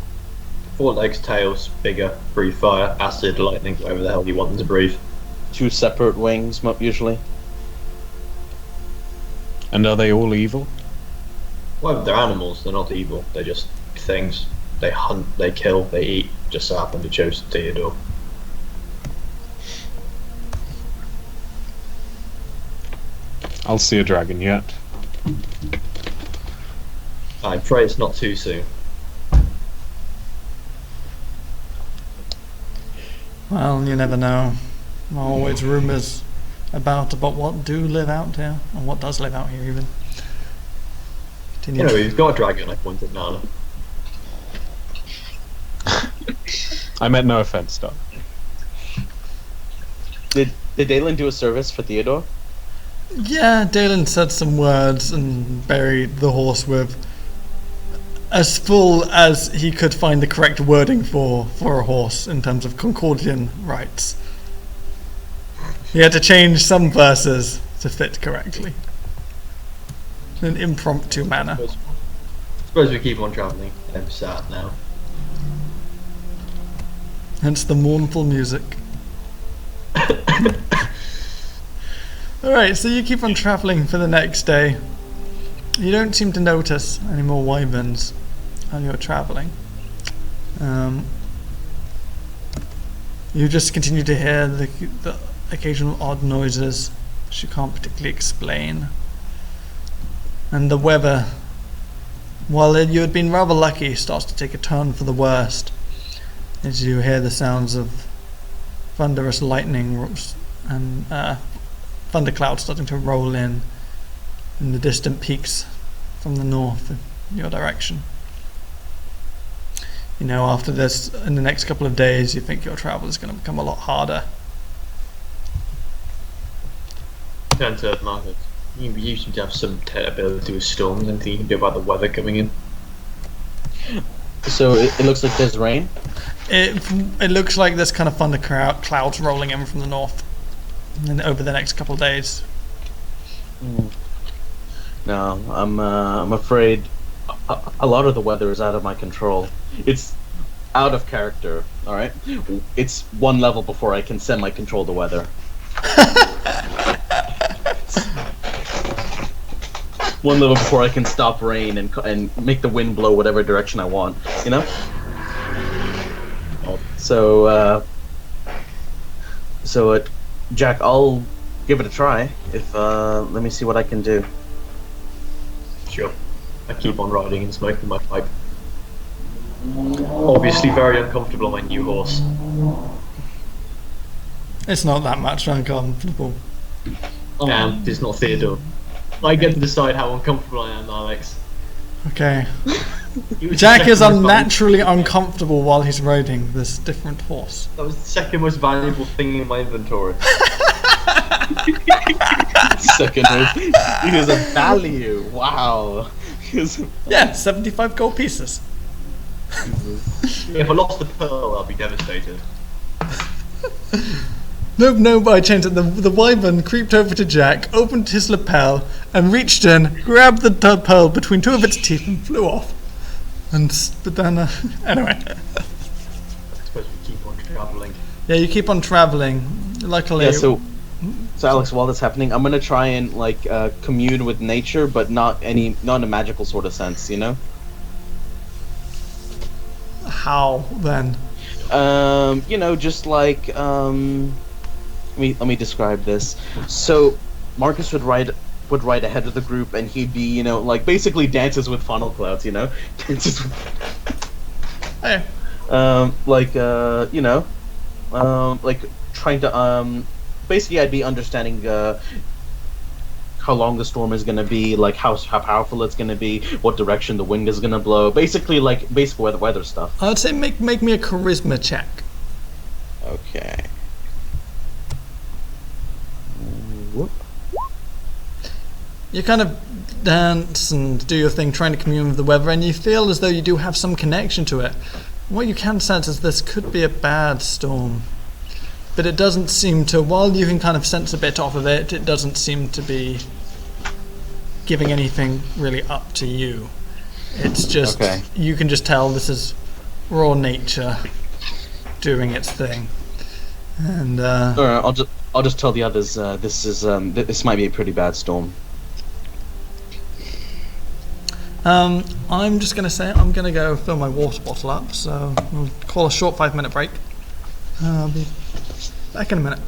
A: 4 legs, tails, bigger, breathe fire, acid, lightning, whatever the hell you want them to breathe.
C: 2 separate wings, usually.
D: And are they all evil?
A: Well, they're animals, they're not evil, they're just things. They hunt, they kill, they eat, just so happen to choose Theodore.
D: I'll see a dragon yet.
A: I pray it's not too soon.
B: Well, you never know. Always rumours about what do live out here, or what does live out here even. Continue.
A: You know, he's got a dragon, I pointed Nala.
D: I meant no offense, Doc.
C: Did Dalen do a service for Theodore?
B: Yeah, Dalen said some words and buried the horse with as full as he could find the correct wording for a horse in terms of Concordian rights. He had to change some verses to fit correctly. In an impromptu manner.
A: Suppose we keep on travelling. I'm sad now.
B: Hence the mournful music. Alright, so you keep on travelling for the next day. You don't seem to notice any more wyverns while you're travelling. You just continue to hear the occasional odd noises which you can't particularly explain. And the weather, while you had been rather lucky, starts to take a turn for the worst as you hear the sounds of thunderous lightning and thunderclouds starting to roll in the distant peaks from the north in your direction. You know, after this, in the next couple of days, you think your travel is going to become a lot harder.
A: Turn to Markus. You seem to have some ability with storms. Anything you can do about the weather coming in?
C: So it looks like there's rain?
B: It looks like there's kind of thunder clouds rolling in from the north and over the next couple of days.
C: No, I'm afraid a lot of the weather is out of my control. It's out of character, alright? It's 1 level before I can semi-control the weather. one level before I can stop rain and make the wind blow whatever direction I want. You know. So Jack, I'll give it a try. If let me see what I can do.
A: Sure. I keep on riding and smoking my pipe. Obviously very uncomfortable on my new horse.
B: It's not that much uncomfortable.
A: And it's not Theodore. I get to decide how uncomfortable I am, Alex.
B: Okay.
A: He was
B: Jack
A: the
B: is
A: second most
B: unnaturally uncomfortable while he's riding this different horse.
A: That was the second most valuable thing in my inventory.
C: Second most. Because of value. Wow.
B: Yeah, 75 gold pieces.
A: If I lost the pearl, I'll be devastated.
B: No, by chance, the wyvern creeped over to Jack, opened his lapel, and reached in, grabbed the pearl between two of its teeth, and flew off. But then, anyway.
A: I suppose we keep on travelling.
B: Yeah, you keep on traveling. Luckily.
C: Yeah. So Alex, while that's happening, I'm gonna try and commune with nature, but not in a magical sort of sense. You know.
B: How then?
C: Just like let me describe this. So Markus would ride ahead of the group, and he'd be basically dances with funnel clouds. Dances.
B: Hey.
C: Trying to basically I'd be understanding how long the storm is gonna be, like how powerful it's gonna be, what direction the wind is gonna blow, basically basic weather stuff.
B: I would say make me a charisma check.
C: Okay. Whoop.
B: You kind of dance and do your thing, trying to commune with the weather, and you feel as though you do have some connection to it. What you can sense is this could be a bad storm, but it doesn't seem to, while you can kind of sense a bit off of it, it doesn't seem to be giving anything really up to you. It's just,
C: okay.
B: You can just tell this is raw nature doing its thing. And
C: Alright, I'll just tell the others this might be a pretty bad storm.
B: I'm just going to say I'm going to go fill my water bottle up, so we'll call a short 5-minute break. I'll be back in a minute.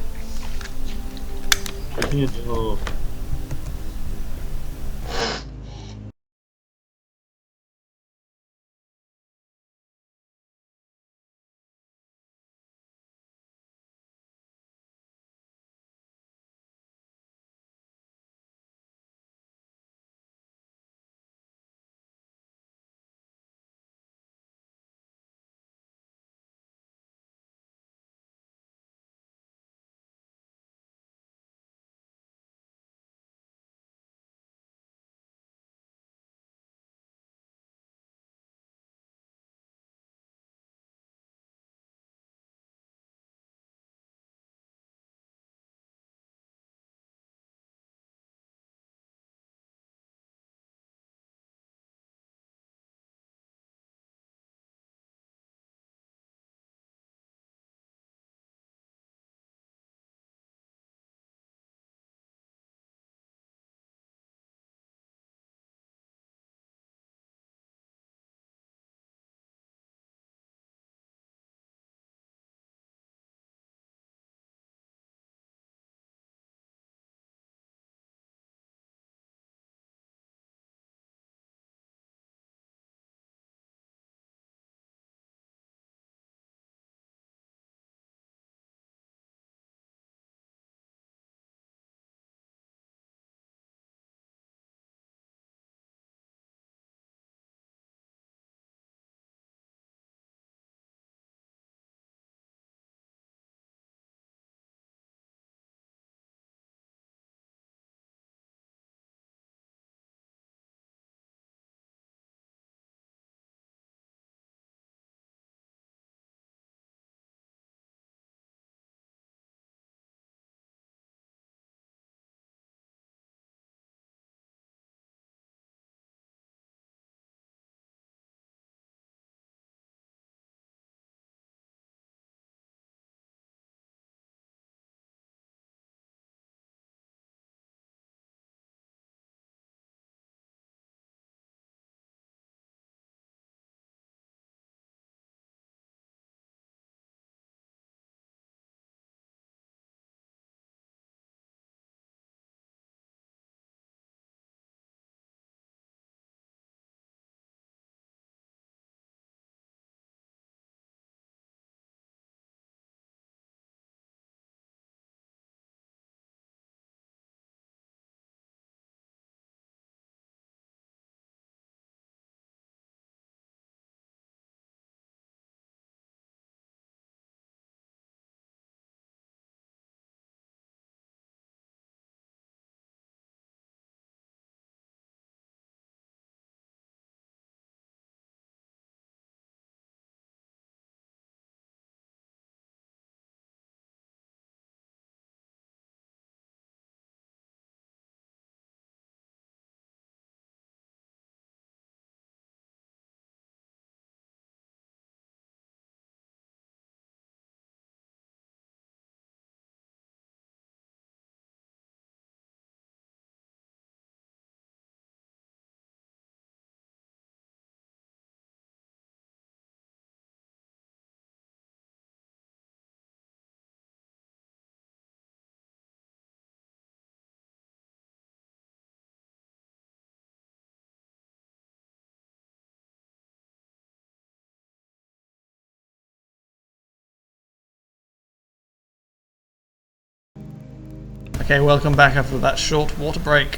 B: Okay, welcome back after that short water break.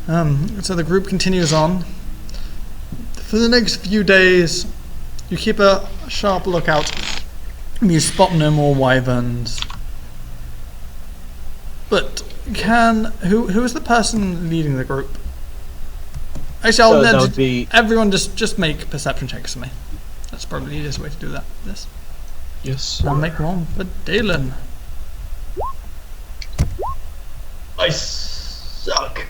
B: So the group continues on. For the next few days, you keep a sharp lookout. You spot no more wyverns. But who is the person leading the group? Actually,
C: that would be...
B: everyone just make perception checks for me. That's probably the easiest way to do that. Yes.
D: Yes.
B: I'll make one for Dalen.
A: I suck.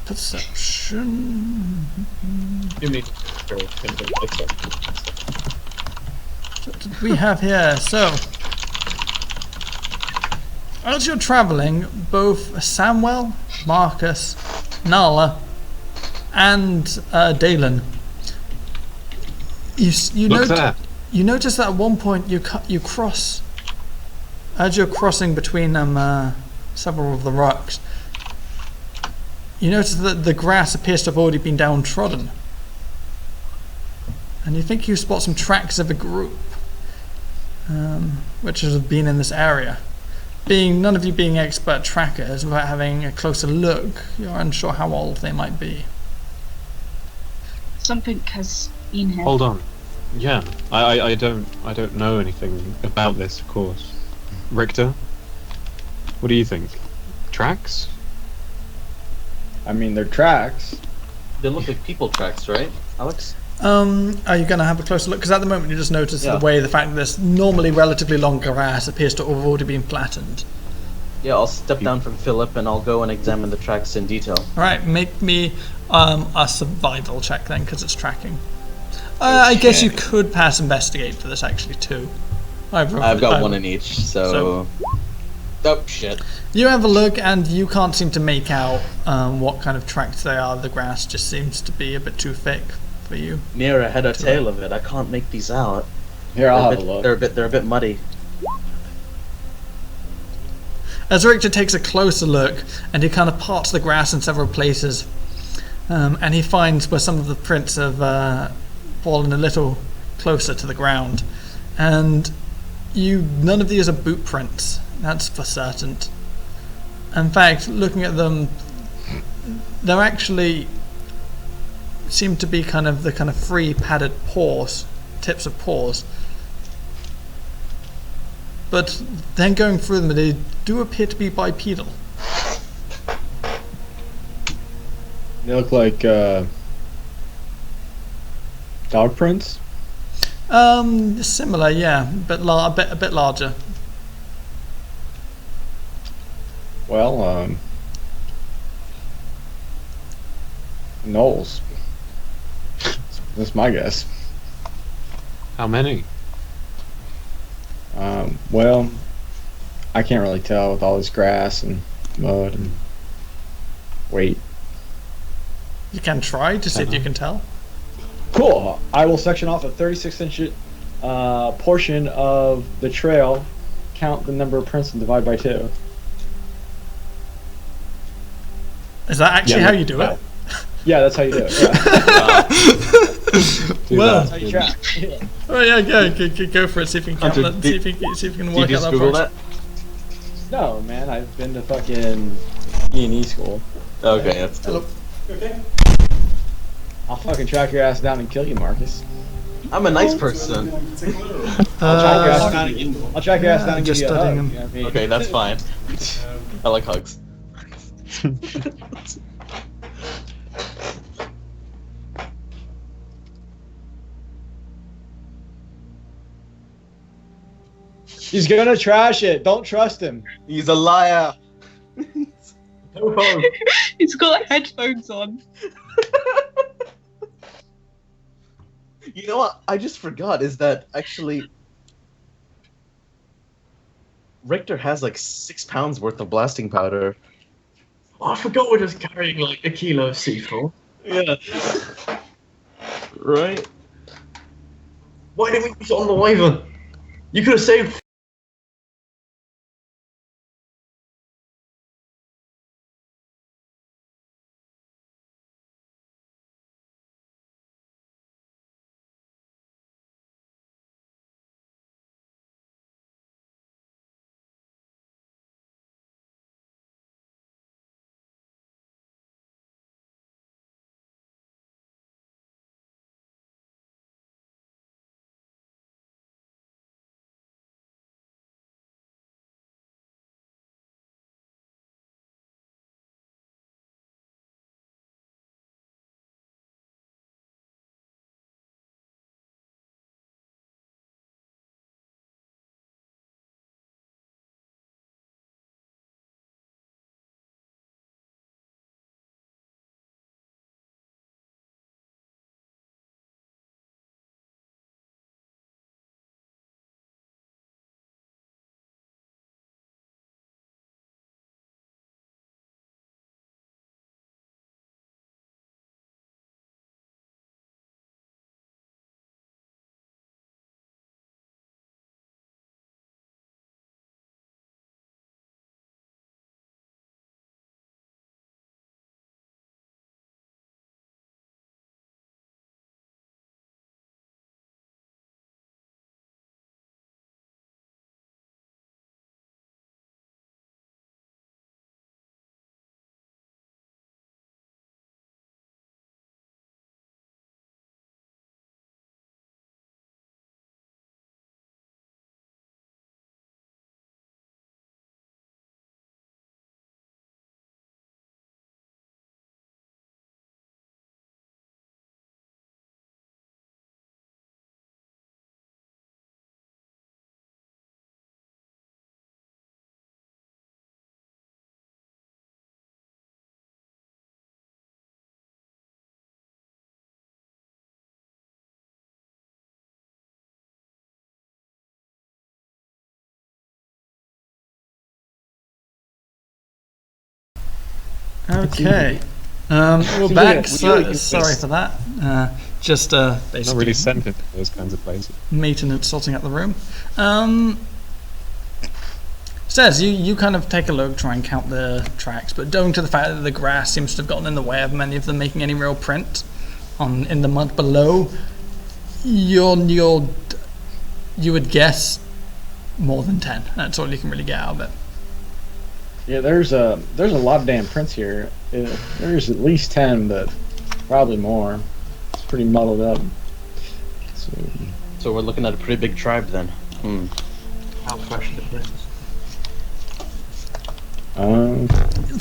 B: Perception.
A: You need
B: What did we have here? So, as you're traveling, both Samwell, Markus, Nala, and Dalen, you notice that at one point you cross, as you're crossing between them, several of the rocks. You notice that the grass appears to have already been downtrodden, and you think you spot some tracks of a group, which have been in this area. None of you being expert trackers, without having a closer look, you're unsure how old they might be.
F: Something has been here.
D: Hold on. Yeah, I don't know anything about this, of course. Riktor, what do you think? Tracks?
E: I mean, they're tracks.
C: They look like people tracks, right, Alex?
B: Are you going to have a closer look? Because at the moment you just notice the fact that this normally relatively long grass appears to have already been flattened.
C: Yeah, I'll step down from Philip and I'll go and examine the tracks in detail.
B: Alright, make me a survival check then, because it's tracking. I guess you could pass investigate for this actually too.
C: I've got one in each, so... Oh, shit.
B: You have a look and you can't seem to make out what kind of tracks they are. The grass just seems to be a bit too thick for you.
C: Near a head or tail of it, I can't make these out.
E: Here, I'll have a look.
C: They're a bit muddy.
B: As Riktor takes a closer look, and he kind of parts the grass in several places, and he finds where some of the prints have fallen a little closer to the ground, and none of these are boot prints. That's for certain. In fact, looking at them, they're actually seem to be kind of the kind of free padded paws, tips of paws. But then going through them, they do appear to be bipedal.
E: They look like dog prints.
B: Similar, yeah, but a bit larger.
E: Well, Knowles. That's my guess.
D: How many?
E: Well, I can't really tell with all this grass and mud and weight.
B: You can try to see if you can tell.
E: Cool. I will section off a 36-inch portion of the trail, count the number of prints, and divide by 2.
B: Is that actually how you do it?
E: Yeah, that's how you do it. Yeah.
B: Well,
E: That's how you track. Yeah.
B: oh yeah, go for it. See if you can count that. See if you can work
C: Did you
B: out
C: just
B: that
C: Google
B: part.
C: that?
E: No, man, I've been to fucking E&E school.
C: Okay, that's cool.
B: Okay.
E: I'll fucking track your ass down and kill you, Marcus.
C: I'm a nice person.
E: I'll track your ass down and give
B: just
E: you a hug.
B: studying him.
E: You know what I mean?
C: Okay, that's fine. I like hugs.
E: He's gonna trash it. Don't trust him.
C: He's a liar.
F: He's got headphones on.
C: You know what? I just forgot. Is that actually Riktor has like 6 pounds worth of blasting powder.
A: Oh, I forgot we're just carrying like a kilo of C4.
C: Yeah. Right.
A: Why didn't we use it on the wyvern? You could have saved
B: Okay. We're back. Sorry for that. Just
D: Not
B: basically
D: really sent it to those kinds of places.
B: meeting and sorting out the room. Says you kind of take a look, try and count the tracks, but owing to the fact that the grass seems to have gotten in the way of many of them making any real print in the mud below, you would guess more than 10. That's all you can really get out of it.
E: Yeah, there's a lot of damn prints here. There's at least 10, but probably more. It's pretty muddled up.
C: So we're looking at a pretty big tribe then.
A: How fresh are the prints?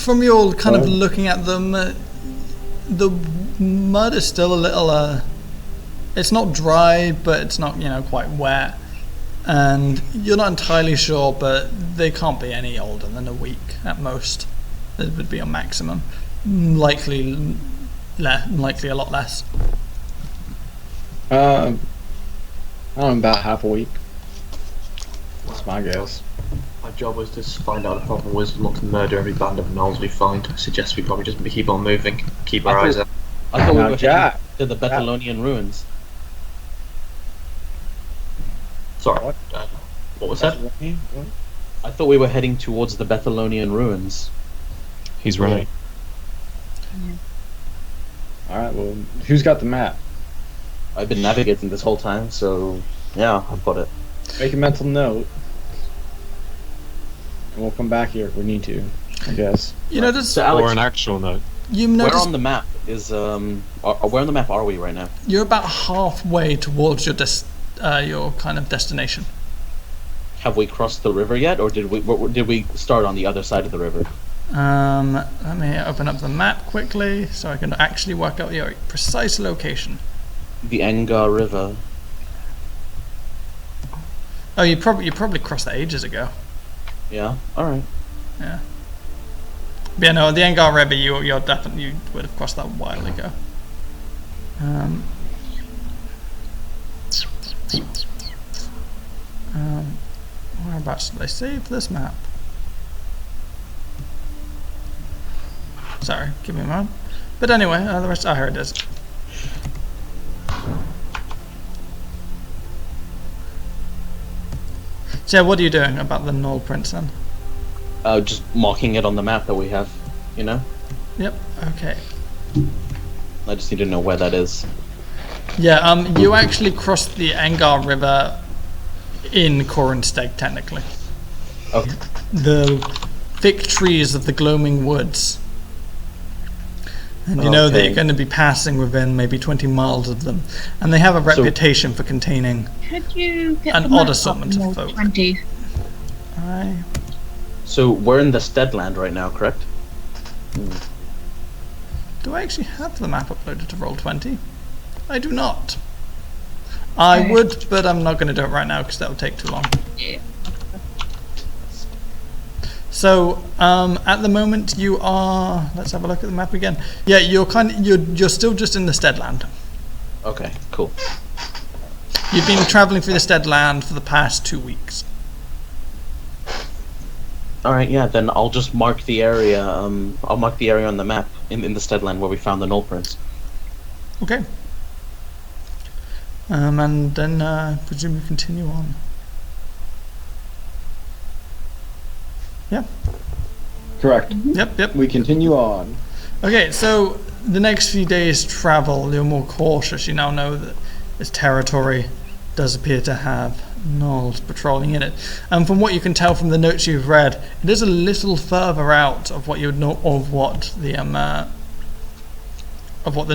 B: From your kind of looking at them, the mud is still a little. It's not dry, but it's not quite wet, and you're not entirely sure, but they can't be any older than a week at most. It would be a maximum, likely a lot less.
E: I don't know, about half a week. That's my guess.
A: My job was to find out the problem was not to murder every band of gnolls we find. I suggest we probably just keep on moving, keep our eyes out.
C: I thought we
E: Now,
C: were
E: Jack.
C: heading to the Bethalonian ruins.
A: Sorry,
E: What?
A: what was that?
C: I thought we were heading towards the Bethalonian ruins.
D: He's right.
E: Alright, well, who's got the map?
C: I've been navigating this whole time, so yeah, I've got it.
E: Make a mental note. And we'll come back here if we need to, I guess.
B: You notice.
C: So Alex,
D: Or an actual note.
B: You
C: where
B: notice
C: on the map is where on the map are we right now?
B: you're about halfway towards your kind of destination.
C: Have we crossed the river yet, or did we start on the other side of the river?
B: Let me open up the map quickly so I can actually work out your precise location.
C: The Engar River.
B: Oh, you probably crossed that ages ago.
C: Yeah. All right.
B: Yeah. But yeah, no, the Engar River, you would have crossed that a while ago. Whereabouts did I save this map? Sorry, give me a moment. But anyway, the rest. Oh, here it is. So yeah, what are you doing about the Knoll Prince then?
C: Just marking it on the map that we have. You know.
B: Yep. Okay.
C: I just need to know where that is.
B: Yeah. You actually crossed the Engar River in Corinsteg, technically.
C: Okay.
B: The thick trees of the gloaming woods. And you know that
C: Okay.
B: you're going to be passing within maybe 20 miles of them. And they have a reputation for containing.
F: Could you get
B: An
F: the
B: odd
F: map up
B: assortment of
F: more
B: folk.
F: 20?
C: So we're in the Steadland right now, correct?
B: Do I actually have the map uploaded to Roll20? I do not. I would, but I'm not going to do it right now because that would take too long.
F: Yeah.
B: So at the moment you are. Let's have a look at the map again. Yeah, you're still just in the Steadland.
C: Okay. Cool.
B: You've been travelling through the Steadland for the past 2 weeks.
C: All right. Yeah. Then I'll just mark the area. I'll mark the area on the map in the Steadland where we found the Knoll Prince.
B: Okay. And then presume you continue on. Yeah.
E: Correct.
B: Yep.
E: We continue on.
B: Okay, so the next few days' travel, you're more cautious. You now know that this territory does appear to have gnolls patrolling in it. And from what you can tell from the notes you've read, it is a little further out of what you would know of what the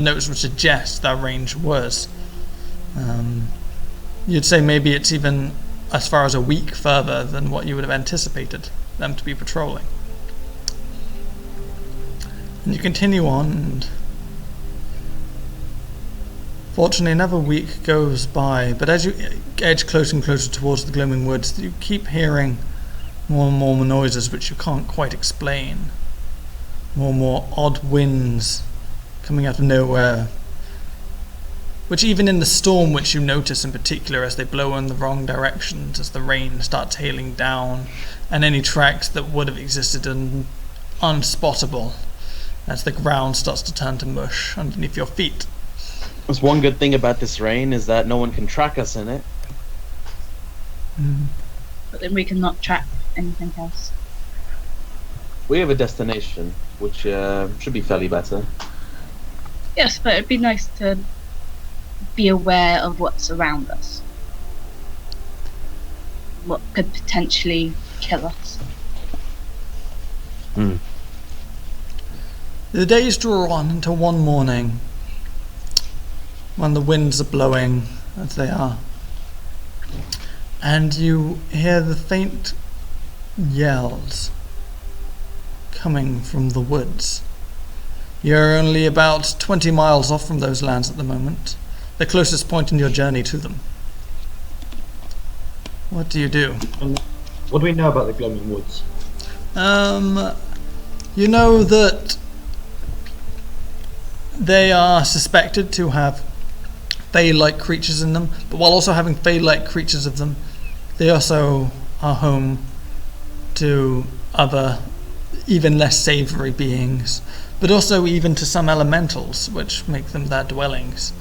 B: notes would suggest that range was. You'd say maybe it's even as far as a week further than what you would have anticipated them to be patrolling. And you continue on, and fortunately another week goes by, but as you edge closer and closer towards the gloaming woods, you keep hearing more and more noises which you can't quite explain. More and more odd winds coming out of nowhere, which even in the storm, which you notice in particular as they blow in the wrong directions, as the rain starts hailing down, and any tracks that would have existed are unspottable, as the ground starts to turn to mush underneath your feet.
C: There's one good thing about this rain is that no one can track us in it.
F: But then we cannot track anything else.
C: We have a destination, which should be fairly better.
F: Yes, but it'd be nice to be aware of what's around us. What could potentially kill us.
B: The days draw on until one morning, when the winds are blowing as they are, and you hear the faint yells coming from the woods. You're only about 20 miles off from those lands at the moment, the closest point in your journey to them. What do you do?
A: And what do we know about the glowing woods?
B: You know that they are suspected to have Fey-like creatures in them, but while also having Fey-like creatures of them, they also are home to other, even less savoury beings, but also even to some elementals, which make them their dwellings.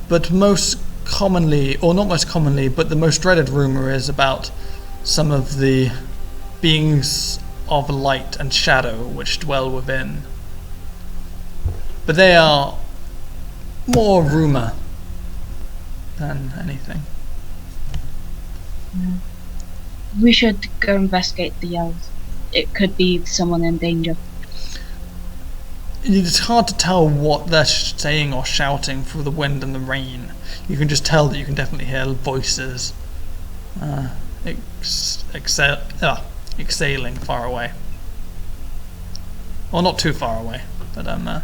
B: But most commonly, or not most commonly, but the most dreaded rumour is about some of the beings of light and shadow which dwell within. But they are more rumour than anything.
F: We should go investigate the yells. It could be someone in danger.
B: It's hard to tell what they're saying or shouting through the wind and the rain. You can just tell that you can definitely hear voices exhaling far away. Well, not too far away, but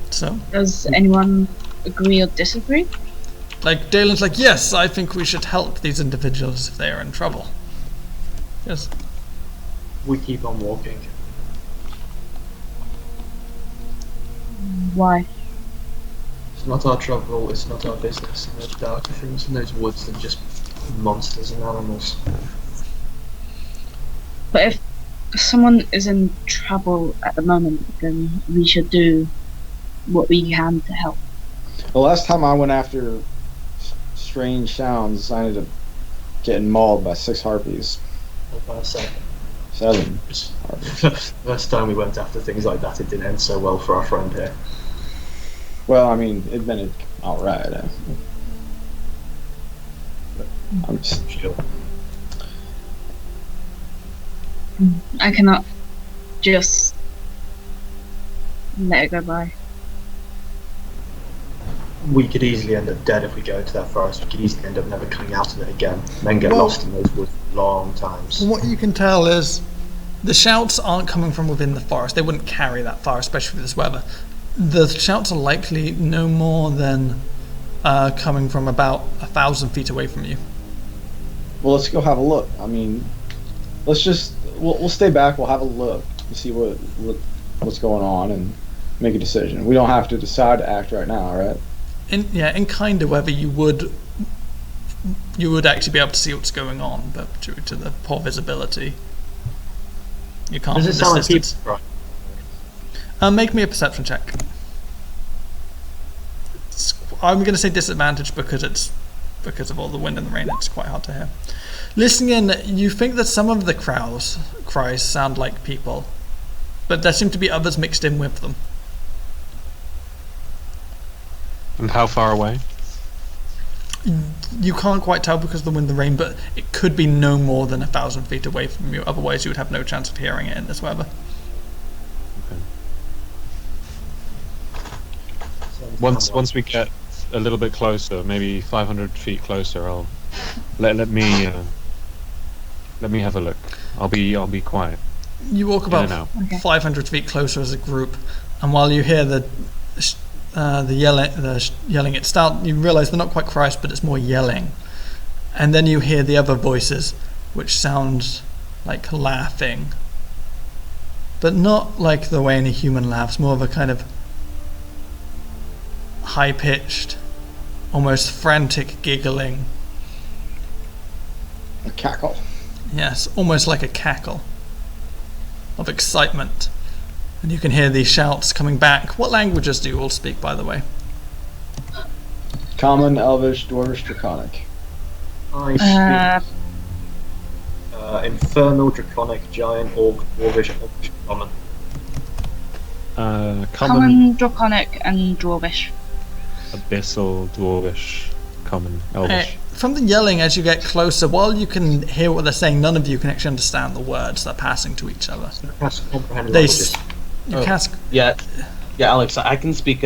B: So?
F: Does anyone agree or disagree?
B: Like, Dalen's like, yes, I think we should help these individuals if they are in trouble. Yes.
A: We keep on walking.
F: Why?
A: It's not our trouble, it's not our business. And there's darker things in those woods than just monsters and animals.
F: But if someone is in trouble at the moment, then we should do what we can to help.
E: The last time I went after strange sounds, I ended up getting mauled by 6 harpies.
A: About 7.
E: 7 harpies.
A: Last time we went after things like that, it didn't end so well for our friend here.
E: Well, I mean, it ended alright. I'm just
A: Sure.
F: I cannot just let it go by.
A: We could easily end up dead if we go into that forest. We could easily end up never coming out of it again. Then get
B: Well-
A: lost in those woods for long times.
B: From what you can tell is the shouts aren't coming from within the forest. They wouldn't carry that far, especially with this weather. The shouts are likely no more than coming from about 1,000 feet away from you.
E: Well, let's go have a look. I mean, let's just we'll stay back. We'll have a look and see what's going on and make a decision. We don't have to decide to act right now, right?
B: In kind of weather, you would actually be able to see what's going on, but due to the poor visibility, you can't.
A: Does it
B: from
A: sound
B: this
A: like
B: distance.
A: people? Right.
B: Make me a perception check. I'm going to say disadvantage because of all the wind and the rain. It's quite hard to hear. Listening in, you think that some of the cries sound like people, but there seem to be others mixed in with them.
D: And how far away?
B: You can't quite tell because of the wind and the rain, but it could be no more than 1,000 feet away from you. Otherwise, you would have no chance of hearing it in this weather.
D: Once we get a little bit closer, maybe 500 feet closer, I'll let me have a look. I'll be quiet.
B: You walk about
F: Okay.
B: 500 feet closer as a group, and while you hear the yelling, it start. You realise they're not quite cries, but it's more yelling, and then you hear the other voices, which sound like laughing, but not like the way any human laughs. More of a kind of high-pitched, almost frantic giggling.
E: A cackle.
B: Yes, almost like a cackle of excitement. And you can hear these shouts coming back. What languages do you all speak, by the way?
E: Common, Elvish, Dwarvish, Draconic.
A: I speak Infernal, Draconic, Giant, Orc, Dwarvish, Elvish, Common.
F: Common, Draconic, and Dwarvish.
D: Abyssal, Dwarvish, Common, Elvish.
B: From the yelling as you get closer, while you can hear what they're saying, none of you can actually understand the words they're passing to each other.
A: Cast comprehend
B: They,
A: languages.
B: you cast.
C: Yeah, Alex, I can speak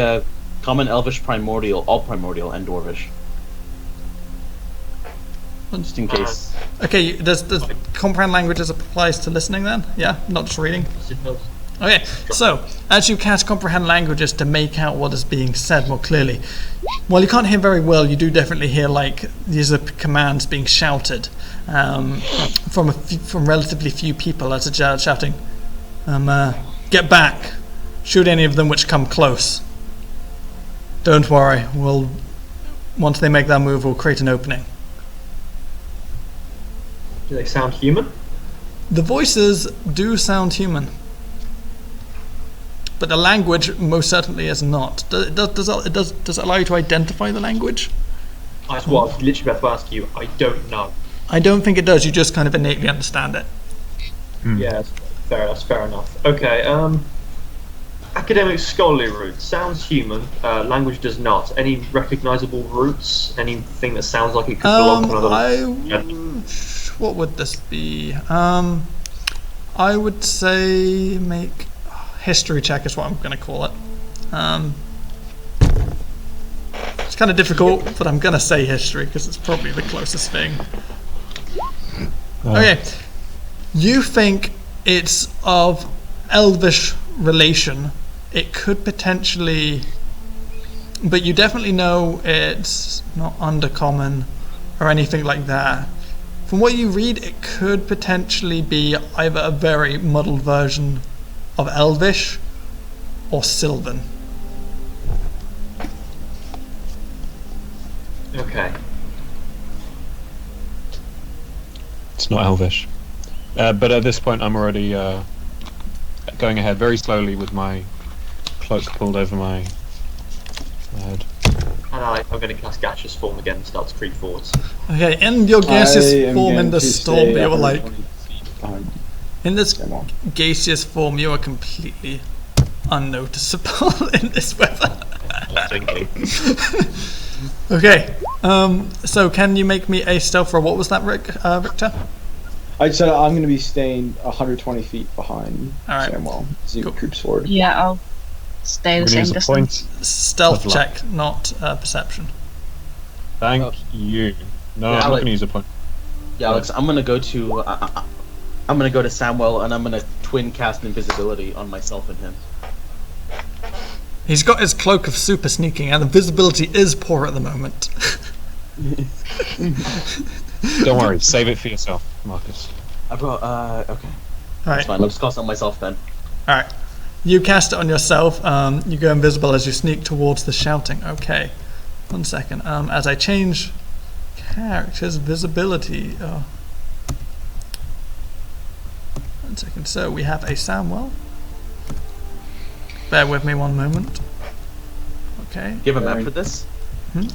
C: Common, Elvish, Primordial, all Primordial, and Dwarvish. Just in case.
B: Okay, does comprehend languages applies to listening then? Yeah, not just reading. Okay, so as you cast comprehend languages to make out what is being said more clearly, while you can't hear very well, you do definitely hear like these are commands being shouted from relatively few people as a shouting, "Get back! Shoot any of them which come close. Don't worry, once they make that move, we'll create an opening."
A: Do they sound human?
B: The voices do sound human. But the language most certainly is not. Does it allow you to identify the language?
A: That's what I was literally about to ask you. I don't know.
B: I don't think it does. You just kind of innately understand it.
A: Yeah, that's fair enough. Okay, academic scholarly roots. Sounds human. Language does not. Any recognisable roots? Anything that sounds like it could belong to another...
B: What would this be? I would say make... history check is what I'm going to call it. It's kind of difficult, but I'm going to say history because it's probably the closest thing. Okay, you think it's of elvish relation. It could potentially, but you definitely know it's not undercommon or anything like that. From what you read, it could potentially be either a very muddled version of Elvish or Sylvan.
A: Okay.
D: It's not Elvish. But at this point, I'm already going ahead very slowly with my cloak pulled over my head.
A: And I'm going to cast gaseous form again and start to creep forwards.
B: Okay, in your gaseous
E: I am
B: form in
E: going
B: the
E: to
B: storm,
E: stay
B: you were like...
E: 120 feet behind
B: In this
E: Samwell.
B: gaseous form, you are completely unnoticeable in this weather. Okay, so can you make me a stealth roll? What was that, Riktor?
E: I said I'm going to be staying 120 feet behind
B: Alright.
E: Samwell as he
B: Cool.
E: creeps forward.
F: Yeah, I'll stay the
D: I'm
F: same
D: gonna use a
F: distance.
D: point.
B: Stealth
D: Of luck.
B: check, not perception.
D: Thank you. No,
C: Yeah,
D: I'm not
C: Alex.
D: going to use a point.
C: Yeah, Alex, I'm gonna go to I'm gonna go to Samwell and I'm gonna twin cast invisibility on myself and him.
B: He's got his cloak of super sneaking, and the visibility is poor at the moment.
D: Don't worry, save it for yourself, Markus.
C: I brought okay. That's
B: Alright,
C: fine. I'll just cast it on myself then.
B: alright. You cast it on yourself, you go invisible as you sneak towards the shouting. Okay. 1 second. As I change characters, visibility. 1 second. So we have a Samwell. Bear with me 1 moment. Okay.
C: Do you have a map for this?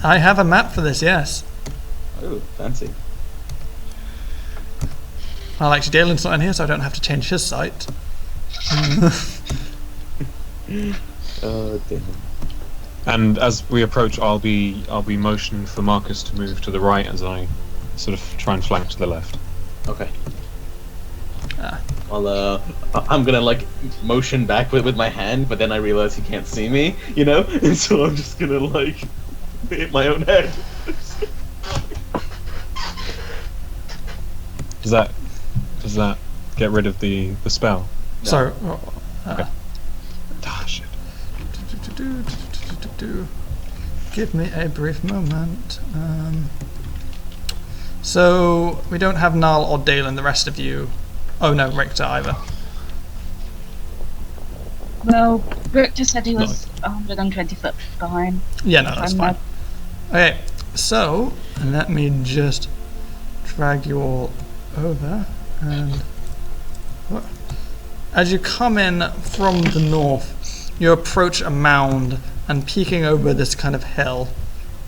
B: I have a map for this, yes.
C: Oh, fancy.
B: Well, actually, Dalen's not in here, so I don't have to change his site.
C: Oh damn.
D: And as we approach, I'll be motioning for Markus to move to the right as I sort of try and flank to the left.
C: Okay.
B: Ah.
C: Well, I'm gonna like motion back with my hand, but then I realize he can't see me, you know, and so I'm just gonna like hit my own head.
D: Does that get rid of the spell?
C: No.
B: So,
D: Ah, shit.
B: give me a brief moment. So we don't have Null or Dalen. The rest of you. Oh no, Riktor either.
F: Well, Riktor said he was 120 foot behind.
B: Yeah, no, that's
F: I'm
B: fine.
F: not-
B: Okay, so let me just drag you all over. And as you come in from the north, you approach a mound and peeking over this kind of hill.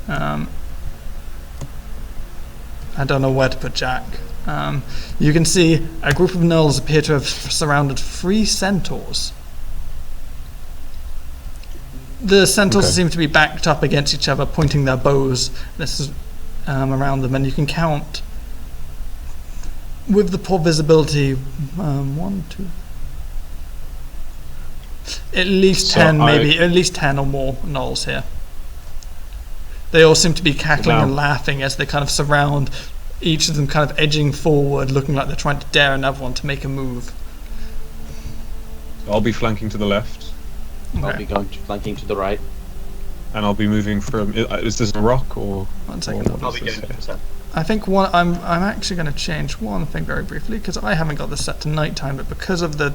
B: I don't know where to put Jack. You can see a group of gnolls appear to have surrounded 3 centaurs. The centaurs seem to be backed up against each other, pointing their bows. This is around them, and you can count with the poor visibility. 1, 2, at least 10, maybe at least 10 or more gnolls here. They all seem to be cackling and laughing as they kind of surround. Each of them kind of edging forward, looking like they're trying to dare another one to make a move.
D: I'll be flanking to the left.
B: Okay.
C: I'll be flanking to the right.
D: And I'll be moving from... Is this a rock or...
B: 1 second.
A: I'll be going to set.
B: I think I'm actually going to change one thing very briefly, because I haven't got this set to nighttime, but because of the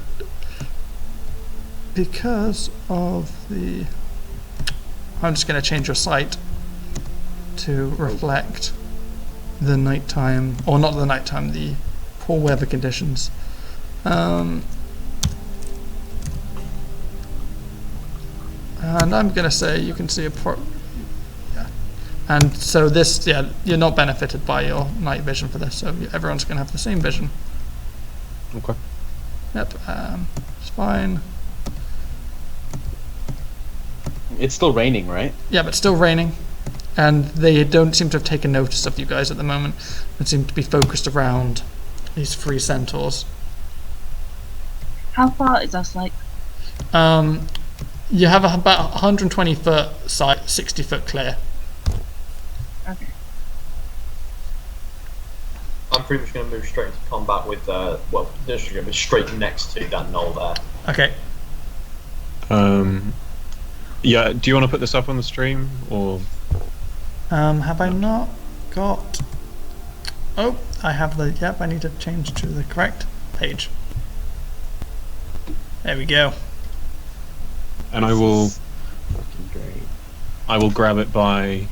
B: I'm just going to change your sight to reflect the nighttime, or not the nighttime, the poor weather conditions. And I'm going to say you can see and so this, you're not benefited by your night vision for this, so everyone's going to have the same vision.
D: Okay.
B: Yep, it's fine.
C: It's still raining, right?
B: Yeah, but still raining. And they don't seem to have taken notice of you guys at the moment. They seem to be focused around these 3 centaurs.
F: How far is us like?
B: You have about 120 foot sight, 60 foot clear.
F: Okay.
A: I'm pretty much going to move straight into combat with, just going to be straight next to that knoll there.
B: Okay.
D: Yeah, do you want to put this up on the stream, or...?
B: Have I not got... Oh, I have the... Yep, I need to change to the correct page. There we go.
D: And I will...
C: Fucking great.
D: I will grab it by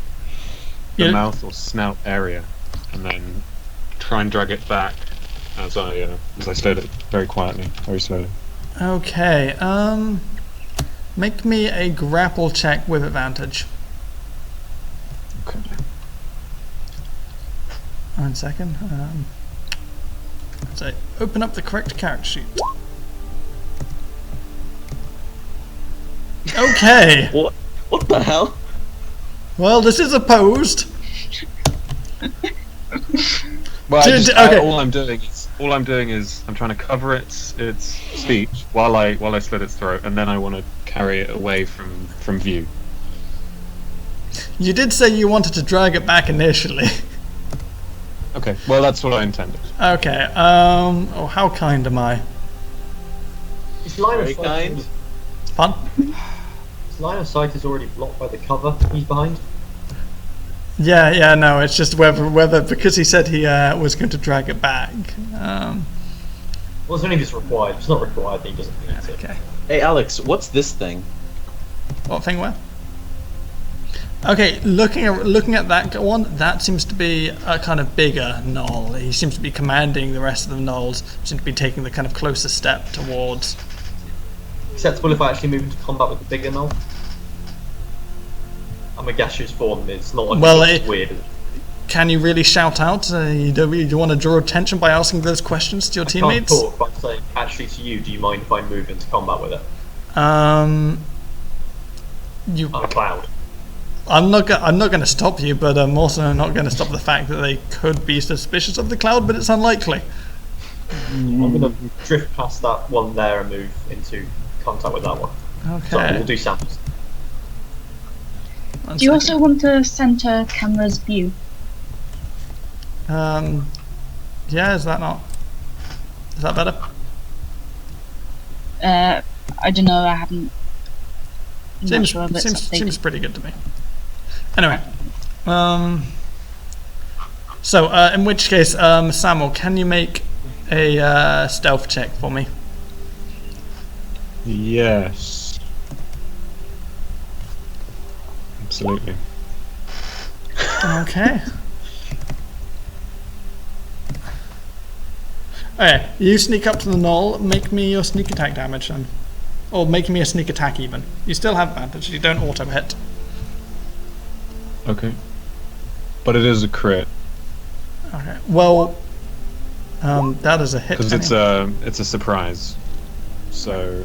D: the
B: Yeah.
D: mouth or snout area, and then try and drag it back as I slowed it very quietly, very slowly.
B: Okay, make me a grapple check with advantage.
D: Okay.
B: 1 second. So open up the correct character sheet. Okay.
C: What the hell?
B: Well, this is opposed.
D: Well,
B: Okay.
D: all I'm doing is I'm trying to cover its speech while I slit its throat, and then I want to carry it away from view.
B: You did say you wanted to drag it back initially.
D: Okay, well that's what I intended.
B: Okay. Oh, how kind am I?
A: His line
C: Very
A: of sight,
C: kind.
B: Fun.
A: His line of sight is already blocked by the cover he's behind.
B: Yeah, no, it's just whether because he said he was going to drag it back.
A: Well, it's only if it's required. If it's not required, then he doesn't need to.
B: Okay.
C: Hey Alex, what's this thing?
B: What thing where? Okay, looking at that one, that seems to be a kind of bigger gnoll. He seems to be commanding the rest of the gnolls, seem to be taking the kind of closest step towards.
A: Acceptable if I actually move into combat with the bigger knoll? I'm a gaseous form, it's not like it's weird.
B: Can you really shout out? You want to draw attention by asking those questions to your teammates?
A: I can't talk by saying, actually to you, do you mind if I move into combat with it? I'm a cloud.
B: I'm not going to stop you, but I'm also not going to stop the fact that they could be suspicious of the cloud, but it's unlikely.
A: I'm going to drift past that one there and move into contact with that one.
B: Okay.
A: So we'll do samples.
F: Do you also want to center camera's view?
B: Yeah, is that better?
F: I don't know, I haven't...
B: Seems pretty good to me. Anyway, so in which case, Samwell, can you make a stealth check for me?
D: Yes. Absolutely.
B: Okay. Okay, you sneak up to the knoll. Make me your sneak attack damage then, or make me a sneak attack even. You still have advantage. You don't auto hit.
D: Okay. But it is a crit
B: Okay. Well, that is a hit.
D: because
B: anyway.
D: it's a surprise. So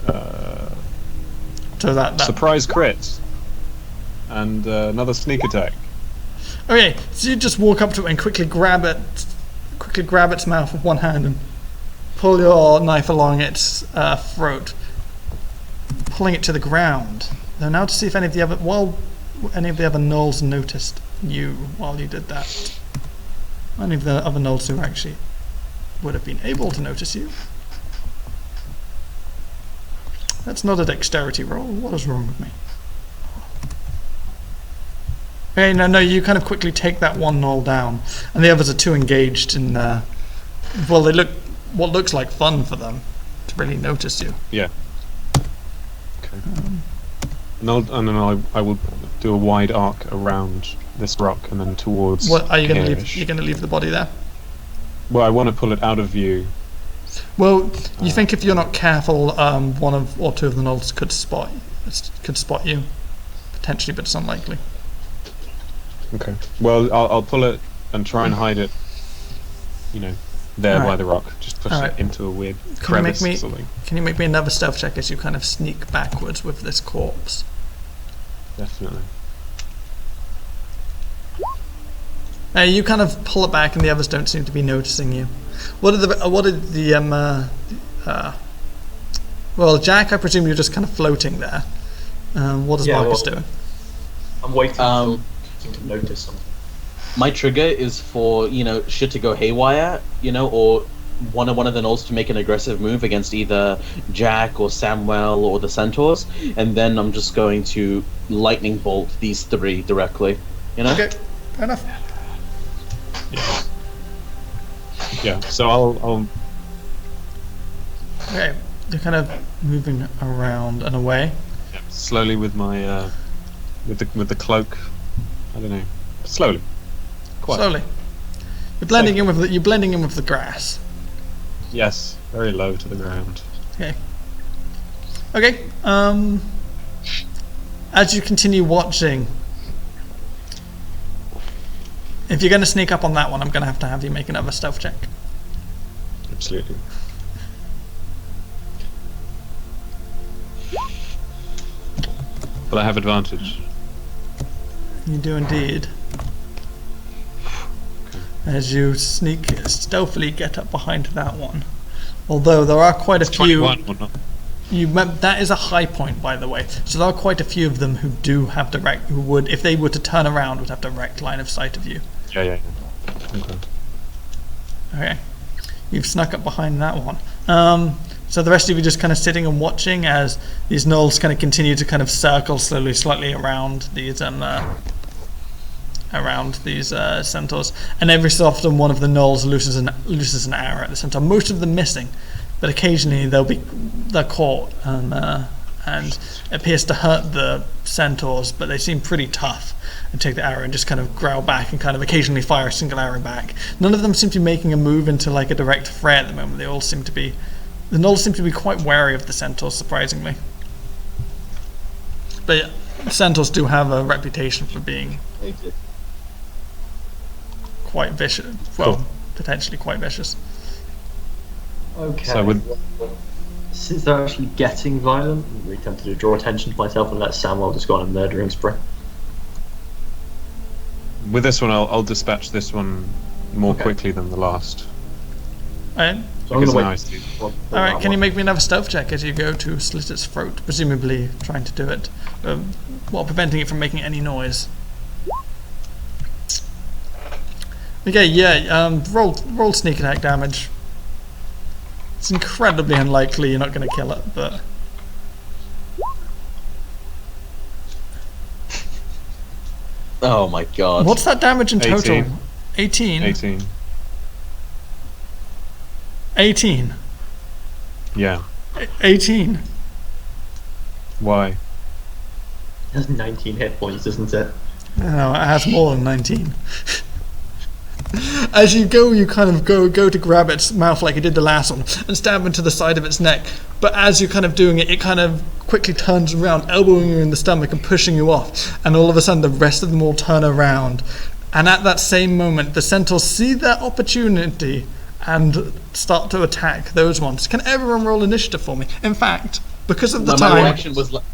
B: So that.
D: surprise crit and another sneak attack.
B: Okay, so you just walk up to it and quickly grab its mouth with one hand and pull your knife along its throat, pulling it to the ground. Now to see if any of the other gnolls noticed you while you did that. Any of the other gnolls who actually would have been able to notice you. That's not a dexterity roll. What is wrong with me? Okay, no, you kind of quickly take that one gnoll down, and the others are too engaged in, well, they look, what looks like fun for them, to really notice you.
D: Yeah. Okay. And then I will do a wide arc around this rock and then towards.
B: What are you going to leave?
D: here-ish.
B: You're going to leave the body there?
D: Well, I want to pull it out of view.
B: Well, you think if you're not careful, one of or two of the gnolls could spot you, potentially, but it's unlikely.
D: Okay. Well, I'll pull it and try and hide it. You know, there
B: Alright.
D: by the rock. Just push
B: Alright.
D: it into a weird
B: Can you
D: crevice
B: make me-
D: or something.
B: Can you make me another stealth check as you kind of sneak backwards with this corpse?
D: Definitely.
B: You kind of pull it back, and the others don't seem to be noticing you. Well, Jack, I presume you're just kind of floating there. What is Markus doing?
A: I'm waiting for him to notice something.
C: My trigger is for, shit to go haywire, or one of the gnolls to make an aggressive move against either Jack or Samwell or the centaurs, and then I'm just going to lightning bolt these three directly.
B: Okay, fair enough.
D: Yeah. So I'll.
B: Okay, you're kind of moving around and away.
D: Slowly with my with the cloak. I don't know. Slowly. Quite.
B: Slowly. You're blending in with the grass.
D: Yes. Very low to the ground.
B: Okay. As you continue watching, if you're going to sneak up on that one, I'm going to have you make another stealth check.
D: Absolutely. But I have advantage.
B: You do indeed. As you stealthily get up behind that one. Although there are quite a few.
D: 21 or not?
B: That is a high point, by the way. So there are quite a few of them who do have who would, if they were to turn around, would have direct line of sight of you.
D: Yeah. Okay.
B: Okay. You've snuck up behind that one. So the rest of you just kind of sitting and watching as these gnolls kind of continue to kind of circle slowly, slightly around these centaurs, and every so often one of the gnolls looses an arrow at the centaur. Most of them missing, but occasionally they're caught and it appears to hurt the centaurs, but they seem pretty tough and take the arrow and just kind of growl back and kind of occasionally fire a single arrow back. None of them seem to be making a move into like a direct fray at the moment. The gnolls seem to be quite wary of the centaurs, surprisingly. But yeah, centaurs do have a reputation for being quite vicious. Well, potentially quite vicious.
A: Okay.
D: So
A: since they're actually getting violent, I'm really tempted to draw attention to myself and let Samwell just go on a murdering spree.
D: with this one, I'll dispatch this one more
A: Okay.
D: quickly than the last.
B: Alright.
A: So I'm
D: Because
A: gonna
D: nice to.
B: Alright, can you make me another stealth check as you go to slit its throat? Presumably trying to do it while preventing it from making any noise. Okay, yeah, roll sneak attack damage. It's incredibly unlikely you're not going to kill it, but...
C: Oh my god.
B: What's that damage in total?
D: 18. 18.
B: 18.
D: Yeah.
B: 18.
D: Why?
A: It has 19 hit points, doesn't it?
B: No, it has more than 19. As you go, you kind of go to grab its mouth like you did the last one and stab into the side of its neck. But as you're kind of doing it, it kind of quickly turns around, elbowing you in the stomach and pushing you off. And all of a sudden, the rest of them all turn around. And at that same moment, the centaurs see their opportunity and start to attack those ones. Can everyone roll initiative for me? In fact, because of the
C: My
B: time...
C: reaction was like,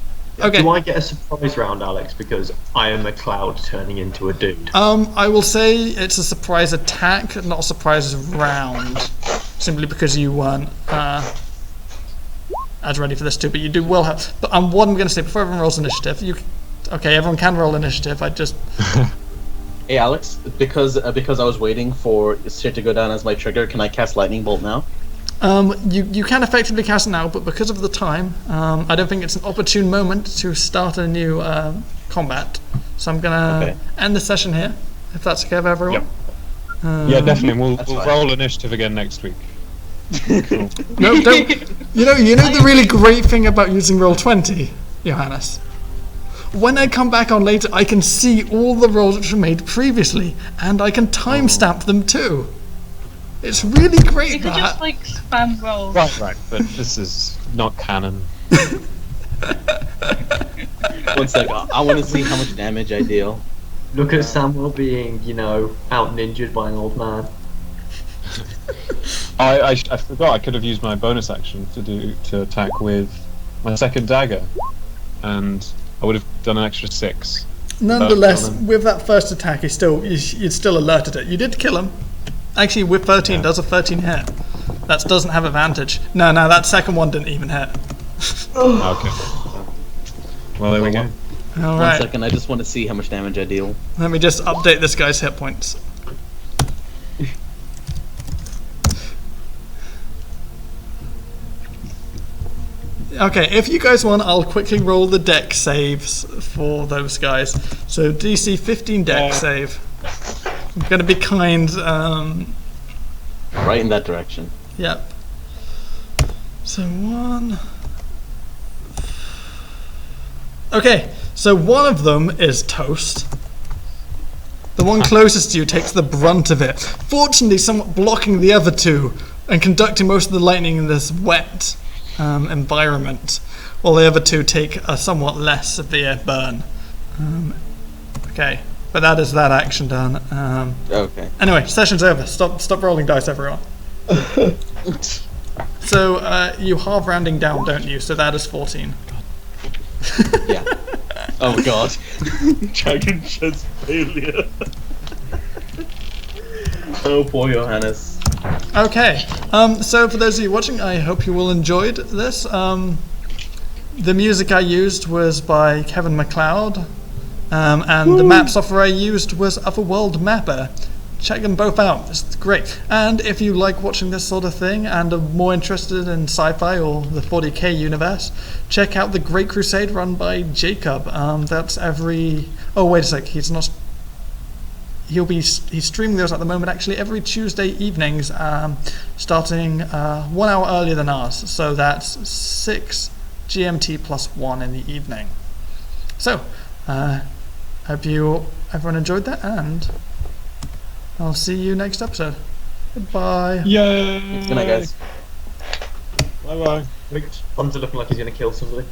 B: Okay.
A: Do I get a surprise round, Alex, because I am a cloud turning into a dude?
B: I will say it's a surprise attack, not a surprise round. Simply because you weren't as ready for this too, but you do well have... But what I'm going to say, before everyone rolls initiative, okay, everyone can roll initiative, I just...
C: hey Alex, because I was waiting for shit to go down as my trigger, can I cast lightning bolt now?
B: You can effectively cast it now, but because of the time, I don't think it's an opportune moment to start a new combat. So I'm going to end the session here, if that's okay with everyone.
D: Yep. Yeah, definitely. We'll
C: fine.
D: roll initiative again next week. Cool.
B: No, don't. You know the really great thing about using Roll20, Johannes? When I come back on later, I can see all the rolls which were made previously, and I can timestamp them too. It's really great.
F: You could just like spam roll.
D: Right. But this is not canon.
C: 1 second. I want to see how much damage I deal.
A: Look at Samwell being, out ninjured by an old man.
D: I forgot I could have used my bonus action to attack with my second dagger, and I would have done an extra 6.
B: Nonetheless, with that first attack, you'd still alerted it. You did kill him. Actually, with 13, does a 13 hit? That doesn't have advantage. No, that second one didn't even hit.
D: Okay. Well, there we go.
B: All
C: 1
B: right.
C: second, I just want to see how much damage I deal.
B: Let me just update this guy's hit points. Okay, if you guys want, I'll quickly roll the deck saves for those guys. So DC 15 deck save. I'm going to be kind.
C: Right in that direction.
B: Yep. So 1. Okay, so one of them is toast. The one closest to you takes the brunt of it. Fortunately, somewhat blocking the other two and conducting most of the lightning in this wet environment, while the other two take a somewhat less severe burn. Okay, but that is that action done.
C: Okay.
B: Anyway, session's over. Stop rolling dice, everyone. So you halve rounding down, don't you? So that is 14.
C: Yeah. Oh god. Dragon Shed's failure. Oh poor Johannes.
B: Okay, so for those of you watching, I hope you all enjoyed this. The music I used was by Kevin MacLeod, and the map software I used was Otherworld Mapper. Check them both out, it's great. And if you like watching this sort of thing and are more interested in sci-fi or the 40k universe, check out The Great Crusade run by Jacob. That's every... Oh, wait a sec, he's streaming those at the moment actually every Tuesday evenings, starting 1 hour earlier than ours, so that's 6 GMT plus 1 in the evening. So hope everyone enjoyed that, and I'll see you next episode. Goodbye.
D: Yay!
C: Good night, guys.
D: Bye bye.
A: Hunter looking like he's going to kill somebody.